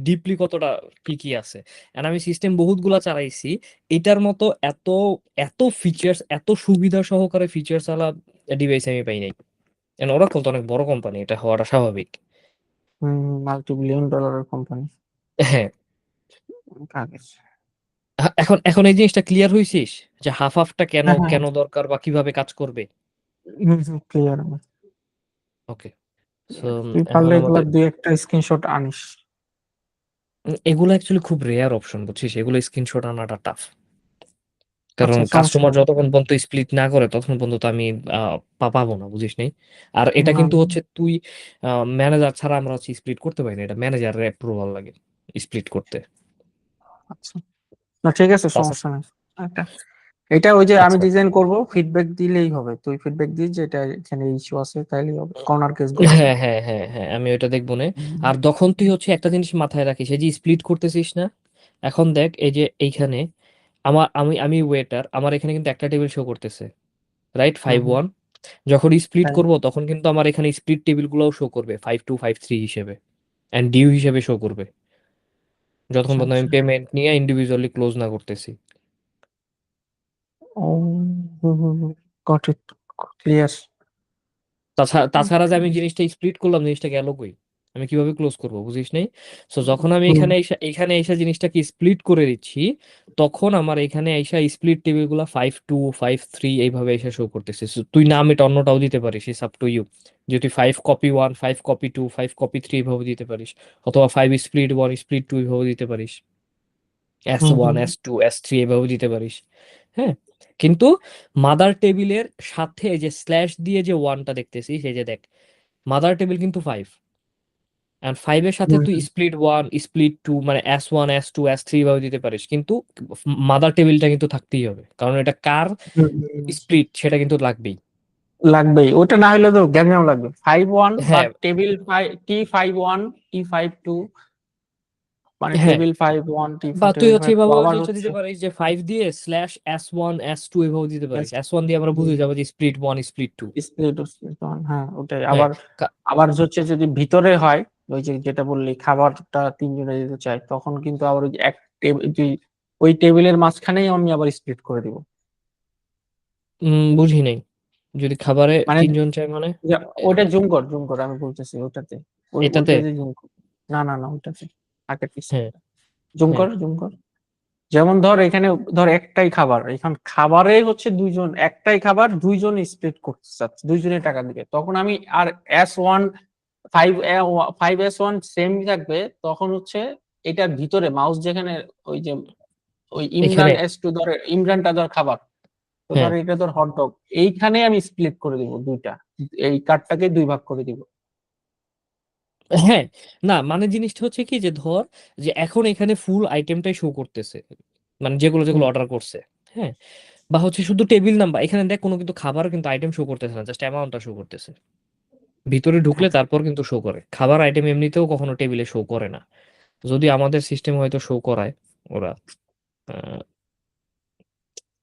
ডিপলি কতটা কি কি আছে। এন্ড আমি সিস্টেম বহুতগুলা চালাইছি, এটার মতো এত এত ফিচার্স, এত সুবিধা সহকারে ফিচার্স আলা ডিভাইস আমি পাই নাই। এন্ড ওরাকল তো অনেক বড় কোম্পানি, এটা হওয়াটা স্বাভাবিক। মাল্টি বিলিয়ন ডলারের কোম্পানি। হ্যাঁ, কাকে? এখন এখন এই জিনিসটা ক্লিয়ার হইছিস যে হাফ হাফটা কেন হ্যাঁ হ্যাঁ, কেন দরকার বা কিভাবে কাজ করবে? ক্লিয়ার। ওকে, সো তুই এখন পারলে এগুলা আমাদের দুই একটা স্ক্রিনশট আনিস। এগুলো অ্যাকচুয়ালি খুব রেয়ার অপশন, বুঝছিস? এগুলো স্ক্রিনশট আনাটা টাফ, কারণ আচ্ছা সমস্যা কাস্টমার নেই। যতক্ষণ পর্যন্ত স্প্লিট না করে ততক্ষণ পর্যন্ত তো আমি পাবো না, বুঝিস নাই? আর এটা না, কিন্তু হচ্ছে তুই ম্যানেজার ছাড়া আমরা হচ্ছে স্প্লিট করতে পারি না, এটা ম্যানেজারের অ্যাপ্রুভাল লাগে স্প্লিট করতে। আচ্ছা, না ঠিক আছে, তাছাড়া সমস্যা নেই। একটা এটা ওই যে আমি আচ্ছা, ডিজাইন করব, ফিডব্যাক দিলেই হবে, তুই ফিডব্যাক দিস যে এটা এখানে ইস্যু আছে, তাইলেই হবে, কর্নার কেস গুলো। হ্যাঁ আমি ওইটা দেখবো না। আর তখন তুই হচ্ছে একটা জিনিস মাথায় রাখিস, এই যে স্প্লিট করতেছিস না, এখন দেখ এই যে এইখানে আমি ওয়েটার, আমার এখানে কিন্তু একটা টেবিল শো করতেছে, রাইট? হুম 5-1। যখন স্প্লিট তাই। করব তখন কিন্তু আমার এখানে স্প্লিট টেবিল গুলোও শো করবে 5-2 5-3 হিসেবে, এন্ড ডিউ হিসেবে শো করবে, যতক্ষণ আচ্ছা পর্যন্ত আমি আচ্ছা। পেমেন্ট নিয়ে ইন্ডিভিজুয়ালি ক্লোজ না করতেছি। ও গট ইট, ক্লিয়ার। তাছাড়া তাছাড়া যে আমি জিনিসটা স্প্লিট করলাম, জিনিসটা গেল কই? আমি কিভাবে ক্লোজ করব, বুঝিস নাই? সো যখন আমি এখানে এসে জিনিসটাকে স্প্লিট করে দিচ্ছি, তখন আমার এখানে এসে স্প্লিট টেবিল গুলা 5-2 5-3 এইভাবে এসে শো করতেছে। So, তুই নাম এটা অন্যটাও দিতে পারিস, ইটস আপ টু ইউ। যদি 5 কপি 1 5 কপি 2 5 কপি 3 এইভাবে দিতে পারিস, অথবা 5 স্প্লিট 1 স্প্লিট 2 এইভাবে দিতে পারিস, S1 S2 S3 এইভাবে দিতে পারিস। হ্যাঁ, কিন্তু মাদার টেবিলের সাথে এই যে স্ল্যাশ দিয়ে যে ওয়ানটা দেখতেছিস, এই যে দেখ মাদার টেবিল কিন্তু 5, এন্ড 5 এর সাথে তুই স্প্লিট 1 স্প্লিট 2 মানে S1 S2 S3 ভাবে দিতে পারিস, কিন্তু মাদার টেবিলটা কিন্তু থাকতেই হবে, কারণ এটা কার স্প্লিট সেটা কিন্তু লাগবেই। লাগবেই, ওটা না হলে তো গ্যাঞ্জাম লাগবে। 5-1 বা হ্যাঁ টেবিল T51 T52, মানে হ্যাঁ, টেবিল 5-1 বা তুই টেবিল হচ্ছে 52 এভাবে আবার হচ্ছে হচ্ছে দিতে পারিস যে 5 দিয়ে স্ল্যাশ S1 S2 এভাবে দিতে পারিস। S1 দিয়ে আমরা বুঝে যাবো যে স্প্লিট 1 স্প্লিট 2। স্প্লিট হ্যাঁ ওটাই। হ্যাঁ আবার আবার হচ্ছে যদি ভিতরে হয়, ওই যে যেটা বললি খাবারটা তিনজনে দিতে চাই, তখন কিন্তু আবার ওই যে এক টেবিল, ওই টেবিলের মাঝখানেই আমি আবার স্প্লিট করে দিব। বুঝি নাই, যদি খাবারে মানে 3 জন চায় মানে যে ওটা জুম কর আমি বলতেছি ওটাতে, এটাতে। ওইটাতে জুম কর। না ওটাতে আগের পিস হ্যাঁ হ্যাঁ জুম কর। যেমন ধর এখানে ধর একটাই খাবার, এখন খাবারে হচ্ছে দুইজন, একটাই খাবার দুইজন স্প্লিট করতে চাচ্ছে, দুইজনের টাকা দিবে, তখন আমি আর S1 5S1 সেম থাকবে, তখন হচ্ছে এটার ভিতরে মাউস যেখানে ওই যে ওই এখানে। ইমরান S2 ধর, ইমরানটা ধর খাবার, তো ধর হ্যাঁ এটা ধর হটডগ, এইখানে আমি স্প্লিট করে দিব দুইটা, এই কার্ডটাকে দুই ভাগ করে দিব। হ্যাঁ, না মানে জিনিসটা হচ্ছে কি যে ধর যে এখন এখানে ফুল আইটেমটাই শো করতেছে, মানে যেগুলো যেগুলো হুম, অর্ডার করছে। হ্যাঁ, বা হচ্ছে শুধু টেবিল নাম্বার, এখানে দেখ কোনো কিন্তু খাবার কিন্তু আইটেম শো করতেছে না, জাস্ট অ্যামাউন্টটা শো করতেছে। ভিতরে ঢুকলে হ্যাঁ। তারপর কিন্তু শো করে, খাবার আইটেম এমনিতেও কখনো টেবিলে শো করে না, যদি আমাদের সিস্টেম হয়তো শো করায় ওরা। আহ,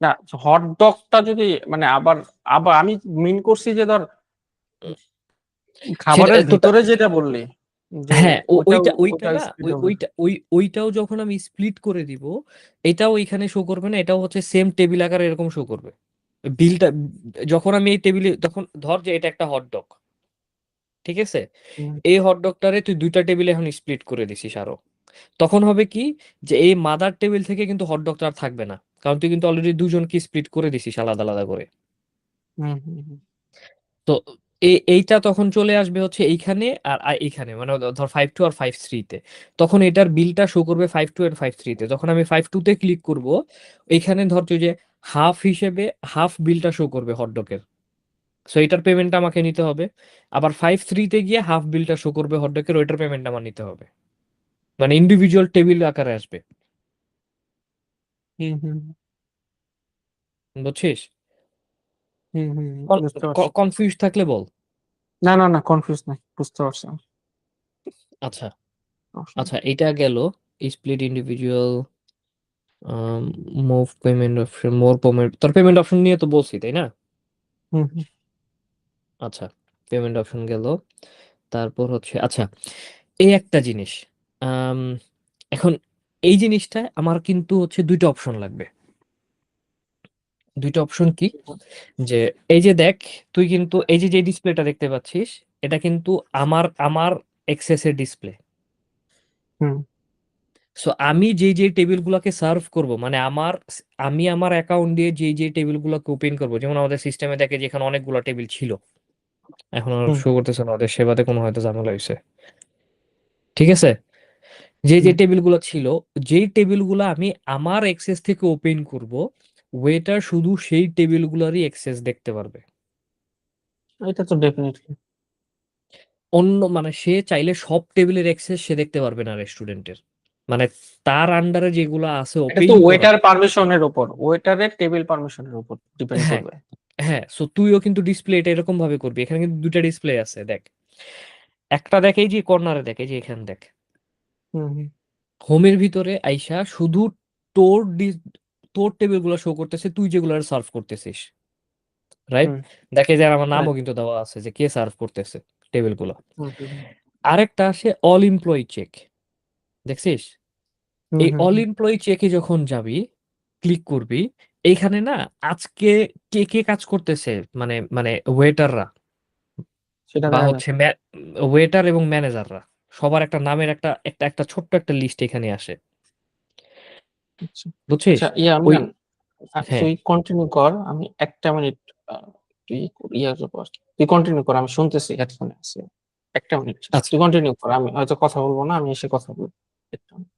না, হট ডগটা যদি মানে আবার আবার আমি মিন করছি যে ধর সেটা খাবারের তো ভিতরে যেটা বললি যে হ্যাঁ, ওটাও ওইটা ওইটা ওটা না, স্প্লিট হবে। ওইটাও যখন আমি স্প্লিট করে দিব, এটাও এখানে শো করবে না, এটাও হচ্ছে সেম টেবিল আকারে এরকম শো করবে বিলটা। যখন আমি এই টেবিলে, তখন ধর যে এটা একটা হটডগ, ঠিক আছে, হুম, এই হটডগটারে তুই 2টা টেবিলে এখন স্প্লিট করে দিছিস আরো, তখন হবে কি যে এই মাদার টেবিল থেকে কিন্তু হটডগটা আর থাকবে না, কারণ তুই কিন্তু অলরেডি দুজনকে স্প্লিট করে দিছিস আলাদা আলাদা করে। হুম। তো এইটা তখন চলে আসবে হচ্ছে এইখানে আর এইখানে, মানে ধর 5-2 আর 5-3 তে, তখন এটার বিলটা শো করবে 5-2 আর 5-3 তে। যখন আমি 5-2 তে ক্লিক করব, এইখানে ধর তুই যে হাফ হিসেবে হাফ বিলটা শো করবে হটডগের, সো এটার পেমেন্টটা আমাকে নিতে হবে। আবার 5-3 তে গিয়ে হাফ বিলটা শো করবে হটডগের, ওইটার পেমেন্ট আমার নিতে হবে, মানে ইন্ডিভিজুয়াল টেবিল আকারে আসবে। হুম। বুঝছিস? হুম, বুঝতে পারছি। কনফিউজ থাকলে বল। না কনফিউজ নাই, বুঝতে পারছি আমি। আচ্ছা সমস্যা আচ্ছা, এটা গেল split individual, move payment option, more payment, তোর পেমেন্ট অপশন নিয়ে তো বলছি তাই না? হুম। আচ্ছা, পেমেন্ট অপশন গেল। তারপর হচ্ছে আচ্ছা, এই একটা জিনিস, আম, এখন এই জিনিসটা আমার কিন্তু হচ্ছে 2টা অপশন লাগবে। 2টা অপশন কি? যে এই যে দেখ, তুই কিন্তু এই যে যে ডিসপ্লেটা দেখতে পাচ্ছিস, এটা কিন্তু আমার এক্সেসের ডিসপ্লে। হুম সো আমি যে টেবিলগুলোকে সার্ভ করব, মানে আমি আমার অ্যাকাউন্ট দিয়ে যে টেবিলগুলোকে ওপেন করব, যেমন আমাদের সিস্টেমে দেখে যে এখানে অনেকগুলো টেবিল ছিল, এখন আর হুম শো করতেছে না, ওদের সেবাতে কোনো হয়তো ঝামেলা হয়েছে, ঠিক আছে। যে হুম। টেবিলগুলো ছিল, যেই টেবিলগুলো আমি আমার অ্যাক্সেস থেকে ওপেন করব, ওয়েটার শুধু সেই টেবিলগুলোরই অ্যাক্সেস দেখতে পারবে। এটা তো ডেফিনেটলি। অন্য মানে সে চাইলে সব টেবিলের অ্যাক্সেস সে দেখতে পারবে না রেস্টুরেন্টের, মানে তার আন্ডারে যেগুলো আছে এটা তো ওপেন করা। ওয়েটার পারমিশনের উপর, ওয়েটারের টেবিল পারমিশনের উপর ডিপেন্ড হ্যাঁ করবে। হ্যাঁ, সো তুইও কিন্তু ডিসপ্লে এটা এরকম ভাবে করবি, এখানে কিন্তু 2টা ডিসপ্লে আছে দেখ, একটা দেখ এই যে কর্নারে, দেখ এই যে এখানে দেখ, হুম হোমের ভিতরে আইসা শুধু তোর তোর টেবিল গুলো শো করতেছে, তুই যেগুলো সার্ভ করতেছিস, রাইট? হুম দেখে যে আমার হ্যাঁ, নামও কিন্তু দেওয়া আছে যে কে সার্ভ করতেছে টেবিল গুলো। হুম আরেকটা আসে অল এমপ্লয়ি চেক, দেখছিস? এই অল হুম। এমপ্লয়ি চেকে যখন যাবি, ক্লিক করবি, এইখানে না আজকে কে কে কাজ করতেছে, মানে মানে ওয়েটাররা সেটা বা দেখা যায়। হচ্ছে ওয়েটার এবং ম্যানেজাররা, সবার একটা নামের একটা একটা একটা ছোট্ট একটা লিস্ট এখানে আসে, আচ্ছা বুঝছিস? আচ্ছা, ওই ইমরান, হ্যাঁ তুই কন্টিনিউ কর, আমি একটা মিনিট তুই ইয়ার উপর, তুই কন্টিনিউ কর, আমি শুনতেছি, হেডফোনে আছে। একটা মিনিট, আচ্ছা তুই কন্টিনিউ কর, আমি হয়তো কথা বলবো না, আমি এসে কথা বলবো। একটা minute।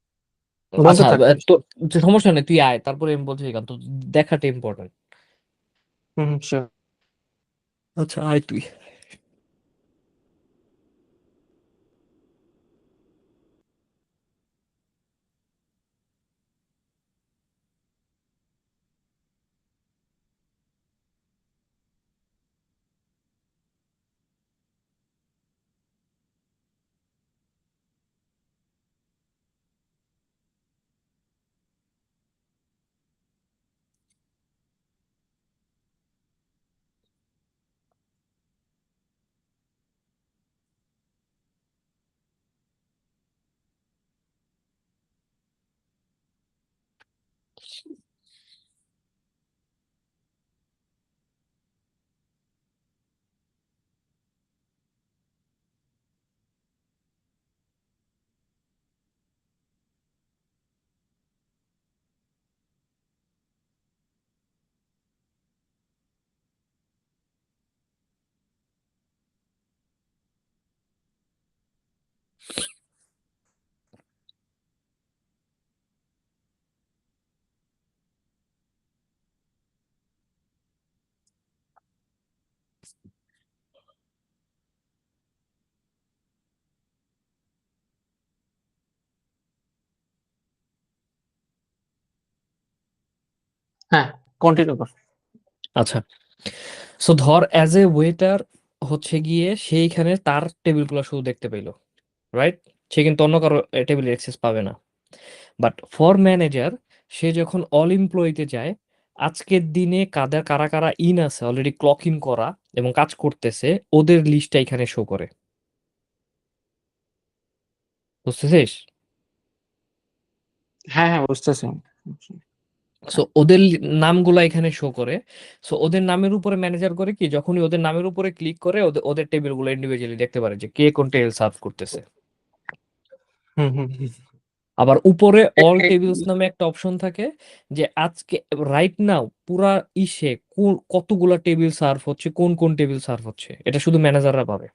বলতে আচ্ছা, থাক। তো তো সমস্যা নেই, তুই আয়, তারপরে আমি বলছি, কারণ তো দেখাটা ইম্পর্টেন্ট। sure. আচ্ছা, আয় তুই। হ্যাঁ, কন্টিনিউ কর। আচ্ছা, সো ধর অ্যাজ এ ওয়েটার হচ্ছে গিয়ে সেইখানে তার টেবিলগুলো শুধু দেখতে পেলো, রাইট? সে কিন্তু অন্য কারো টেবিলের অ্যাক্সেস পাবে না। বাট ফর ম্যানেজার, সে যখন অল এমপ্লয়িতে যায়, আজকের দিনে কাদের কারা কারা ইন আছে অলরেডি ক্লক ইন করা এবং কাজ করতেছে, ওদের লিস্টটা এখানে শো করে। বুঝতেছিস? হ্যাঁ হ্যাঁ, বুঝতেছি। সো ওদের নামগুলা এখানে শো করে। সো ওদের নামের উপরে ম্যানেজার করে কি, যখনই ওদের নামের উপরে ক্লিক করে ওদের ওদের টেবিলগুলো ইন্ডিভিজুয়ালি দেখতে পারে যে কে কোন টেবিল সার্ভ করতেছে। হুম হুম হুম। আবার উপরে এ- অল এ- টেবিলস নামে একটা অপশন থাকে, যে আজকে রাইট নাও পুরা ইসে কোন কতগুলা টেবিল সার্ভ হচ্ছে, কোন কোন টেবিল সার্ভ হচ্ছে, এটা শুধু ম্যানেজাররা পাবে।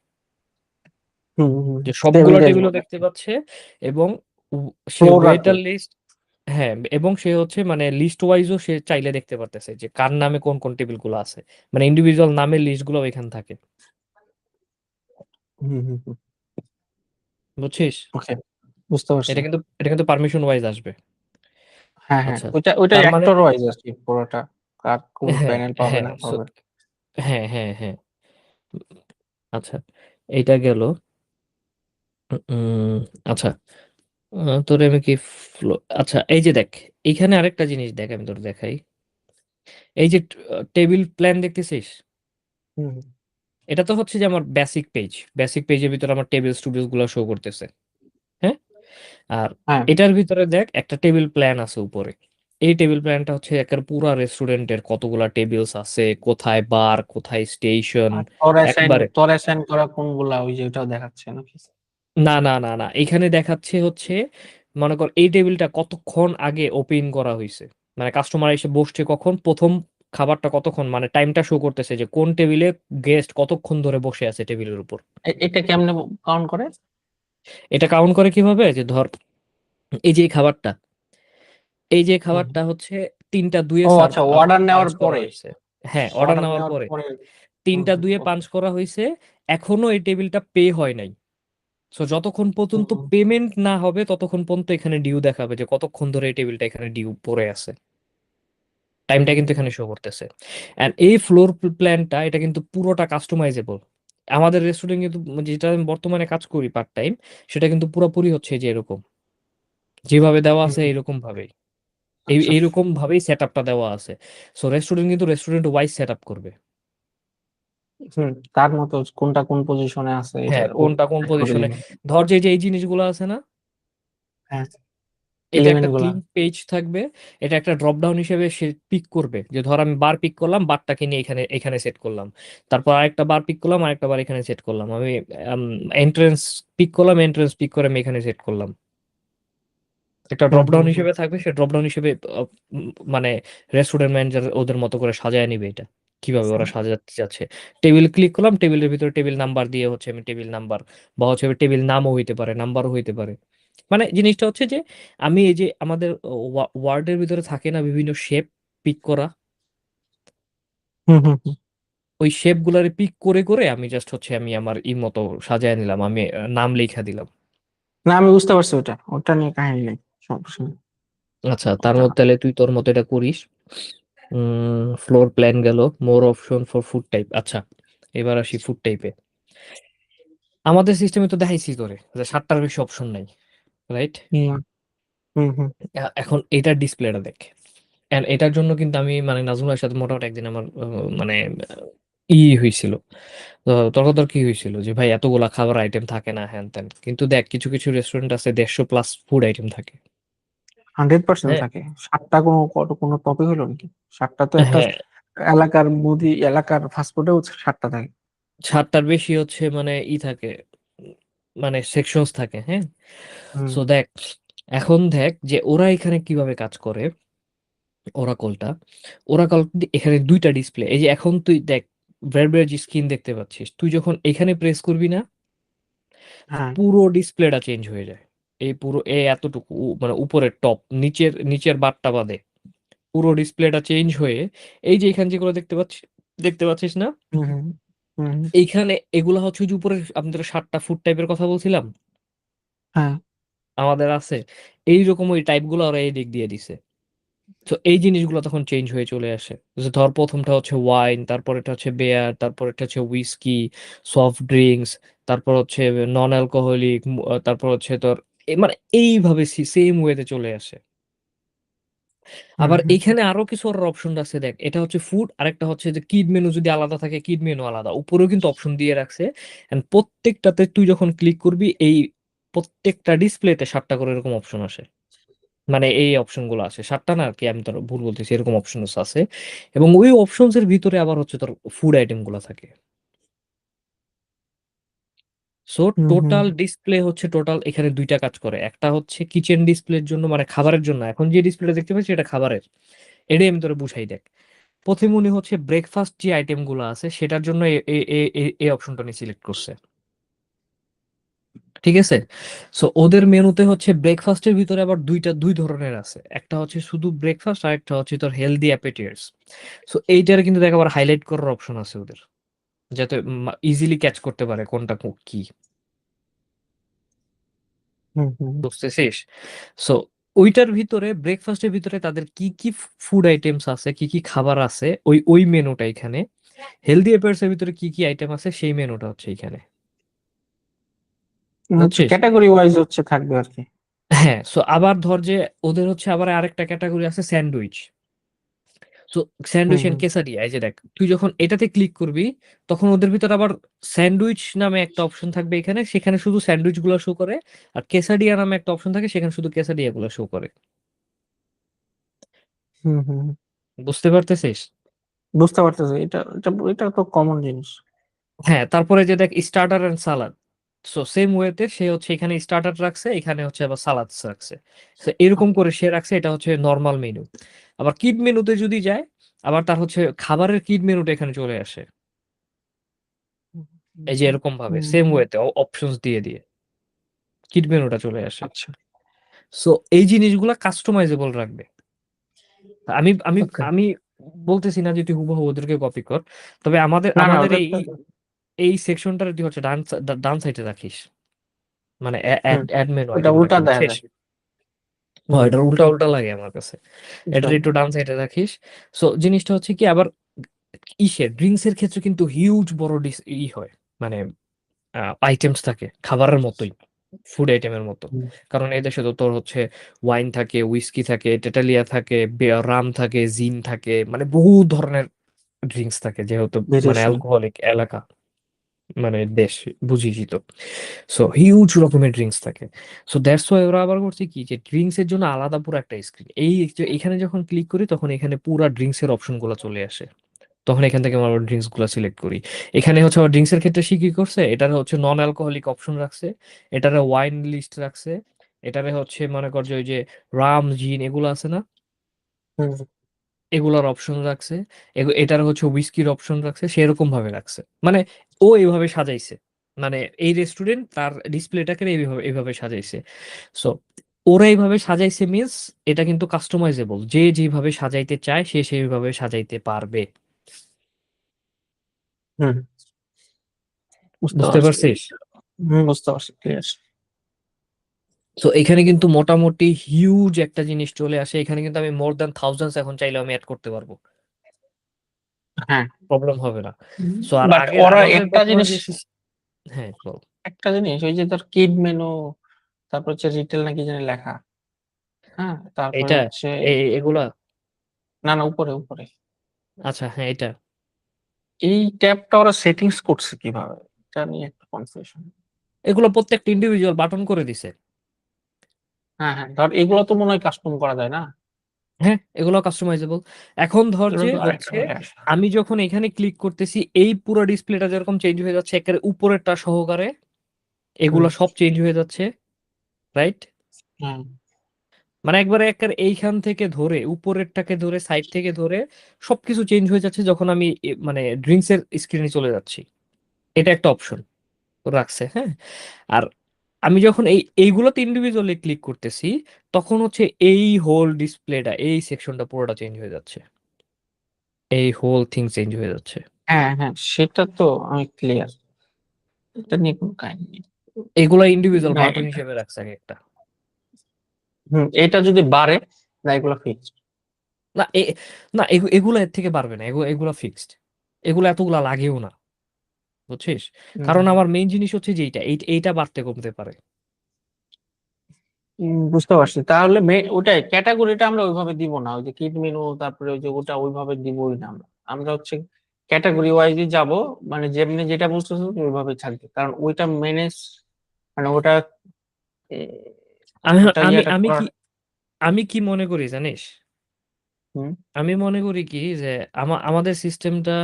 হুম হুম। যে টেবিল সবগুলা টেবিলও ড্যাশবোর্ড, দেখতে পাচ্ছে এবং সে ফ্লোর রাখে। ওয়েটার লিস্ট, হ্যাঁ, এবং সে হচ্ছে মানে লিস্ট ওয়াইজও সে চাইলে দেখতে পারতেছে যে কার নামে কোন কোন টেবিলগুলো আছে, মানে ইন্ডিভিজুয়াল নামের লিস্টগুলো এখানে থাকে। হুম হুম হুম। বুঝছিস? ওকে, বুঝতে পারছি। এটা কিন্তু পারমিশন ওয়াইজ আসবে। হ্যাঁ হ্যাঁ, আচ্ছা, ওইটা ওইটা তার মানে অ্যাক্টর ওয়াইজ আর কি, পুরোটা কার কোন হ্যাঁ, প্যানেল পাবে হ্যাঁ, না সো পাবে। হ্যাঁ, হ্যাঁ, হ্যাঁ। আচ্ছা, এইটা গেল। উম, আচ্ছা, তোর আমি কি আচ্ছা, এই যে দেখ, এইখানে আরেকটা জিনিস দেখ, আমি তোর দেখাই। এই যে টেবিল প্ল্যান দেখতেছিস, হুম হুম। এটা তো হচ্ছে যে আমার বেসিক পেজের ভিতরে আমার টেবিল স্টুডিওস গুলো শো করতেছে। হ্যাঁ, আর হ্যাঁ, এটার ভিতরে দেখ একটা টেবিল প্ল্যান আছে উপরে। এই টেবিল প্ল্যানটা হচ্ছে একের পুরা রেস্টুরেন্টের কতগুলা টেবিলস আছে, কোথায় বার, কোথায় স্টেশন, আর তোর অ্যাসাইন একবারে। তোর অ্যাসাইন করা কোনগুলা, ওই যে ওটাও দেখাচ্ছে নাকি? না, না, না, না, এখানে দেখাচ্ছে হচ্ছে, মনে কর এই টেবিলটা কতক্ষণ আগে ওপেন করা হয়েছে, মানে কাস্টমার এসে বসছে কখন, প্রথম খাবারটা কতক্ষণ, মানে টাইমটা শো করতেছে যে কোন টেবিলে গেস্ট কতক্ষণ ধরে বসে আছে টেবিলের উপর। এটা কেমনে কাউন্ট করে? এটা কাউন্ট করে কিভাবে, যে ধর এই যে এই যে হুম হুম। খাবারটা হচ্ছে 3টা 2-এ ও সার্ভ আচ্ছা, অর্ডার পাঞ্চ নেওয়ার করা পরে। হয়েছে। হ্যাঁ, অর্ডার অর্ডার নেওয়ার নেওয়ার পরে পরে। হুম তিনটা হুম, দুইয়ে পাঞ্চ ওকে। করা হয়েছে, এখনো এই টেবিলটা পে হয় নাই। সো যতক্ষণ পর্যন্ত হুম পেমেন্ট না হবে ততক্ষণ পর্যন্ত এখানে ডিউ দেখাবে যে কতক্ষণ ধরে এই টেবিলটা এখানে ডিউ পড়ে আছে। টাইমটা কিন্তু হুম এখানে শো করতেছে। এন্ড এই ফ্লোর প্ল্যানটা এটা কিন্তু পুরোটা কাস্টমাইজেবল। আমাদের রেস্টুরেন্ট কিন্তু, যেটা আমি বর্তমানে কাজ করি পার্ট টাইম, সেটা কিন্তু পুরোপুরি হচ্ছে যে এরকম, যেভাবে দেওয়া হুম আছে হুম, এইরকম ভাবেই, আচ্ছা। এইরকম ভাবেই সেট আপটা দেওয়া আছে। সো রেস্টুরেন্ট কিন্তু রেস্টুরেন্ট ওয়াইজ সেট আপ করবে। হুম, তার মতো কোনটা কোন পজিশনে আছে এটা হ্যাঁ, ও কোনটা কোন চেক করে পজিশনে, দিবে। ধর যে এই জিনিসগুলো আছে না, হ্যাঁ, এটা একটা এলিমেন্ট গুলা। ক্লিন পেজ থাকবে। এটা একটা ড্রপ ডাউন হিসেবে সে পিক করবে, যে ধর আমি বার পিক করলাম, বারটাকে নিয়ে এখানে এখানে সেট করলাম, তারপর আরেকটা বার পিক করলাম, আরেকটা বার এখানে সেট করলাম, আমি এন্ট্রেন্স পিক করলাম, এন্ট্রেন্স পিক করে আমি এখানে সেট করলাম। একটা হুম ড্রপ হুম ডাউন হুম হিসেবে থাকবে, সে ড্রপ ডাউন হিসেবে মানে রেস্টুরেন্ট ম্যানেজার ওদের মতো করে সাজায় নিবে এটা, কিভাবে ওরা সাজাতে চাচ্ছে। টেবিল ক্লিক করলাম, টেবিলের ভিতরে টেবিল নাম্বার দিয়ে হচ্ছে আমি টেবিল নাম্বার, বা হচ্ছে টেবিল নামও হইতে পারে, নাম্বারও হইতে পারে। মানে জিনিসটা হচ্ছে যে আমি এই যে আমাদের ওয়ার্ডের ভিতরে থাকে না বিভিন্ন শেপ পিক করা, হুম হুম হুম। ওই শেপ গুলারে পিক করে করে আমি জাস্ট হচ্ছে আমি আমার মতো সাজায় নিলাম, আমি নাম লেখা দিলাম। না আমি বুঝতে পারছি, ওটা ওটা নিয়ে কাহিনী নেই, সমস্যা নেই। আচ্ছা, তার ওটা মধ্যে তাহলে তুই তোর মতো এটা করিস। ফ্লোর প্ল্যান গেল, মোর অপশন ফর ফুড টাইপ। আচ্ছা, এবার আসি ফুড টাইপে। আমাদের সিস্টেমে তো দেখাইছি করে যে 7টার বেশি অপশন নাই, রাইট? হুম হুম হুম এখন এটার ডিসপ্লেটা দেখ। And এটার জন্য কিন্তু আমি মানে নাজমুলের সাথে মোটামুটি একদিন আমার মানে হয়েছিল, তর্কাতর্কি হয়েছিল যে ভাই এতগুলা খাবার আইটেম থাকে না, হ্যান ত্যান। কিন্তু দেখ, কিছু কিছু রেস্টুরেন্ট আছে 150+ ফুড আইটেম থাকে। 100% হ্যাঁ, থাকে। 7টা কোনো টপিক হলো নাকি? 7টা তো একটা হ্যাঁ, এলাকার মুদি, এলাকার ফাস্টফুডেও 7টা থাকে। 7টার বেশি হচ্ছে মানে থাকে, উম, মানে সেকশনস থাকে, হ্যাঁ। হুম সো দেখ, এখন দেখ যে ওরা এখানে কিভাবে কাজ করে। ওরাকলটা ওরাকল এখানে 2টা ডিসপ্লে, এই যে এখন তুই দেখ, ব্র্যাডবেরি স্ক্রিন দেখতে পাচ্ছিস, তুই যখন এখানে প্রেস করবি না, হ্যাঁ পুরো ডিসপ্লেটা চেঞ্জ হয়ে যায়। এই পুরো এতটুকু মানে উপরের টপ, নিচের নিচের বারটা বাদে পুরো ডিসপ্লেটা চেঞ্জ হয়ে, এই যে এখানে যেগুলো দেখতে পাচ্ছিস না, হুম হুম হুম হুম, এইখানে এগুলো হচ্ছে যে উপরে আপনাদের 7টা ফুড টাইপের কথা বলছিলাম হ্যাঁ আমাদের আছে, এইরকম ওই টাইপগুলো ওরা এই দিক দিয়ে দিছে। তো এই জিনিসগুলো তখন চেঞ্জ হয়ে চলে আসে। যে ধর প্রথমটা হচ্ছে ওয়াইন, তারপর এটা হচ্ছে বেয়ার, তারপর এটা হচ্ছে হুইস্কি, সফট ড্রিঙ্কস, তারপর হচ্ছে নন অ্যালকোহলিক, তারপর হচ্ছে তোর মানে এইভাবে সেম ওয়েতে চলে আসে। হুম আবার হুম এখানে আরো কিছু ওর অপশন আছে দেখ, এটা হচ্ছে ফুড, আরেকটা হচ্ছে যে কিড মেনু যদি আলাদা থাকে, কিড মেনু আলাদা উপরেও কিন্তু অপশন দিয়ে রাখছে। এন্ড প্রত্যেকটাতে তুই যখন ক্লিক করবি, এই প্রত্যেকটা ডিসপ্লেতে 7টা করে এরকম অপশন আসে। মানে এই অপশন গুলো আছে 7টা না, আর কি আমি তোর ভুল বলতেছি, এরকম অপশন আছে। এবং ওই অপশনস এর ভিতরে আবার হচ্ছে তোর ফুড আইটেম গুলো থাকে। সো হুম হুম টোটাল ডিসপ্লে হচ্ছে, টোটাল এখানে 2টা কাজ করে। একটা হচ্ছে কিচেন ডিসপ্লের জন্য, মানে খাবারের জন্য। এখন যে ডিসপ্লে দেখতে পাচ্ছি এটা খাবারের, এটাই আমি তোরা বুঝাই দেখ। প্রথমে উনি হচ্ছে ব্রেকফাস্ট যে আইটেম গুলো আছে সেটার জন্য এই অপশনটা নিয়ে সিলেক্ট করছে, ঠিক আছে। সো ওদের মেনুতে হচ্ছে ব্রেকফাস্টের ভিতরে আবার দুই ধরনের আছে, একটা হচ্ছে শুধু ব্রেকফাস্ট, আর একটা হচ্ছে তোর হেলদি অ্যাপেটিয়ার্স। সো এইটার কিন্তু দেখ আবার হাইলাইট করার অপশন আছে ওদের, যাতে ইজিলি ক্যাচ করতে পারে কোনটা কি, হুম হুম বুঝতেছিস? সো ওইটার ভিতরে, ব্রেকফাস্টের ভিতরে তাদের কি কি ফুড আইটেমস আছে, কি কি খাবার আছে, ওই ওই মেনুটা এখানে। হেলদি অ্যাপিয়ার্স এর ভিতরে কি কি আইটেম আছে সেই মেনুটা হচ্ছে এখানে, হচ্ছে বুঝছিস? ক্যাটাগরি ওয়াইজ হচ্ছে থাকবে আর কি। হ্যাঁ, সো আবার ধর যে ওদের হচ্ছে আবার আরেকটা ক্যাটাগরি আছে sandwich. So hmm sandwich and hmm quesadilla, এই যে দেখ, তুই যখন এটাতে ক্লিক করবি তখন ওদের ভিতর আবার স্যান্ডউইচ নামে একটা অপশন থাকবে এখানে, সেখানে শুধু স্যান্ডউইচ গুলো শো করে। আর কেসাডিয়া নামে একটা অপশন থাকে, সেখানে শুধু কেসাডিয়া গুলো শো করে। হুম হুম। বুঝতে পারতেছিস? বুঝতে পারতেছি, এটা তো কমন জিনিস। হ্যাঁ, তারপরে যে দেখ starter and salad. So same ওয়েতে সে হচ্ছে এখানে স্টার্টার রাখছে, এখানে হচ্ছে আবার সালাদ রাখছে। তো এরকম করে সে রাখছে, এটা হচ্ছে নর্মাল মেনু। আবার কিড মেনুতে যদি যায়, আবার তার হচ্ছে খাবারের কিড মেনুটা এখানে চলে আসে, এই যে এরকম ভাবে হুম সেম হুম, ওয়েতে অপশনস দিয়ে দিয়ে কিড মেনুটা চলে আসে। আচ্ছা। সো এই জিনিসগুলা কাস্টমাইজেবল রাখবে। আমি আমি ওকে। আমি বলতেছি না যে তুই হুবহু ওদেরকে কপি কর, তবে আমাদের না না, আমাদের ওদের এই তো এই সেকশনটা তুই হচ্ছে ডান সাইডে রাখিস, মানে হুম, অ্যাড মেনু ওইটা আইটেম উল্টা রাখি, দেখা বুঝছিস? যায়। হ্যাঁ, হুম, এটা উল্টা উল্টা লাগে আমার কাছে। এটার বুঝলাম। একটু ডান সাইডে রাখিস। সো জিনিসটা হচ্ছে কি, আবার ড্রিঙ্কস এর ক্ষেত্রে কিন্তু হিউজ বড় হয়, মানে আইটেমস থাকে খাবারের মতোই, ফুড আইটেমের মতো। হুম, কারণ এই দেশে তো তোর হচ্ছে ওয়াইন থাকে, উইস্কি থাকে, টেটালিয়া থাকে, রাম থাকে, জিন থাকে, মানে বহু ধরনের ড্রিঙ্কস থাকে, যেহেতু মানে ভেরিয়েশন। অ্যালকোহলিক এলাকা, মানে দেশ, বুঝিসই তো। সো হিউজ রকমের ড্রিঙ্কস থাকে। সো দ্যাটস ওয়াই ওরা আবার করছে কি, যে ড্রিঙ্কস এর জন্য আলাদা পুরো একটা স্ক্রিন, এই যে এখানে যখন ক্লিক করি তখন এখানে পুরো ড্রিঙ্কস এর অপশন গুলো চলে আসে। তখন এখান থেকে আমরা ড্রিঙ্কস গুলো সিলেক্ট করি। এখানে হচ্ছে আবার ড্রিঙ্কস এর ক্ষেত্রে সে কি করছে, এটার হচ্ছে নন অ্যালকোহলিক অপশন রাখছে, এটারে ওয়াইন লিস্ট রাখছে, এটারে হচ্ছে মনে কর যে ওই যে রাম জিন এগুলো আছে না, হুম, এগুলার অপশন রাখছে, এটার হচ্ছে হুইস্কির অপশন রাখছে, সেরকম ভাবে রাখছে। মানে ও এইভাবে সাজাইছে, মানে এই রেস্টুরেন্ট তার ডিসপ্লেটাকে এইভাবে এইভাবে সাজাইছে। সো ওরা এইভাবে সাজাইছে মিন্স এটা কিন্তু কাস্টমাইজেবল, যে যেভাবে সাজাইতে চায় সে সেইভাবে সাজাইতে পারবে। হুম, বুঝতে বুঝতে পারছি। পারছিস? বুঝতে পারছি, ক্লিয়ার। তো এখানে কিন্তু মোটামুটি হিউজ একটা জিনিস চলে আসে। এখানে কিন্তু আমি মোর দ্যান থাউজেন্ডস এখন চাইলে আমি অ্যাড করতে পারবো, হ্যাঁ, প্রবলেম হবে না। সো আর বাট আগের ওরা আমাদের একটা বর্তমান জিনিস, যে হ্যাঁ বল। ওই যে তোর কিড মেনু, তারপর হচ্ছে রিটেল নাকি জানি লেখা, হ্যাঁ, তারপরে এটা হচ্ছে এগুলা, না না, উপরে উপরে আচ্ছা হ্যাঁ এটা এই ট্যাবটা ওরা সেটিংস করছে কিভাবে, এটা নিয়ে একটা কনফিউশন। এগুলো প্রত্যেকটা ইন্ডিভিজুয়াল বাটন করে দিছে। হ্যাঁ হ্যাঁ, ধর এগুলো তো মনে হয় কাস্টম করা যায় না, হ্যাঁ এগুলো কাস্টমাইজেবল। এখন ধর এগুলো যে তো আরেকটা হচ্ছে লেয়ার। আমি যখন এখানে ক্লিক করতেছি এই পুরো ডিসপ্লেটা যেরকম চেঞ্জ হয়ে যাচ্ছে একেবারে উপরেরটা সহকারে, হুম এগুলো সব চেঞ্জ হয়ে যাচ্ছে, রাইট? হুম মানে একবারে একের এইখান থেকে ধরে উপরেরটাকে ধরে সাইড থেকে ধরে সবকিছু চেঞ্জ হয়ে যাচ্ছে যখন আমি মানে ড্রিঙ্কস এর স্ক্রিনে চলে যাচ্ছি। এটা একটা অপশন রাখছে, হ্যাঁ। আর আমি যখন এইগুলোতে ইন্ডিভিজুয়ালি ক্লিক করতেছি তখন হচ্ছে এই হোল ডিসপ্লেটা এই সেকশনটা পুরোটা চেঞ্জ হয়ে যাচ্ছে, এই হোল থিং চেঞ্জ হয়ে যাচ্ছে। হ্যাঁ হ্যাঁ, সেটা তো আমি ক্লিয়ার, এটা নিয়ে কোনো কাহিনী নেই। এগুলা ইন্ডিভিজুয়াল না বাটন হিসেবে রাখছে এক একটা। এটা যদি বাড়ে, না এগুলো ফিক্সড। না না এগুলা এর থেকে পারবে না, এগুলা ফিক্সড, এগুলো এতগুলা লাগেও না, বুঝছিস? কারণ আমার মেইন জিনিস হচ্ছে যে এইটা বাড়তে কমতে পারে। বুঝতে পারছি, তাহলে ওটাই ক্যাটাগরিটা আমরা ওইভাবে দিব না, ওই যে কিড মেনু তারপরে ওই যে ওটা ওইভাবে দিবই না আমরা। আমরা হচ্ছে ক্যাটাগরি ওয়াইজই যাব, মানে যেমনি যেটা বুঝতেছো ওইভাবে থাকবে, কারণ ওইটা ম্যানেজ, মানে ওটা এ, আমি ওটা আমি ইয়েটা আমি করার। কি আমি কি মনে করি জানিস? হুম, আমি মনে করি কি যে আমাদের সিস্টেমটা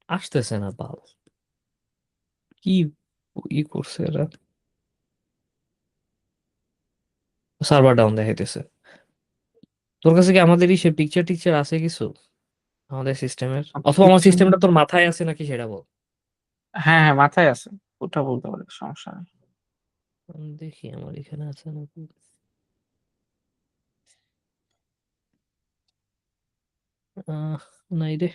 আসতেছে না বাল, কি করছে এরা, সার্ভার ডাউন দেখাইতেছে। তোর কাছে কি আমাদের সে পিকচার টিকচার আছে কিছু আমাদের সিস্টেমের, অথবা আমার কিছু সিস্টেমটা তোর মাথায় আছে নাকি সেটা বল। হ্যাঁ হ্যাঁ, মাথায় আছে, ওটা বলতে পারি, সমস্যা নেই। দেখি আমার এখানে আছে নাকি। আহ নাই রে,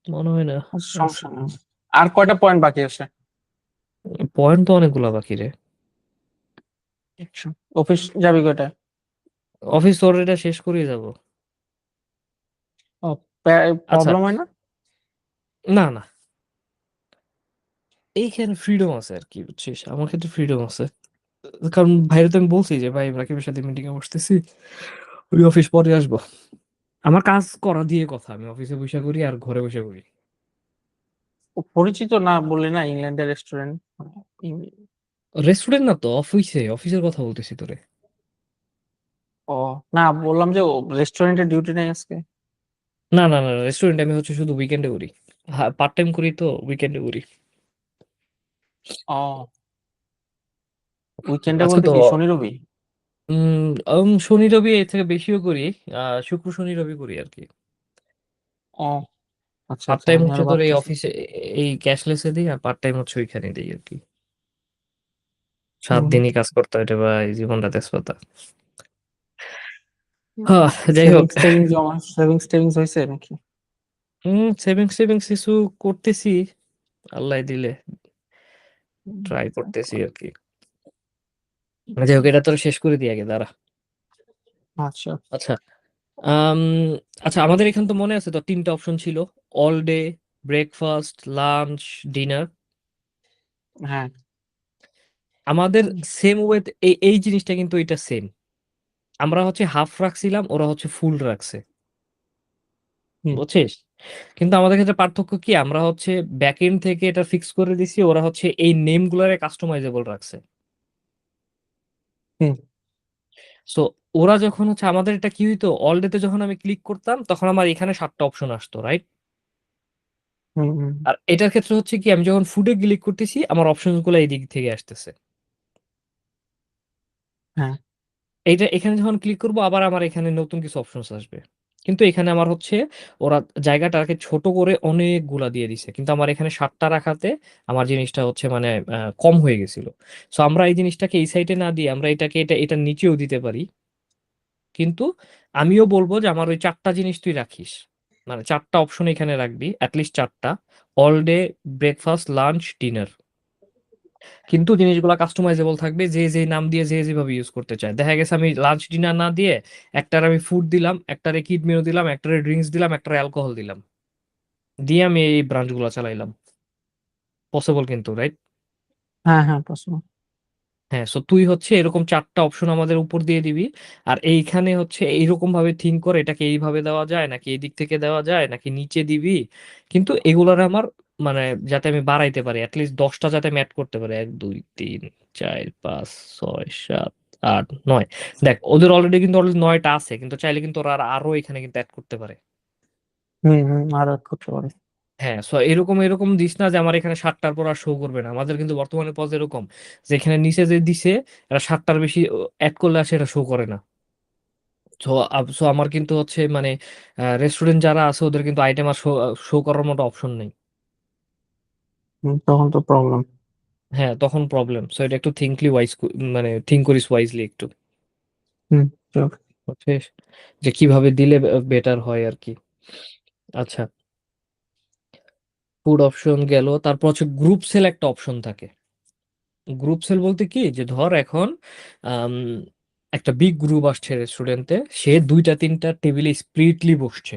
মনে হয় না আছে। সমস্যা নেই। আর কয়টা পয়েন্ট বাকি আছে? পয়েন্ট তো অনেকগুলা বাকি রে। অফিস যাবি কয়টা? অফিস তোর এটা শেষ করিয়ে যাব। ও, আচ্ছা, প্রবলেম হয় না? না না, এইখানে ফ্রিডম আছে আর কি, বুঝছিস? আমার ক্ষেত্রে ফ্রিডম আছে, কারণ ভাইরে তো আমি বলছি যে ভাই রাকিবের সাথে মিটিং এ বসতেছি, ওই অফিস পরে আসবো। আমার কাজ করা দিয়ে কথা, আমি অফিসে বসে করি আর ঘরে বসে করি। ও পরিচিত না বললে না, ইংল্যান্ডের রেস্টুরেন্ট। রেস্টুরেন্ট না তো, অফিসের কথা বলতেছি তোরে। ও না, বললাম যে রেস্টুরেন্টের ডিউটি নেই আজকে। না না না, রেস্টুরেন্ট আমি হচ্ছে শুধু উইকেন্ডে করি। হ্যাঁ পার্ট টাইম করি তো, উইকেন্ডে করি। ও, উইকেন্ডে আজকে বলতে তো কি, শনি রবি? শনি রবি এর থেকে বেশিও করি, শুক্র শনি রবি করি আর কি। ও আচ্ছা পার্ট আচ্ছা, টাইম আমি হচ্ছে আরো তোর এই ভাবতেছি। অফিসে, এই ক্যাশলেসে দিই, আর পার্ট টাইম হচ্ছে ওইখানে দিই আর কি। 7 দিনই কাজ করতে হয় রে ভাই, জীবনটা তেজপাতা। হ্যাঁ, যাই হোক। সেভিংস টেভিংস জমা, সেভিংস হয়েছে নাকি? সেভিংস কিছু করতেছি, আল্লাহ দিলে ট্রাই আচ্ছা করতেছি আর কি। যাই হোক, এটা তোর শেষ করে দিই আগে, দাঁড়া। আচ্ছা। আচ্ছা, আম, আচ্ছা আমাদের এখানে তো মনে আছে তো 3টা অপশন ছিল: all day, breakfast, lunch, dinner. হ্যাঁ আমাদের সেম ওয়ে এই জিনিসটা কিন্তু এটা সেম, আমরা হচ্ছে হাফ রাখছিলাম, ওরা হচ্ছে ফুল রাখছে, হুম বুঝছিস? কিন্তু আমাদের ক্ষেত্রে পার্থক্য কি, আমরা হচ্ছে ব্যাক এন্ড থেকে এটা ফিক্স করে দিছি, ওরা হচ্ছে এই নেম গুলারে কাস্টমাইজেবল রাখছে। হুম সো ওরা যখন হচ্ছে আমাদের এটা কি হইতো, অল ডে তে যখন আমি ক্লিক করতাম তখন আমার এখানে 7টা অপশন আসতো, রাইট? হুম হুম, আর এটার ক্ষেত্রে হচ্ছে কি, আমি যখন ফুডে ক্লিক করতেছি আমার অপশন গুলো এই দিক থেকে আসতেছে। হ্যাঁ এইটা এখানে যখন ক্লিক করবো আবার আমার এখানে নতুন কিছু অপশনস আসবে। কিন্তু এখানে আমার হচ্ছে ওরা জায়গাটাকে ছোট করে অনেকগুলা দিয়ে দিছে, কিন্তু আমার এখানে 7টা রাখাতে আমার জিনিসটা হচ্ছে মানে কম হয়ে গেছিল। সো আমরা এই জিনিসটাকে এই সাইডে না দিয়ে আমরা এটাকে এটার নিচেও দিতে পারি। কিন্তু আমিও বলবো যে আমার ওই 4টা জিনিস তুই রাখিস, মানে 4টা অপশন এখানে রাখবি, অ্যাটলিস্ট 4টা। All day, breakfast, lunch, dinner. কিন্তু জিনিসগুলো কাস্টমাইজেবল থাকবে, যে যে নাম দিয়ে যে যেভাবে ইউজ করতে চায়। দেখা গেছে আমি লাঞ্চ ডিনার না দিয়ে একটার আমি ফুড দিলাম, একটারে কিড মেনু দিলাম, একটারে ড্রিঙ্কস দিলাম, একটারে অ্যালকোহল দিলাম, দিয়ে আমি এই ব্রাঞ্চগুলো চালাইলাম। পসিবল কিন্তু, রাইট? হ্যাঁ হ্যাঁ, পসিবল। হ্যাঁ, সো তুই হচ্ছে এরকম 4টা অপশন আমাদের উপর দিয়ে দিবি। আর এইখানে হচ্ছে এইরকম ভাবে থিঙ্ক করে, এটাকে এইভাবে দেওয়া যায় নাকি এই দিক থেকে দেওয়া যায় নাকি নিচে দিবি। কিন্তু এগুলার আমার মানে যাতে আমি বাড়াইতে পারি, অ্যাটলিস্ট 10টা যাতে আমি অ্যাড করতে পারি। 1 2 3 4 5 6 7 8 9। দেখ ওদের অলরেডি কিন্তু অলরেডি 9টা আছে, কিন্তু চাইলে কিন্তু ওরা আরো এখানে কিন্তু অ্যাড করতে পারে। আর এক করতে পারি। হ্যাঁ, সো এরকম এরকম দিস না যে আমার এখানে 7টার পর আর শো করবে না। আমাদের কিন্তু বর্তমানে পজ এরকম যে এখানে নিচে যে দিছে এরা 7টার বেশি অ্যাড করলে আর সেটা শো করে না। সো সো আমার কিন্তু হচ্ছে মানে রেস্টুরেন্ট যারা আছে ওদের কিন্তু আইটেম আর শো শো করার মতো অপশন নেই। তখন তো প্রবলেম। হ্যাঁ, তখন প্রবলেম। সো এটা একটু থিঙ্কলি ওয়াইজ, মানে থিঙ্ক করিস ওয়াইজলি একটু, হুম, চল। বুঝছিস, যে কিভাবে দিলে বেটার হয় আর কি। আচ্ছা, ফুড অপশন গেল, তারপর হচ্ছে গ্রুপ সেল একটা অপশন থাকে। গ্রুপ সেল বলতে কি, যে ধর এখন আম, একটা বিগ গ্রুপ আসছে রেস্টুরেন্টে, সে 2টা 3টা টেবিলে স্প্লিটলি বসছে,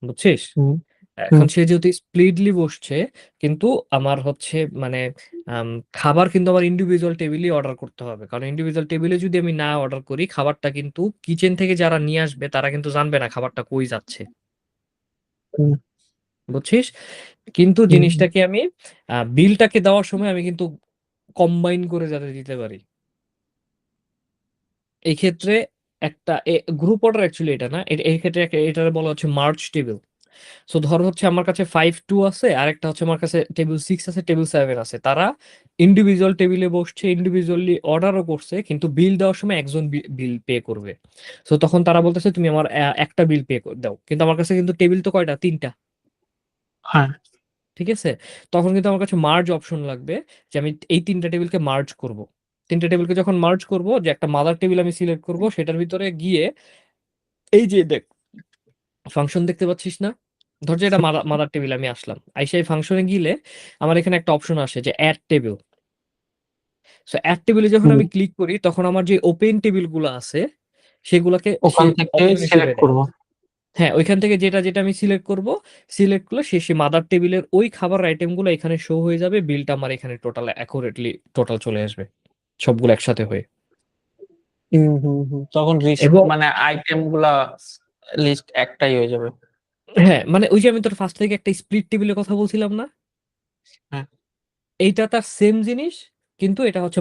বুঝছিস। হুম হুম এখন সে যেহেতু স্প্লিটলি বসছে, কিন্তু আমার হচ্ছে মানে আম, খাবার কিন্তু আমার ইন্ডিভিজুয়াল টেবিলই অর্ডার করতে হবে। কারণ ইন্ডিভিজুয়াল টেবিলে যদি আমি না অর্ডার করি, খাবারটা কিন্তু কিচেন থেকে যারা নিয়ে আসবে তারা কিন্তু জানবে না খাবারটা কই যাচ্ছে, হুম বুঝছিস। কিন্তু হুম জিনিসটাকে আমি বিলটাকে দেওয়ার সময় আমি কিন্তু কম্বাইন করে যাতে দিতে পারি। এই ক্ষেত্রে একটা গ্রুপ অর্ডার অ্যাকচুয়ালি এটা না, এই ক্ষেত্রে এটা বলা হচ্ছে মার্চ টেবিল। সো ধর হচ্ছে আমার কাছে 5 2 আছে, আর একটা হচ্ছে আমার কাছে টেবিল 6 আছে, টেবিল 7 আছে। তারা ইন্ডিভিজুয়াল টেবিলে বসছে, ইন্ডিভিজুয়ালি অর্ডারও করছে, কিন্তু বিল দেওয়ার সময় একজন বিল পে করবে। সো তখন তারা বলতেছে তুমি আমার একটা বিল পে দাও, কিন্তু আমার কাছে কিন্তু টেবিল তো কয়টা, 3টা। হ্যাঁ ঠিক আছে, তখন কিন্তু আমার কাছে মার্জ অপশন লাগবে, যে আমি এই 3টা টেবিলকে মার্জ করব। 3টা টেবিলকে যখন মার্জ করব, যে একটা মাদার টেবিল আমি সিলেক্ট করব, সেটার ভিতরে গিয়ে এই যে দেখ ফাংশন দেখতে পাচ্ছিস না, ধর যে এটা মাদার টেবিল, আমি আসলাম, আইসা এই ফাংশনে গেলে আমার এখানে একটা অপশন আসে যে অ্যাড টেবিল। সো অ্যাড টেবিলে যখন হুম, আমি ক্লিক করি, তখন আমার যে ওপেন টেবিল গুলো আছে সেগুলোকে সে ওখান থেকে অপশন হিসেবে সিলেক্ট দেয়। করবো। হ্যাঁ, ওইখান থেকে যেটা যেটা আমি সিলেক্ট করব, সিলেক্ট করলে সে সে মাদার টেবিলের ওই খাবার আইটেম গুলো এখানে শো হয়ে যাবে, বিলটা আমার এখানে টোটাল অ্যাকুরেটলি টোটাল চলে আসবে সবগুলো একসাথে হয়ে। তখন লিস্ট এবং মানে আইটেম গুলা লিস্ট একটাই হয়ে যাবে। হ্যাঁ, মানে ওই যে আমি তোর ফার্স্ট থেকে একটা স্প্লিট টেবিলের কথা বলছিলাম না, হ্যাঁ। এইটা তার সেম জিনিস, কিন্তু এটা হচ্ছে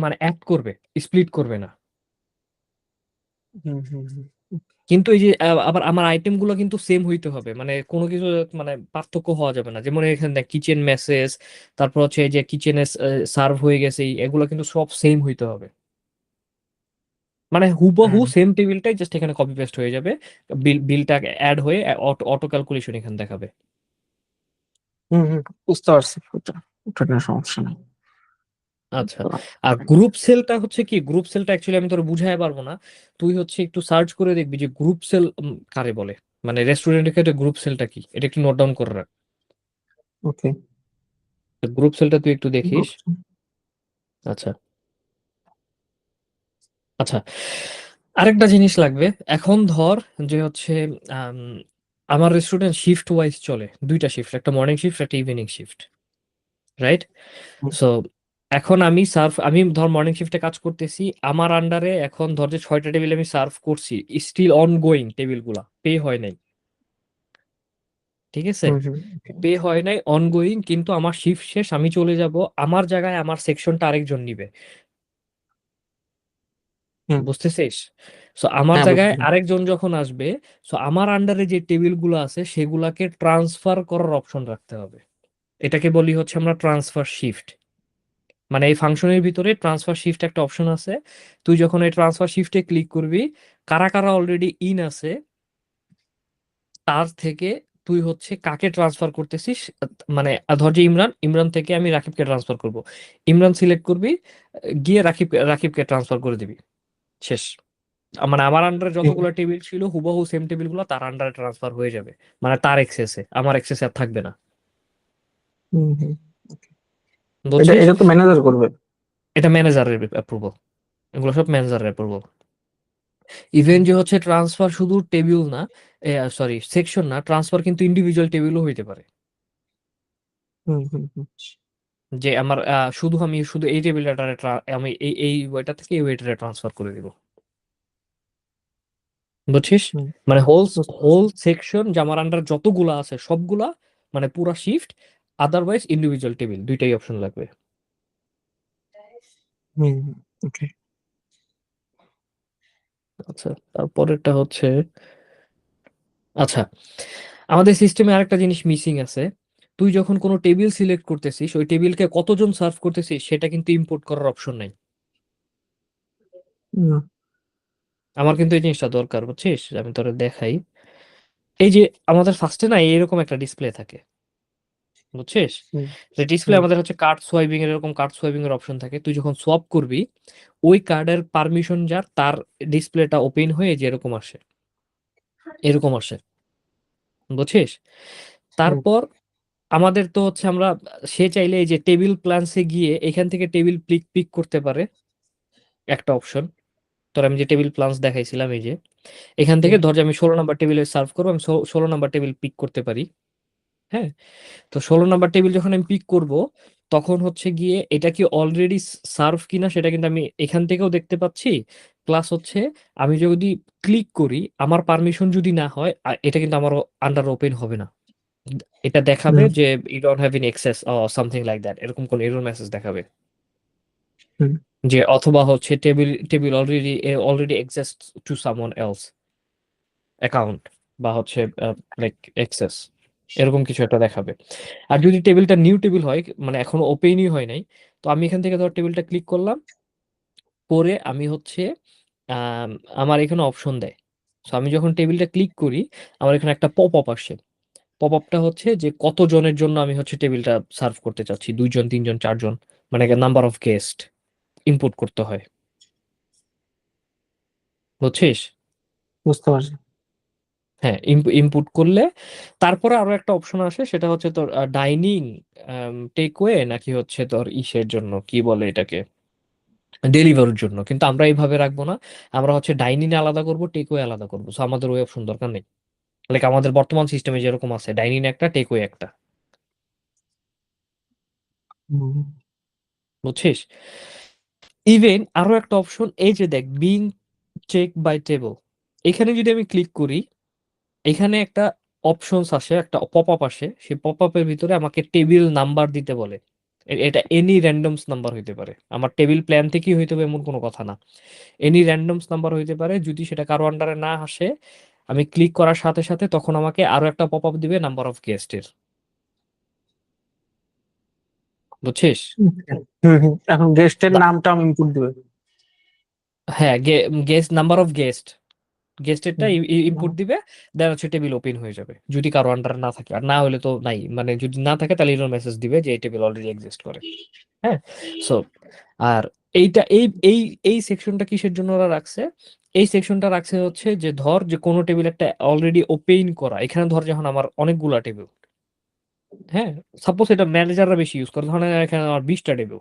মানে অ্যাড করবে, স্প্লিট করবে না। হুম হুম হুম কিন্তু এই যে আবার আমার আইটেম গুলো কিন্তু সেম হইতে হবে, মানে কোনো কিছু মানে পার্থক্য হওয়া যাবে না। যেমন এখানে দেখ কিচেন মেসেজ, তারপর হচ্ছে এই যে কিচেনে সার্ভ হয়ে গেছে, এগুলো কিন্তু সব সেম হইতে হবে। মানে হুবহু হুম সেম টেবিলটাই জাস্ট এখানে কপি পেস্ট হয়ে যাবে, বিলটা অ্যাড হয়ে অটো অটো ক্যালকুলেশন এখানে দেখাবে। বুঝতে পারছি। ওটা ওটা নিয়ে সমস্যা নেই। আচ্ছা, তো, আর গ্রুপ সেলটা হচ্ছে কি, গ্রুপ সেলটা অ্যাকচুয়ালি আমি তোর বুঝাই পারবো না। তুই হচ্ছে একটু সার্চ করে দেখবি যে গ্রুপ সেল কারে বলে, মানে রেস্টুরেন্টের ক্ষেত্রে গ্রুপ সেলটা কি, এটা একটু নোট ডাউন করে রাখ। ওকে। গ্রুপ সেলটা তুই একটু দেখিস। আচ্ছা, আচ্ছা, আরেকটা জিনিস লাগবে। এখন ধর যে হচ্ছে আম, আমার রেস্টুরেন্ট শিফট ওয়াইজ চলে, 2টা শিফট, একটা মর্নিং শিফট একটা ইভিনিং শিফট, রাইট। সো এখন আমি ধর মর্নিং শিফটে কাজ করতেছি, আমার আন্ডারে এখন ধর যে 6টা টেবিল আমি সার্ভ করছি, স্টিল অন গোয়িং, টেবিল গুলা পে হয় নাই, ঠিক আছে, পে হয় নাই, অন গোয়িং, কিন্তু আমার শিফট শেষ, আমি চলে যাব, আমার জায়গায় আমার সেকশনটা আরেকজন নিবে, হুম, বুঝতেছিস। সো আমার হ্যাঁ জায়গায় বুঝছি। আরেকজন যখন আসবে, সো আমার আন্ডারে যে টেবিল গুলো আছে সেগুলাকে ট্রান্সফার করার অপশন রাখতে হবে। এটাকে বলি হচ্ছে আমরা ট্রান্সফার শিফট। মানে এই ফাংশনের ভিতরে ট্রান্সফার শিফট একটা অপশন আছে। তুই যখন এই ট্রান্সফার শিফটে ক্লিক করবি, কারা কারা অলরেডি ইন আছে তার থেকে তুই হচ্ছে কাকে ট্রান্সফার করতেছিস, মানে ধর যে ইমরান, ইমরান থেকে আমি রাকিবকে ট্রান্সফার করব, ইমরান সিলেক্ট করবি, গিয়ে রাকিবকে ট্রান্সফার করে দিবি, শেষ। মানে আমার আন্ডারে যতগুলো টেবিল ছিল হুবহু সেম টেবিলগুলো তার আন্ডারে ট্রান্সফার হয়ে যাবে, মানে তার এক্সেসে, আমার এক্সেসে আর থাকবে না। হুম হুম। এটা বুঝছিস? এটা তো ম্যানেজার করবে। এটা ম্যানেজারের অ্যাপ্রুভাল, এগুলো সব ম্যানেজারের অ্যাপ্রুভাল। ইভেন যে হচ্ছে ট্রান্সফার শুধু টেবিল না, সরি সেকশন না, ট্রান্সফার কিন্তু ইন্ডিভিজুয়াল টেবিলও হইতে পারে। হুম হুম হুম। যে আমার আমি শুধু এই টেবিলটারে আমি এই ওয়েটা থেকে এই ওয়েটারে ট্রান্সফার করে দিব। বুঝছিস? হুম, মানে হোল বুঝতে পারছি। হোল সেকশন যে আমার আন্ডার যতগুলা আছে সবগুলা, মানে পুরা শিফট, আদারওয়াইজ ইন্ডিভিজুয়াল টেবিল, দুইটাই অপশন লাগবে। হুম, ওকে। আচ্ছা, তারপরেরটা হচ্ছে, আচ্ছা আমাদের সিস্টেমে আরেকটা জিনিস মিসিং আছে। তুই যখন কোনো টেবিল সিলেক্ট করতেছিস, ওই টেবিলকে কতজন সার্ভ করতেছিস সেটা কিন্তু ইম্পোর্ট করার অপশন নাই। না। আমার কিন্তু এই জিনিসটা দরকার, বুঝছিস? আমি তোরে দেখাই। এই যে আমাদের ফার্স্টে না এরকম একটা ডিসপ্লে থাকে, বুঝছিস? হুম যে ডিসপ্লে হুম আমাদের হচ্ছে কার্ড সোয়াইপিং এর, এরকম কার্ড সোয়াইপিং এর অপশন থাকে। তুই যখন সোয়াপ করবি, ওই কার্ডের পারমিশন যার, তার ডিসপ্লেটা ওপেন হয়ে যে এরকম আসে, এরকম আসে, বুঝছিস? হুম তারপর আমাদের তো হচ্ছে আমরা, সে চাইলে এই যে টেবিল প্ল্যানসে গিয়ে এখান থেকে টেবিল পিক পিক করতে পারে, একটা অপশন। তোর আমি যে টেবিল প্ল্যানস দেখাইছিলাম, এই যে এখান থেকে হুম ধর যে আমি 16 নাম্বার টেবিলে সার্ভ করবো, আমি 16 নাম্বার টেবিল পিক করতে পারি। হ্যাঁ, তো 16 নাম্বার টেবিল যখন আমি পিক করব, তখন হচ্ছে গিয়ে এটা কি অলরেডি সার্ভ কিনা সেটা কিন্তু আমি এখান থেকেও দেখতে পাচ্ছি। প্লাস হচ্ছে আমি যদি ক্লিক করি, আমার পারমিশন যদি না হয়, এটা কিন্তু আমার আন্ডার ওপেন হবে না। এটা দেখাবে হুম যে you don't have in access something like that, এরকম কোন এরর মেসেজ দেখাবে। হুম যে অথবা হচ্ছে table table already already exist to someone else account, বা হচ্ছে লাইক এক্সেস, এরকম কিছু একটা দেখাবে। আর যদি টেবিলটা নিউ টেবিল হয়, মানে এখনো ওপেনই হয় নাই, তো আমি এখান থেকে ধর টেবিলটা ক্লিক করলাম, করে আমি হচ্ছে আম, আমার এখানে অপশন দেয়। সো আমি যখন টেবিলটা ক্লিক করি, আমার এখানে একটা পপ আপ আসে। পপ আপটা হচ্ছে যে কত জনের জন্য আমি হচ্ছে টেবিলটা সার্ভ করতে চাচ্ছি, 2 জন 3 জন 4 জন, মানে নাম্বার অফ গেস্ট ইনপুট করতে হয়, বুঝছিস? বুঝতে পারছি। হ্যাঁ, ইনপুট করলে তারপরে আরো একটা অপশন আসে, সেটা হচ্ছে তোর ডাইনিং, টেকওয়ে, নাকি হচ্ছে তোর ইসের জন্য কি বলে এটাকে, ডেলিভারির জন্য। কিন্তু আমরা এইভাবে রাখবো না, আমরা হচ্ছে ডাইনিং আলাদা করব, টেকওয়ে আলাদা করবো। সো আমাদের ওই অপশন দরকার নেই। লাইক আমাদের বর্তমান সিস্টেমে যেরকম আছে, ডাইনিং একটা, টেকওয়ে একটা, হুম বুঝছিস? ইভেন আরো একটা অপশন, এই যে দেখ, বিং চেক বাই টেবল, এখানে যদি আমি ক্লিক করি, এখানে একটা অপশনস আসে, একটা পপ আপ আসে। সেই পপ আপের ভিতরে আমাকে টেবিল নাম্বার দিতে বলে। এটা এনি র্যান্ডমস নাম্বার হইতে পারে, আমার টেবিল প্ল্যান থেকেই হইতে হবে এমন কোনো কথা না। এনি র্যান্ডমস নাম্বার হইতে পারে। যদি সেটা কারো আন্ডারে না আসে, আমি ক্লিক করার সাথে সাথে তখন আমাকে আরো একটা পপ আপ দিবে নাম্বার অফ গেস্টের, বুঝছিস? হুম হুম। এখন গেস্টের দা- নামটা আমি ইনপুট দিবে। হ্যাঁ, গেস্ট, নাম্বার অফ গেস্ট, গেস্টেরটা হুম ইনপুট দিবে। দেন হচ্ছে টেবিল ওপেন হয়ে যাবে, যদি কারো আন্ডার না থাকে। আর না হলে তো নাই, মানে যদি না থাকে তাহলে এরর মেসেজ দিবে যে এই টেবিল অলরেডি এক্সিস্ট করে। হ্যাঁ, সো আর এইটা এই এই এই সেকশনটা কিসের জন্য ওরা রাখছে? এই সেকশনটা রাখছে হচ্ছে যে ধর যে কোনো টেবিল একটা অলরেডি ওপেন করা, এখানে ধর যখন আমার অনেকগুলা টেবিল, হ্যাঁ, সাপোজ এটা ম্যানেজাররা বেশি ইউজ করে, ধরেন এখানে আমার 20টা টেবিল,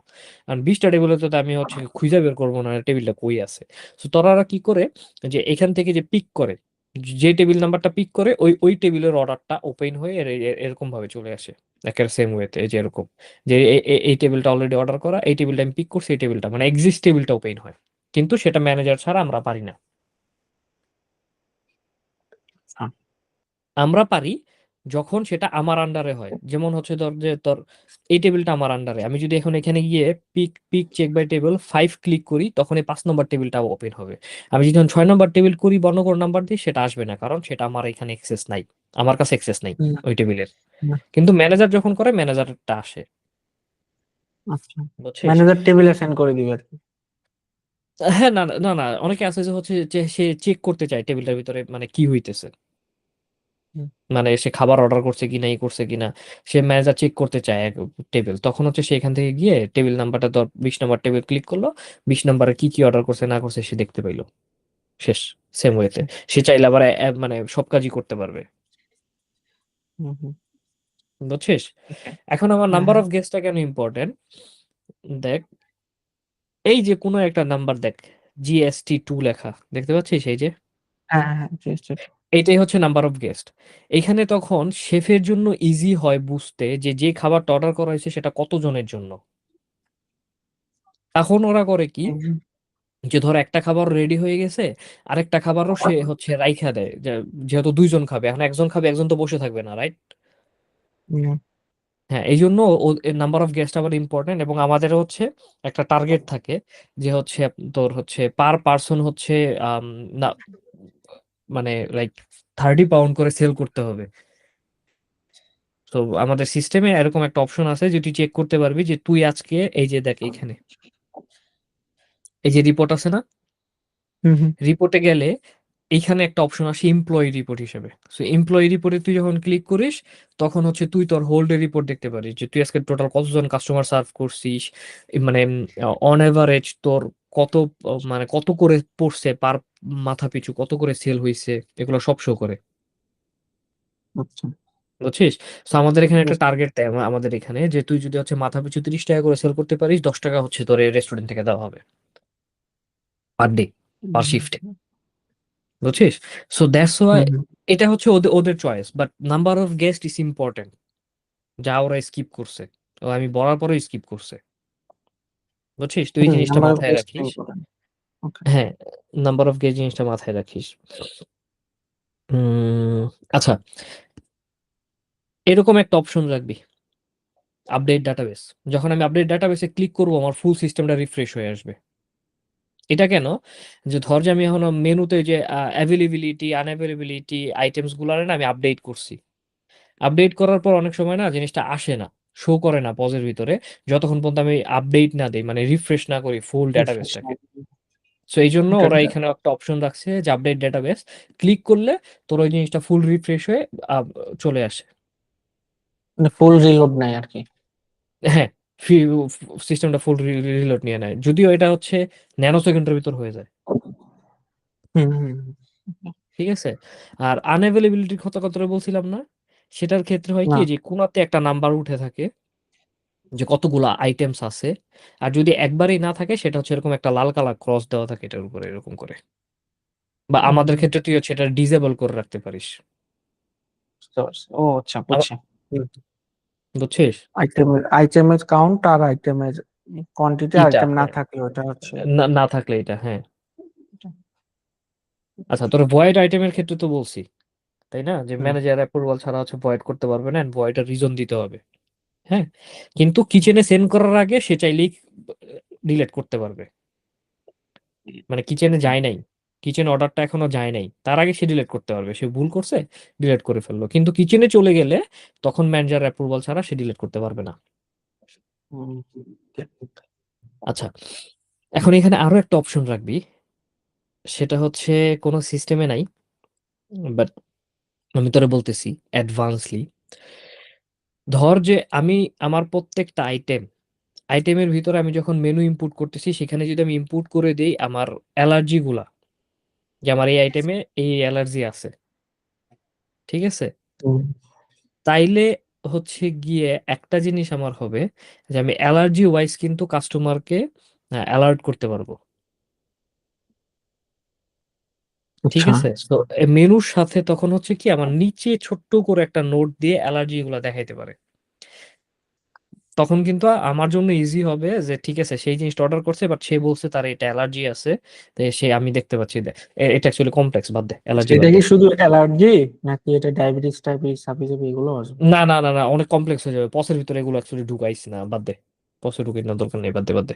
আর 20টা টেবিলে তো আমি হচ্ছে খুঁজে বের করবো না টেবিলটা কই আছে। তো তারা কি করে, যে এখান থেকে যে পিক করে, যে টেবিল নাম্বারটা পিক করে, ওই ওই টেবিলের অর্ডারটা ওপেন হয়ে এরকম ভাবে চলে আসে, একের সেম ওয়েতে। এই যে এরকম, যে এই টেবিলটা অলরেডি অর্ডার করা, এই টেবিলটা আমি পিক করছি, এই টেবিলটা মানে এক্সিস্ট টেবিলটা ওপেন হয়। কিন্তু সেটা ম্যানেজার ছাড়া আমরা পারি না। হ্যাঁ। আমরা পারি যখন সেটা আমার আন্ডারে হয়। যেমন হচ্ছে ধর যে তোর এই টেবিলটা আমার আন্ডারে, আমি যদি এখন এখানে গিয়ে pick pick check by table 5 click করি, তখন এই 5 নম্বর টেবিলটা ওপেন হবে। আমি যদি 6 নম্বর টেবিল করি বর্ণকর নাম্বার দিই, সেটা আসবে না, কারণ সেটা আমার এখানে এক্সেস নাই, আমার কাছে এক্সেস নাই হুম, ওই টেবিলের। হুম, কিন্তু ম্যানেজার যখন করে, ম্যানেজারটা আসে, আচ্ছা। বুঝছিস? ম্যানেজার টেবিল অ্যাসাইন করে দিবে আর কি। হ্যাঁ, না না না, অনেকে আছে যে হচ্ছে যে সে চেক করতে চায় টেবিলটার ভিতরে মানে কি হইতেছে, হুম, মানে সে খাবার অর্ডার করছে কিনা, এই করছে কিনা, সে ম্যানেজার চেক করতে চায় টেবিল। তখন হচ্ছে সে এখান থেকে গিয়ে টেবিল নাম্বারটা ধর 20 নম্বর টেবিল ক্লিক করলো, 20 নম্বরে কি কি অর্ডার করছে না করছে সে দেখতে পাইলো। শেষ সেম ওয়েতে। সে চাইলে আবার মানে সব কাজই করতে পারবে, হুম হুম বুঝছিস? ওকে এখন আমার হ্যাঁ নাম্বার হ্যাঁ অফ গেস্টটা কেন ইম্পর্টেন্ট, দেখ এই যে কোনো একটা নাম্বার দেখ, GST2 লেখা দেখতে পাচ্ছিস, এই যে হ্যাঁ হ্যাঁ just it. এইটাই হচ্ছে নাম্বার অফ গেস্ট। এখানে তখন শেফের জন্য ইজি হয় বুঝতে যে যে খাবারটা অর্ডার করা হয়েছে সেটা কতজনের জন্য। তখন ওরা করে কি, হুম, যে ধর একটা খাবার রেডি হয়ে গেছে, আরেকটা খাবারও সে হচ্ছে রাইখা দেয়, যেহেতু দুইজন খাবে, এখন একজন খাবে একজন তো বসে থাকবে না, রাইট? হুম, হ্যাঁ, এই জন্য নাম্বার অফ গেস্ট আবার ইম্পর্টেন্ট, এবং আমাদের হচ্ছে একটা টার্গেট থাকে যে হচ্ছে তোর হচ্ছে পার পার্সন হচ্ছে আম, না মানে লাইক 30 পাউন্ড করে সেল করতে হবে। তো আমাদের সিস্টেমে এরকম একটা অপশন আছে যে তুই চেক করতে পারবি যে তুই আজকে, এই যে দেখ এখানে এই যে রিপোর্ট আছে না, হুম, হুম, রিপোর্টে গেলে এইখানে একটা অপশন আসে এমপ্লয়ি রিপোর্ট হিসেবে। সো এমপ্লয়ি রিপোর্টে তুই যখন ক্লিক করিস তখন হচ্ছে তুই তোর হোল্ডের রিপোর্ট দেখতে পারিস যে তুই আজকে টোটাল কতজন কাস্টমার সার্ভ করছিস, মানে অন এভারেজ তোর কত মানে কত করে পড়ছে পার মাথা পিছু, কত করে সেল হয়েছে, এগুলো সব শো করে, আচ্ছা বুঝছিস? তো আমাদের এখানে একটা বুঝতে টার্গেট দেয় আমাদের এখানে, যে তুই যদি হচ্ছে মাথা পিছু 30 টাকা করে সেল করতে পারিস, 10 টাকা হচ্ছে তোর রেস্টুরেন্ট থেকে দেওয়া হবে পার ডে, পার হুম, শিফটে, বুঝছিস? সো দ্যাটস ওয়াই হুম, এটা হচ্ছে ওদের ওদের choice, but number of guest is important, যা ওরা স্কিপ করছে, ও আমি বলার পরেও স্কিপ করছে, বুঝছিস? তুই এই হুম, জিনিসটা নাম্বার অফ মাথায় গেস্ট রাখিস। ইম্পর্টেন্ট। ওকে হ্যাঁ, নাম্বার অফ গেস্ট জিনিসটা মাথায় রাখিস। উম, আচ্ছা, এরকম একটা অপশন রাখবি, আপডেট ডাটাবেস। যখন আমি আপডেট ডাটাবেসে ক্লিক করবো আমার ফুল সিস্টেমটা রিফ্রেশ হয়ে আসবে। এটা কেন, যে ধর যে আমি এখন মেনুতে যে অ্যাভেলেবিলিটি আনঅ্যাভেলেবিলিটি আইটেমস গুলার না আমি আপডেট করছি, আপডেট করার পর অনেক সময় না জিনিসটা আসে না, শো করে না পজের ভিতরে, যতক্ষণ পর্যন্ত আমি আপডেট না দিই, মানে রিফ্রেশ না করি ফুল রিফ্রেশ ডেটাবেসটাকে। সো এই জন্য ওকে ওরা এখানে একটা অপশন রাখছে যে আপডেট ডেটাবেস, ক্লিক করলে তোর ওই জিনিসটা ফুল রিফ্রেশ হয়ে আহ, চলে আসে। মানে ফুল রিলোড নাই আর কি। হ্যাঁ, সিস্টেমটা ফুল রিলোড নিয়ে নেয়, যদিও এটা হচ্ছে ন্যানো সেকেন্ডের ভিতর হয়ে যায়, হুম হুম হুম। ঠিক আছে? আর আনঅ্যাভেলেবিলিটির কথা কতটা বলছিলাম না, সেটার ক্ষেত্রে হয় কি না যে কোনাতে একটা নাম্বার উঠে থাকে যে কতগুলা আইটেমস আছে, আর যদি একবারেই না থাকে সেটা হচ্ছে এরকম একটা লাল কালার ক্রস দেওয়া থাকে এটার উপরে এরকম করে, বা আমাদের হুম, ক্ষেত্রে তুই হচ্ছে এটা ডিসেবল করে রাখতে পারিস। বুঝতে পারছি। ও আচ্ছা বুঝছি। বুঝছিস? আইটেমের কাউন্ট আর আইটেমের কোয়ান্টিটি, এটা আইটেম না হ্যাঁ, থাকলে ওটা হচ্ছে। না না থাকলে এটা, হ্যাঁ। আচ্ছা, তোর ভয়েড আইটেমের ক্ষেত্রে তো বলছি, তাই না, যে হুম, ম্যানেজার অ্যাপ্রুভাল ছাড়া হচ্ছে ভয়েড করতে পারবে না, ভয়েডের রিজন দিতে হবে। হ্যাঁ, কিন্তু কিচেনে সেন্ড করার আগে সে চাইলেই ডিলেট করতে পারবে, মানে কিচেনে হুম, যায় নাই, কিচেন অর্ডারটা এখনো যায় নাই, তার আগে সে ডিলিট করতে পারবে, সে ভুল করছে ডিলিট করে ফেললো, কিন্তু কিচেনে চলে গেলে তখন ম্যানেজার অ্যাপ্রুভাল ছাড়া সে ডিলিট করতে পারবে না। হুম, আচ্ছা, এখন এখানে আরো একটা অপশন রাখবি, সেটা হচ্ছে কোনো সিস্টেমে নাই, বাট আমি তোরে বলতেছি অ্যাডভান্সলি। ধর যে আমি আমার প্রত্যেকটা আইটেমের ভিতরে আমি যখন মেনু ইনপুট করতেছি সেখানে যদি আমি ইনপুট করে দেই আমার অ্যালার্জি গুলা, যে আমার এই আইটেমে এই অ্যালার্জি আছে, ঠিক আছে? হুম, তাইলে হচ্ছে গিয়ে একটা জিনিস আমার হবে, যে আমি অ্যালার্জি ওয়াইজ কিন্তু কাস্টমারকে অ্যালার্ট করতে পারবো, ঠিক আচ্ছা আছে? তো মেনুর সাথে তখন হচ্ছে কি আমার নিচে ছোট্ট করে একটা নোট দিয়ে অ্যালার্জি গুলা দেখাইতে পারে, তখন কিন্তু আমার জন্য ইজি হবে যে ঠিক আছে সেই জিনিসটা অর্ডার করছে বাট সে বলছে তার এটা অ্যালার্জি আছে, তো সে আমি দেখতে পাচ্ছি এটা অ্যাকচুয়ালি কমপ্লেক্স, বাদ দে অ্যালার্জি এটা বাদ দে। কি শুধু অ্যালার্জি নাকি এটা ডায়াবেটিস টাইপের সাবিজাবি এগুলো আসবে? না না না না, অনেক কমপ্লেক্স হয়ে যাবে, পসের ভিতরে এগুলো অ্যাকচুয়ালি ঢুকাইছি না, বাদ দে, পসে ঢুকাই না, দরকার নেই, বাদ দে বাদ দে।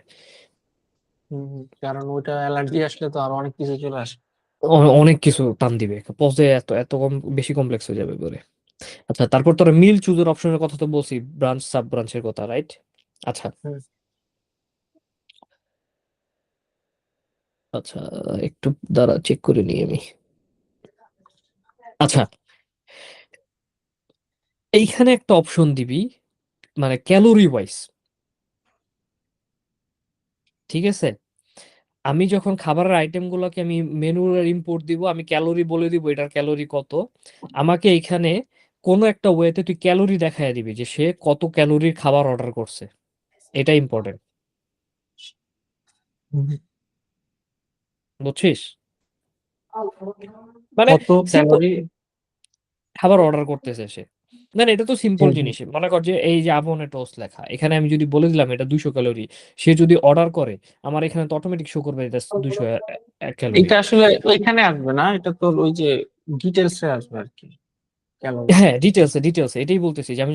হুম, হুম, কারণ ওইটা অ্যালার্জি আসলে তো আরো অনেক কিছু চলে আসে। অনেক কিছু টান দিবে, পসে এত এত কম বেশি কমপ্লেক্স হয়ে যাবে পরে। আচ্ছা, তারপর তোরা মিল চুজের অপশনের কথা তো বলছি, ব্রাঞ্চ সাব ব্রাঞ্চের কথা, রাইট? আচ্ছা হুম, আচ্ছা, একটু দাঁড়া চেক করে নিই আমি। আচ্ছা, এইখানে একটা অপশন দিবি, মানে ক্যালোরি ওয়াইজ, ঠিক আছে? আমি যখন খাবারের আইটেম গুলোকে আমি মেনুর ইম্পোর্ট দিব, আমি ক্যালোরি বলে দিব এটার ক্যালোরি কত। আমাকে এখানে কোনো একটা ওয়েতে তুই ক্যালোরি দেখায় দিবি যে সে কত ক্যালোরির খাবার অর্ডার করছে। এটা ইম্পর্টেন্ট, বুঝছিস? মানে কত সিম্পল ক্যালোরি? খাবার অর্ডার করতেছে সে। না না, এটা তো সিম্পল জিনিস। মনে কর যে এই যে আবনে টোস্ট লেখা, এখানে আমি যদি বলে দিলাম এটা 200 ক্যালোরি, সে যদি অর্ডার করে আমার এখানে তো অটোমেটিক শো করবে এটা 200 ক্যালোরি। এটা আসলে ওইখানে আসবে না, এটা তোর ওই যে ডিটেলসে আসবে আর কি, ক্যালোরি। হ্যাঁ, ডিটেলসে এটাই বলতেছি যে আমি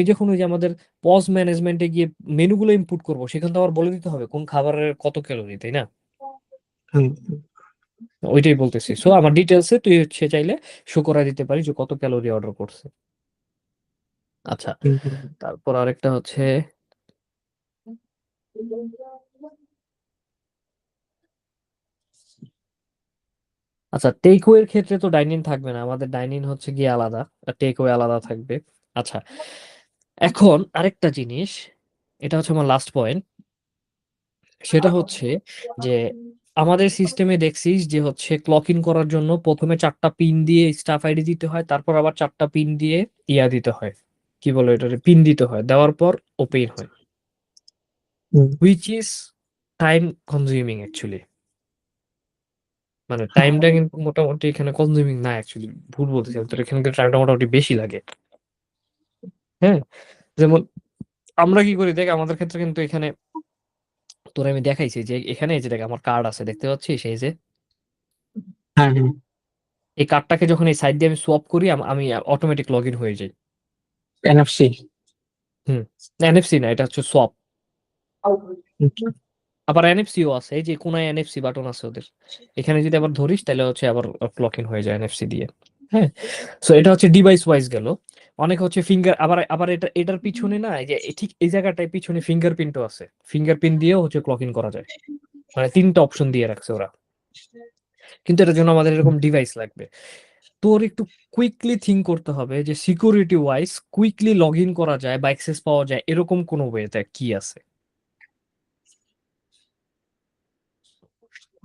যখন ওই যে আমাদের পজ ম্যানেজমেন্টে গিয়ে মেনুগুলো ইনপুট করব, সেখানে তো আবার বলে দিতে হবে কোন খাবারের কত ক্যালোরি, তাই না? ওইটাই বলতেছি। সো আমার ডিটেলসে তুই হচ্ছে চাইলে শো করা দিতে পারি যে কত ক্যালোরি অর্ডার করছে। আচ্ছা, তারপর আরেকটা হচ্ছে, আচ্ছা টেক ওয়ের ক্ষেত্রে তো ডাইনিং থাকবে না, আমাদের ডাইনিং হচ্ছে গিয়ে আলাদা, আর টেক ওয়ে আলাদা থাকবে। আচ্ছা, এখন আরেকটা জিনিস, এটা হচ্ছে আমার লাস্ট পয়েন্ট, সেটা হচ্ছে যে আমাদের সিস্টেমে দেখছিস যে হচ্ছে ক্লক ইন করার জন্য প্রথমে 4টা পিন দিয়ে স্টাফ আইডি দিতে হয়, তারপর আবার 4টা পিন দিয়ে ইয়া দিতে হয়, কি বলে এটা, পিন দিতে হয়, দেওয়ার পর ওপেন হয়, which is time consuming actually. মানে টাইমটা কিন্তু মোটামুটি এখানে কনজিউমিং না অ্যাকচুয়ালি, ভুল বলতেছি আমি, তোর এখানে টাইমটা মোটামুটি বেশি লাগে। হ্যাঁ, যেমন আমরা কি করি দেখ, আমাদের ক্ষেত্রে কিন্তু এখানে তোর আমি দেখাইছি যে এখানে এই যে দেখ আমার কার্ড আছে, দেখতে পাচ্ছিস এই যে, হ্যাঁ হ্যাঁ। এই কার্ডটাকে যখন এই সাইড দিয়ে আমি সোয়াপ করি আমি অটোমেটিক লগ ইন হয়ে যাই। এনএফসি। হুম, এনএফসি না, এটা হচ্ছে সোয়াপ। আবার এনএফসিও আছে, এই যে কোনায় এনএফসি বাটন আছে ওদের, এখানে যদি আবার ধরিস তাহলে হচ্ছে আবার ক্লক ইন হয়ে যায় এনএফসি দিয়ে। হ্যাঁ, সো এটা হচ্ছে ডিভাইস ওয়াইজ গেল। অনেক হচ্ছে ফিঙ্গার, আবার আবার এটার পিছনে না, এই যে ঠিক এই জায়গাটায় পিছনে ফিঙ্গারপ্রিন্টও আছে, ফিঙ্গারপ্রিন্ট দিয়েও হচ্ছে ক্লক ইন করা যায়। মানে 3টা অপশন দিয়ে রাখছে ওরা, কিন্তু এটার জন্য আমাদের এরকম ডিভাইস লাগবে। তোর একটু কুইকলি থিঙ্ক করতে হবে যে security wise quickly log in করা যায় বা অ্যাক্সেস পাওয়া যায় এরকম কোনো ওয়েতে কি আছে,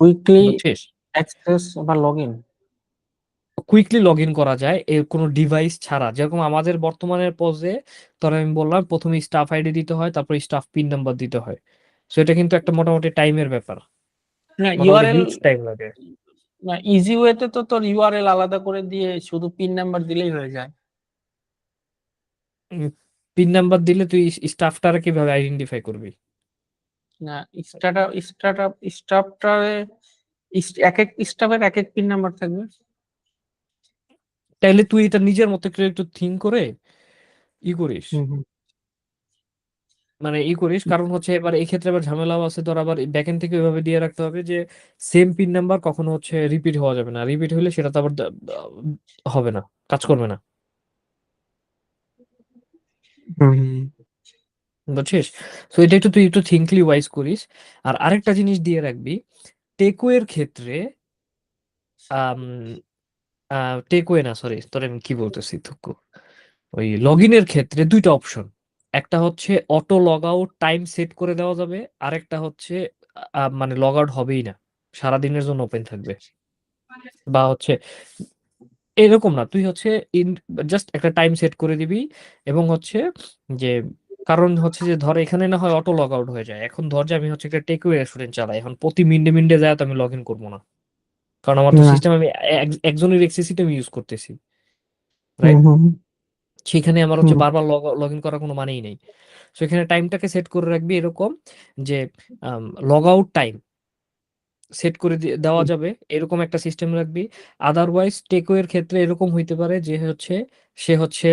উইকলি বুঝছিস? অ্যাক্সেস বা log in. Quickly log in করা যায় এর কোনো ডিভাইস ছাড়া, যেরকম আমাদের বর্তমানের পজে তোর আমি বললাম প্রথমে স্টাফ আইডি দিতে হয়, তারপর স্টাফ পিন নাম্বার দিতে হয়। সো এটা কিন্তু একটা মোটামুটি টাইমের ব্যাপার, না মোটামুটি ইউআরএল, হিউজ টাইম লাগে। না ইজি ওয়েতে তো তোর ইউআরএল আলাদা করে দিয়ে শুধু পিন নাম্বার দিলেই হয়ে যায়। পিন নাম্বার দিলে তুই স্টাফটারে কিভাবে আইডেন্টিফাই করবি? না স্টাফটারে এক এক স্টাফের এক এক পিন নাম্বার থাকবে। তাইলে তুই এটা নিজের মতো করে একটু থিঙ্ক করে করিস, হুম হুম। মানে করিস, কারণ হচ্ছে এবার এই ক্ষেত্রে আবার ঝামেলাও আছে, তোর আবার ব্যাকএন্ড থেকে ওইভাবে দিয়ে রাখতে হবে যে সেম পিন নাম্বার কখনো হচ্ছে রিপিট হওয়া যাবে না, রিপিট হলে সেটা তো আবার হবে না, কাজ করবে না, বুঝছিস? তো এটা একটু তুই একটু থিঙ্কলি ওয়াইজ করিস। আর আরেকটা জিনিস দিয়ে রাখবি, টেকওয়ের ক্ষেত্রে, আম, টেকওয়ে না, সরি তোর আমি কি বলতেছি থুকু, ওই লগ ইনের ক্ষেত্রে 2টা অপশন, একটা হচ্ছে auto log out time set করে দেওয়া যাবে, আরেকটা হচ্ছে মানে লগ আউট হবেই না, সারাদিনের জন্য ওপেন থাকবে। বা হচ্ছে এরকম না, তুই হচ্ছে ইন জাস্ট একটা টাইম সেট করে দিবি, এবং হচ্ছে যে, কারণ হচ্ছে যে ধর এখানে না হয় অটো লগ আউট হয়ে যায়, এখন ধর যে আমি হচ্ছে একটা টেকওয়ে রেস্টুরেন্ট চালাই, এখন প্রতি মিনিটে মিনিটে যায় তো আমি লগ ইন করবো না, কারণ আমার তো না। সিস্টেম, আমি একজনের এক্সেসই তো আমি ইউজ করতেছি, হুম রাইট? হুম সেখানে আমার হচ্ছে হুম বারবার লগ ইন করার কোনো মানেই নেই। সেখানে টাইমটাকে সেট করে রাখবি এরকম যে লগ আউট টাইম সেট করে দেওয়া যাবে, এরকম একটা সিস্টেম রাখবি। আদারওয়াইজ টেকওয়ের ক্ষেত্রে এরকম হইতে পারে যে হচ্ছে সে হচ্ছে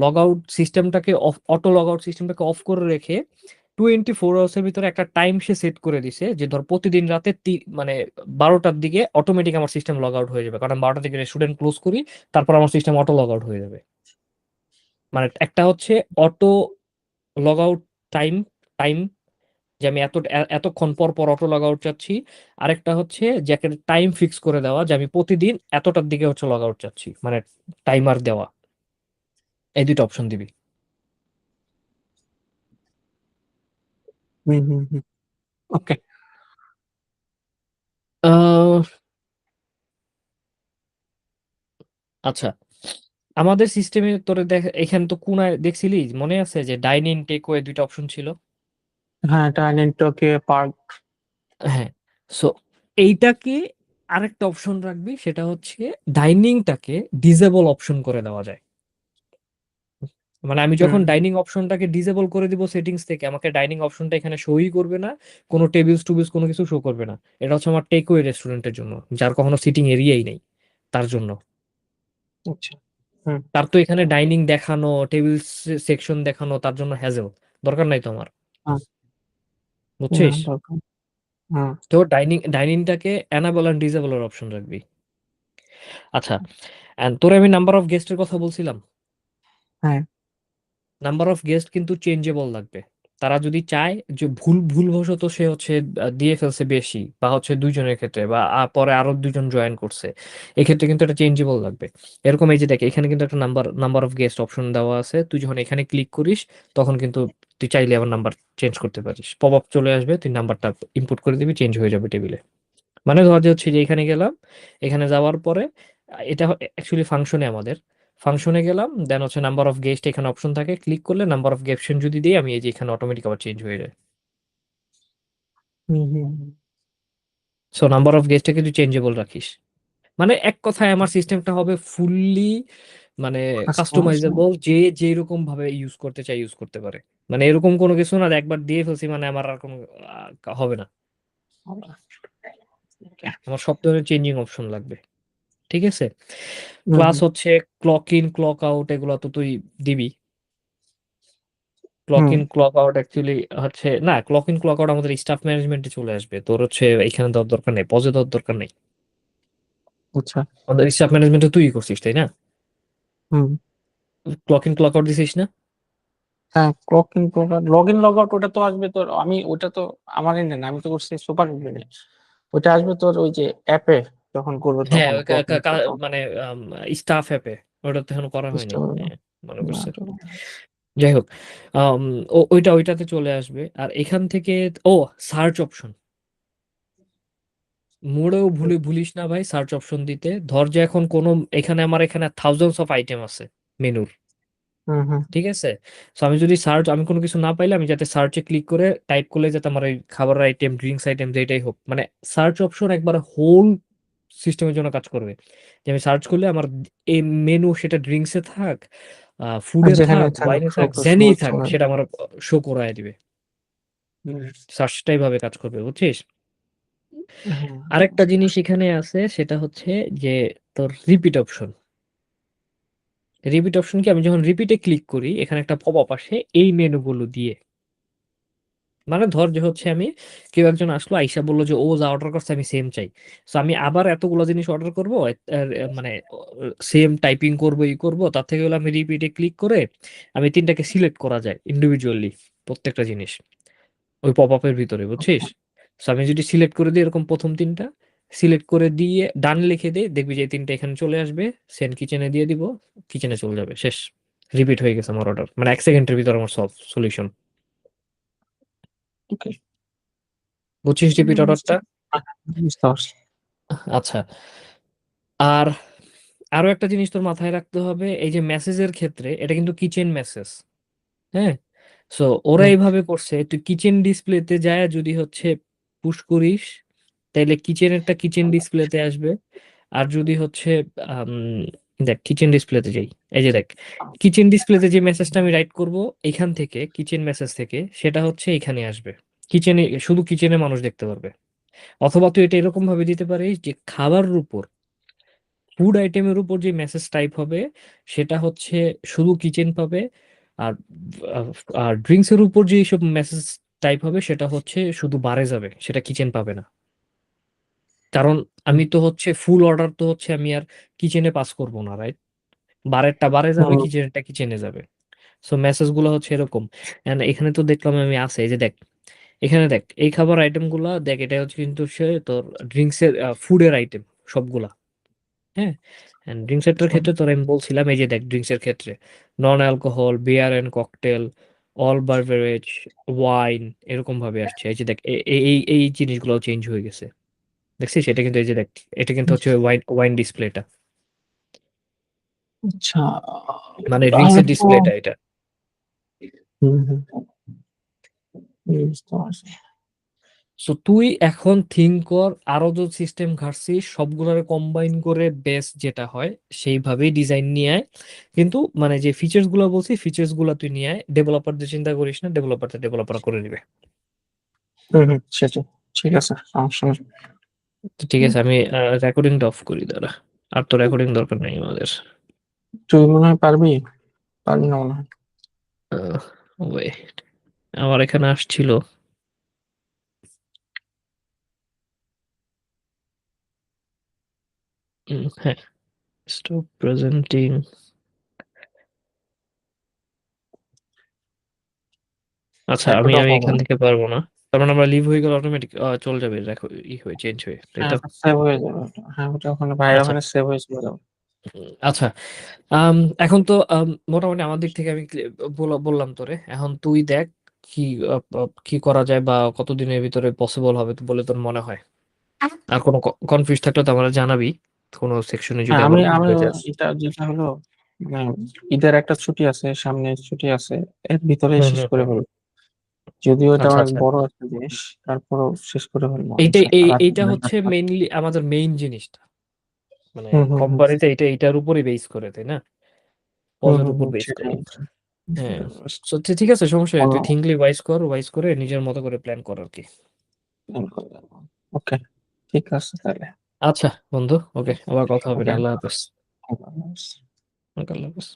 লগ আউট সিস্টেমটাকে অফ, অটো লগ আউট সিস্টেমটাকে অফ করে রেখে 24 আওয়ার্সের ভিতরে একটা টাইম সে সেট করে দিছে যে ধর প্রতিদিন রাতে মানে 12টার দিকে অটোমেটিক আমার সিস্টেম লগ আউট হয়ে যাবে, কারণ 12টার দিকে রেস্টুরেন্ট ক্লোজ করি, তারপর আমার সিস্টেম অটো লগ আউট হয়ে যাবে। মানে একটা হচ্ছে auto log out time, time যে আমি এতক্ষণ পর পর অটো লগ আউট চাচ্ছি। আরেকটা হচ্ছে যে একটা টাইম ফিক্স করে দেওয়া যে আমি প্রতিদিন এতটার দিকে হচ্ছে লগ আউট চাচ্ছি, মানে টাইমার দেওয়া। এই 2টা অপশন দিবি। হুম হুম হুম। ওকে। আহ, আচ্ছা, আমাদের সিস্টেমে তোরে দেখ, এখানে তো কোনায় দেখছিলি, মনে আছে যে ডাইনিং টেকওয়ে দুইটা অপশন ছিল। হ্যাঁ, এটা নেটওয়ার্কে পার্ক। হ্যাঁ, সো এইটাকে আরেকটা অপশন রাখবি, সেটা হচ্ছে ডাইনিংটাকে ডিসেবল অপশন করে দেওয়া যায়। মানে আমি হুম যখন ডাইনিং অপশনটাকে ডিসেবল করে দিব সেটিংস থেকে, আমাকে ডাইনিং অপশনটা এখানে শোই করবে না, কোনো টেবিলস টুবিলস কোনো কিছু শো করবে না। এটা হচ্ছে আমার টেকওয়ে রেস্টুরেন্টের জন্য, যার কখনো সিটিং এরিয়াই নেই, তার জন্য। আচ্ছা। হুম তার তো এখানে ডাইনিং দেখানো, টেবিল সেকশন দেখানো, তার জন্য হ্যাজেল দরকার নাই তো আমার, হুম, না বুঝছিস? দরকার। হুম। তো ডাইনিংটাকে অ্যানাবল অ্যান্ড ডিসেবলের অপশন রাখবি। আচ্ছা, এন্ড তোরে আমি নাম্বার অফ গেস্টের কথা বলছিলাম। হ্যাঁ। নাম্বার অফ গেস্ট কিন্তু চেঞ্জেবল লাগবে। তারা যদি চায় যে ভুলবশত সে হচ্ছে দিয়ে ফেলছে বেশি, বা হচ্ছে দুইজনের ক্ষেত্রে, বা পরে আরো দুজন জয়েন করছে, এক্ষেত্রে কিন্তু এটা চেঞ্জেবল লাগবে। এরকম এই যে দেখ, এখানে কিন্তু একটা নাম্বার অফ গেস্ট অপশন দেওয়া আছে। তুই যখন এখানে ক্লিক করিস, তখন কিন্তু তুই চাইলে আবার নাম্বার চেঞ্জ করতে পারিস। পপ আপ চলে আসবে, তুই নাম্বারটা ইনপুট করে দিবি, চেঞ্জ হয়ে যাবে টেবিলে। মানে ধর যে হচ্ছে যে এখানে গেলাম, এখানে যাওয়ার পরে এটা অ্যাকচুয়ালি ফাংশনে, আমাদের ফাংশনে গেলাম, দেন হচ্ছে নাম্বার অফ গেস্ট এখানে অপশন থাকে, ক্লিক করলে নাম্বার অফ গেস্ট যদি দিই আমি, এই যে এখানে অটোমেটিক আবার চেঞ্জ হয়ে যায়। হুম হুম হুম। সো নাম্বার অফ গেস্টটাকে তুই চেঞ্জেবল রাখিস। মানে এক কথায় আমার সিস্টেমটা হবে ফুললি মানে কাস্টমাইজ। কাস্টমাইজেবল, যে যেরকম ভাবে ইউজ করতে চাই ইউজ করতে পারে। মানে এরকম কোনো কিছু না যে একবার দিয়ে ফেলছি মানে আমার আর কোনো হবে না। আমার সব ধরনের চেঞ্জিং অপশন লাগবে, ঠিক আছে? হুম প্লাস হুম হচ্ছে ক্লক ইন ক্লক আউট এগুলো তো তুই দিবি। Clock hmm. In clock out actually হচ্ছে না, ক্লক ইন ক্লক আউট আমাদের স্টাফ ম্যানেজমেন্টে চলে আসবে। তোর হচ্ছে এখানে দেওয়ার দরকার নেই, পজে দেওয়ার দরকার নেই। আচ্ছা। আমাদের স্টাফ ম্যানেজমেন্টে তুই করছিস, তাই না? হুম। ক্লক ইন ক্লক আউট দিছিস না? হ্যাঁ, clock in clock out, log in log out ওটা তো আসবে তোর। আমি ওটা তো আমার এন্ডে না, আমি তো করছি সুপার এন্ডে। ওটা আসবে তোর ওই যে অ্যাপে যখন করবে হ্যাঁ, তখন ওই ক্লক ইন ক্লক আউট। মানে স্টাফ অ্যাপে ওটা তো এখন করা হয়নি। বুঝতে পারবে হ্যাঁ, মনে না করছে। তো। যাই হোক, আম, ওইটাতে চলে আসবে। আর এখান থেকে ও সার্চ অপশন, মোড়েও ভুলিস না ভাই সার্চ অপশন দিতে। ধর যে এখন কোনো, এখানে থাউজেন্ডস অফ আইটেম আছে মেনুর, হুম হুম। ঠিক আছে? সো আমি যদি আমি কোনো কিছু না পাইলে, আমি যাতে সার্চে ক্লিক করে টাইপ করলে যাতে আমার এই খাবারের আইটেম, ড্রিঙ্কস আইটেম, যেটাই হোক, মানে সার্চ অপশন একবার হোল সিস্টেমের জন্য কাজ করবে। যে আমি সার্চ করলে আমার এই মেনু, সেটা ড্রিঙ্কসে থাক, আর ফুডে যেখানে থাক, থাকুক ওয়াইনে থাক, সব জেনেই সময় থাক, চলে সেটা আসবে। আমার শো করায় দিবে। হুম। সার্চটাই ভাবে কাজ করবে, বুঝছিস? হ্যাঁ, আরেকটা বুঝতে জিনিস পারছি। এখানে আছে, সেটা হচ্ছে যে তোর রিপিট অপশন। রিপিট অপশন কি, আমি যখন রিপিটে ক্লিক করি, এখানে একটা পপ আপ আসে এই মেনুগুলো দিয়ে। মানে ধর যে হচ্ছে আমি, কেউ একজন আসলো, আইসা বললো যে ও যা অর্ডার করছে আমি সেম চাই। তো আমি আবার এতগুলো জিনিস অর্ডার করবো, মানে সেম টাইপিং করবো, ই করবো, তার থেকে হলো আমি রিপিটে ক্লিক করে আমি তিনটাকে সিলেক্ট করা যায় ইন্ডিভিজুয়ালি, প্রত্যেকটা জিনিস ওই পপ আপের ভিতরে, বুঝছিস? তো আমি যদি সিলেক্ট করে দিই এরকম প্রথম তিনটা, সিলেক্ট করে দিয়ে ডান লিখে দিই, দেখবি যে এই তিনটা এখানে চলে আসবে, সেন্ড কিচেনে দিয়ে দিব, কিচেনে চলে যাবে, শেষ। রিপিট হয়ে গেছে আমার অর্ডার, মানে 1 সেকেন্ডের ভিতরে আমার সব সলিউশন। ওকে। বুঝছিস রিপিট অর্ডারটা? বুঝতে পারছি। আচ্ছা, আর আরো একটা জিনিস তোর মাথায় রাখতে হবে, এই যে মেসেজের ক্ষেত্রে এটা কিন্তু কিচেন মেসেজ। হ্যাঁ, সো ওরা হুম। এইভাবে করছে, তুই কিচেন ডিসপ্লেতে যায় যদি হচ্ছে পুশ করিস, তাইলে কিচেনেরটা কিচেন ডিসপ্লেতে আসবে। আর যদি হচ্ছে আম, দেখ কিচেন ডিসপ্লেতে যাই, এই যে দেখ, কিচেন ডিসপ্লেতে যে মেসেজটা আমি রাইট করব এখান থেকে, কিচেন মেসেজ থেকে, সেটা হচ্ছে এখানে আসবে। কিচেনে, শুধু কিচেনে মানুষ দেখতে পারবে। অথবা তুই এটা এরকম ভাবে দিতে পারিস যে খাবারের উপর, ফুড আইটেমের উপর যে মেসেজ টাইপ হবে, সেটা হচ্ছে শুধু কিচেন পাবে। আর আর ড্রিঙ্কস এর উপর যে সব মেসেজ টাইপ হবে, সেটা হচ্ছে শুধু বারে যাবে, সেটা কিচেন পাবে না। কারণ আমি তো হচ্ছে ফুল অর্ডার তো হচ্ছে আমি আর কিচেনে পাস করব না, রাইট? বারেরটা বারে যাবে, হুম। কিচেনেরটা কিচেনে যাবে। সো মেসেজ গুলো হচ্ছে এরকম। এন্ড এখানে তো দেখলাম আমি আছে, এই যে দেখ, এখানে দেখ এই খাবার আইটেম গুলা দেখ, এটা হচ্ছে কিন্তু সে তোর ড্রিঙ্কস এর, ফুডের আইটেম সবগুলা। হ্যাঁ, ড্রিঙ্কস এর ক্ষেত্রে তোর আমি বলছিলাম, এই যে দেখ ড্রিঙ্কস এর ক্ষেত্রে non alcohol, beer and cocktail, all beverage, wine, এরকম ভাবে আসছে। এই যে দেখ এই এই জিনিসগুলো চেঞ্জ হয়ে গেছে। দেখছিস? এটা কিন্তু এই যে দেখ, এটা কিন্তু হচ্ছে ওয়াইন ডিসপ্লেটা, আচ্ছা, মানে তাহলে রিংসের তো ডিসপ্লেটা এটা। হুম হুম বুঝতে পারছি। সো তুই এখন থিঙ্ক কর, আরো যে সিস্টেম ঘাটছিস সবগুলোরে কম্বাইন করে বেস্ট যেটা হয় সেইভাবেই ডিজাইন নিয়ে আয়। কিন্তু মানে যে ফিচার্স গুলো বলছি ফিচার্স গুলো তুই নিয়ে আয়, ডেভেলপারদের চিন্তা করিস না, ডেভেলপার করে দিবে। সেটাই, ঠিক আছে, সমস্যা নেই। তো ঠিক আছে, আমি রেকর্ডিংটা অফ করি, দাঁড়া। আর তো রেকর্ডিং দরকার নেই আমাদের। তুই মনে হয় পারবি, পারবি না মনে হয়। ওয়েট, আমার এখানে আসছিল। হ্যাঁ, স্টপ প্রেজেন্টিং। আচ্ছা, আমি রেকর্ড আমি অফ হবে এখান না। থেকে পারবো না। তার মানে আমরা লিভ হয়ে গেলে অটোমেটিক চলে যাবে, হয়ে চেঞ্জ হয়ে, তাই হ্যাঁ, তো? সেভ হয়ে যাবে ওটা। হ্যাঁ, ওটা ওখানে ভাইয়ের আচ্ছা। ওখানে সেভ হয়ে চলে যাবে। আচ্ছা, এখন তো মোটামুটি আমার দিক থেকে আমি বললাম তোরে, এখন তুই দেখ কি কি করা যায় বা কতদিনের ভিতরে পসিবল হবে তো বলে তোর মনে হয়। আর কোনো কনফিউজ থাকলে তো আমরা জানাবি, কোনো সেকশনে যদি হ্যাঁ, আবার আমি ভুল আমি হয়ে যায়। এটা যেটা হলো, মানে ঈদের একটা ছুটি আছে, সামনে ছুটি আছে, এর ভিতরেই হুম শেষ হুম করে হুম। ফেলবো। যদিও এটা আচ্ছা অনেক আচ্ছা, বড় একটা জিনিস, তারপরেও শেষ করে ফেলবো এইটা ইনশাআল্লাহ রাতে এইটা হচ্ছে মেইনলি আমাদের মেইন জিনিসটা, মানে হুম হুম হুম কোম্পানিতে এইটার উপরই বেস করে, তাই না? পজের উপর বেস করে। সেটাই। হ্যাঁ, সেটাই best তো ঠিক আছে, সমস্যা নেই, তুই বললাম, থিঙ্কলি ওয়াইজ করে নিজের মতো করে প্ল্যান কর আর কি। plan করে দেবো। ওকে, ঠিক আছে তাহলে। আচ্ছা বন্ধু, ওকে, আবার কথা হবে না, ওকে, আল্লাহ হাফেজ। আল্লাহ হাফেজ। ওকে, আল্লাহ হাফেজ।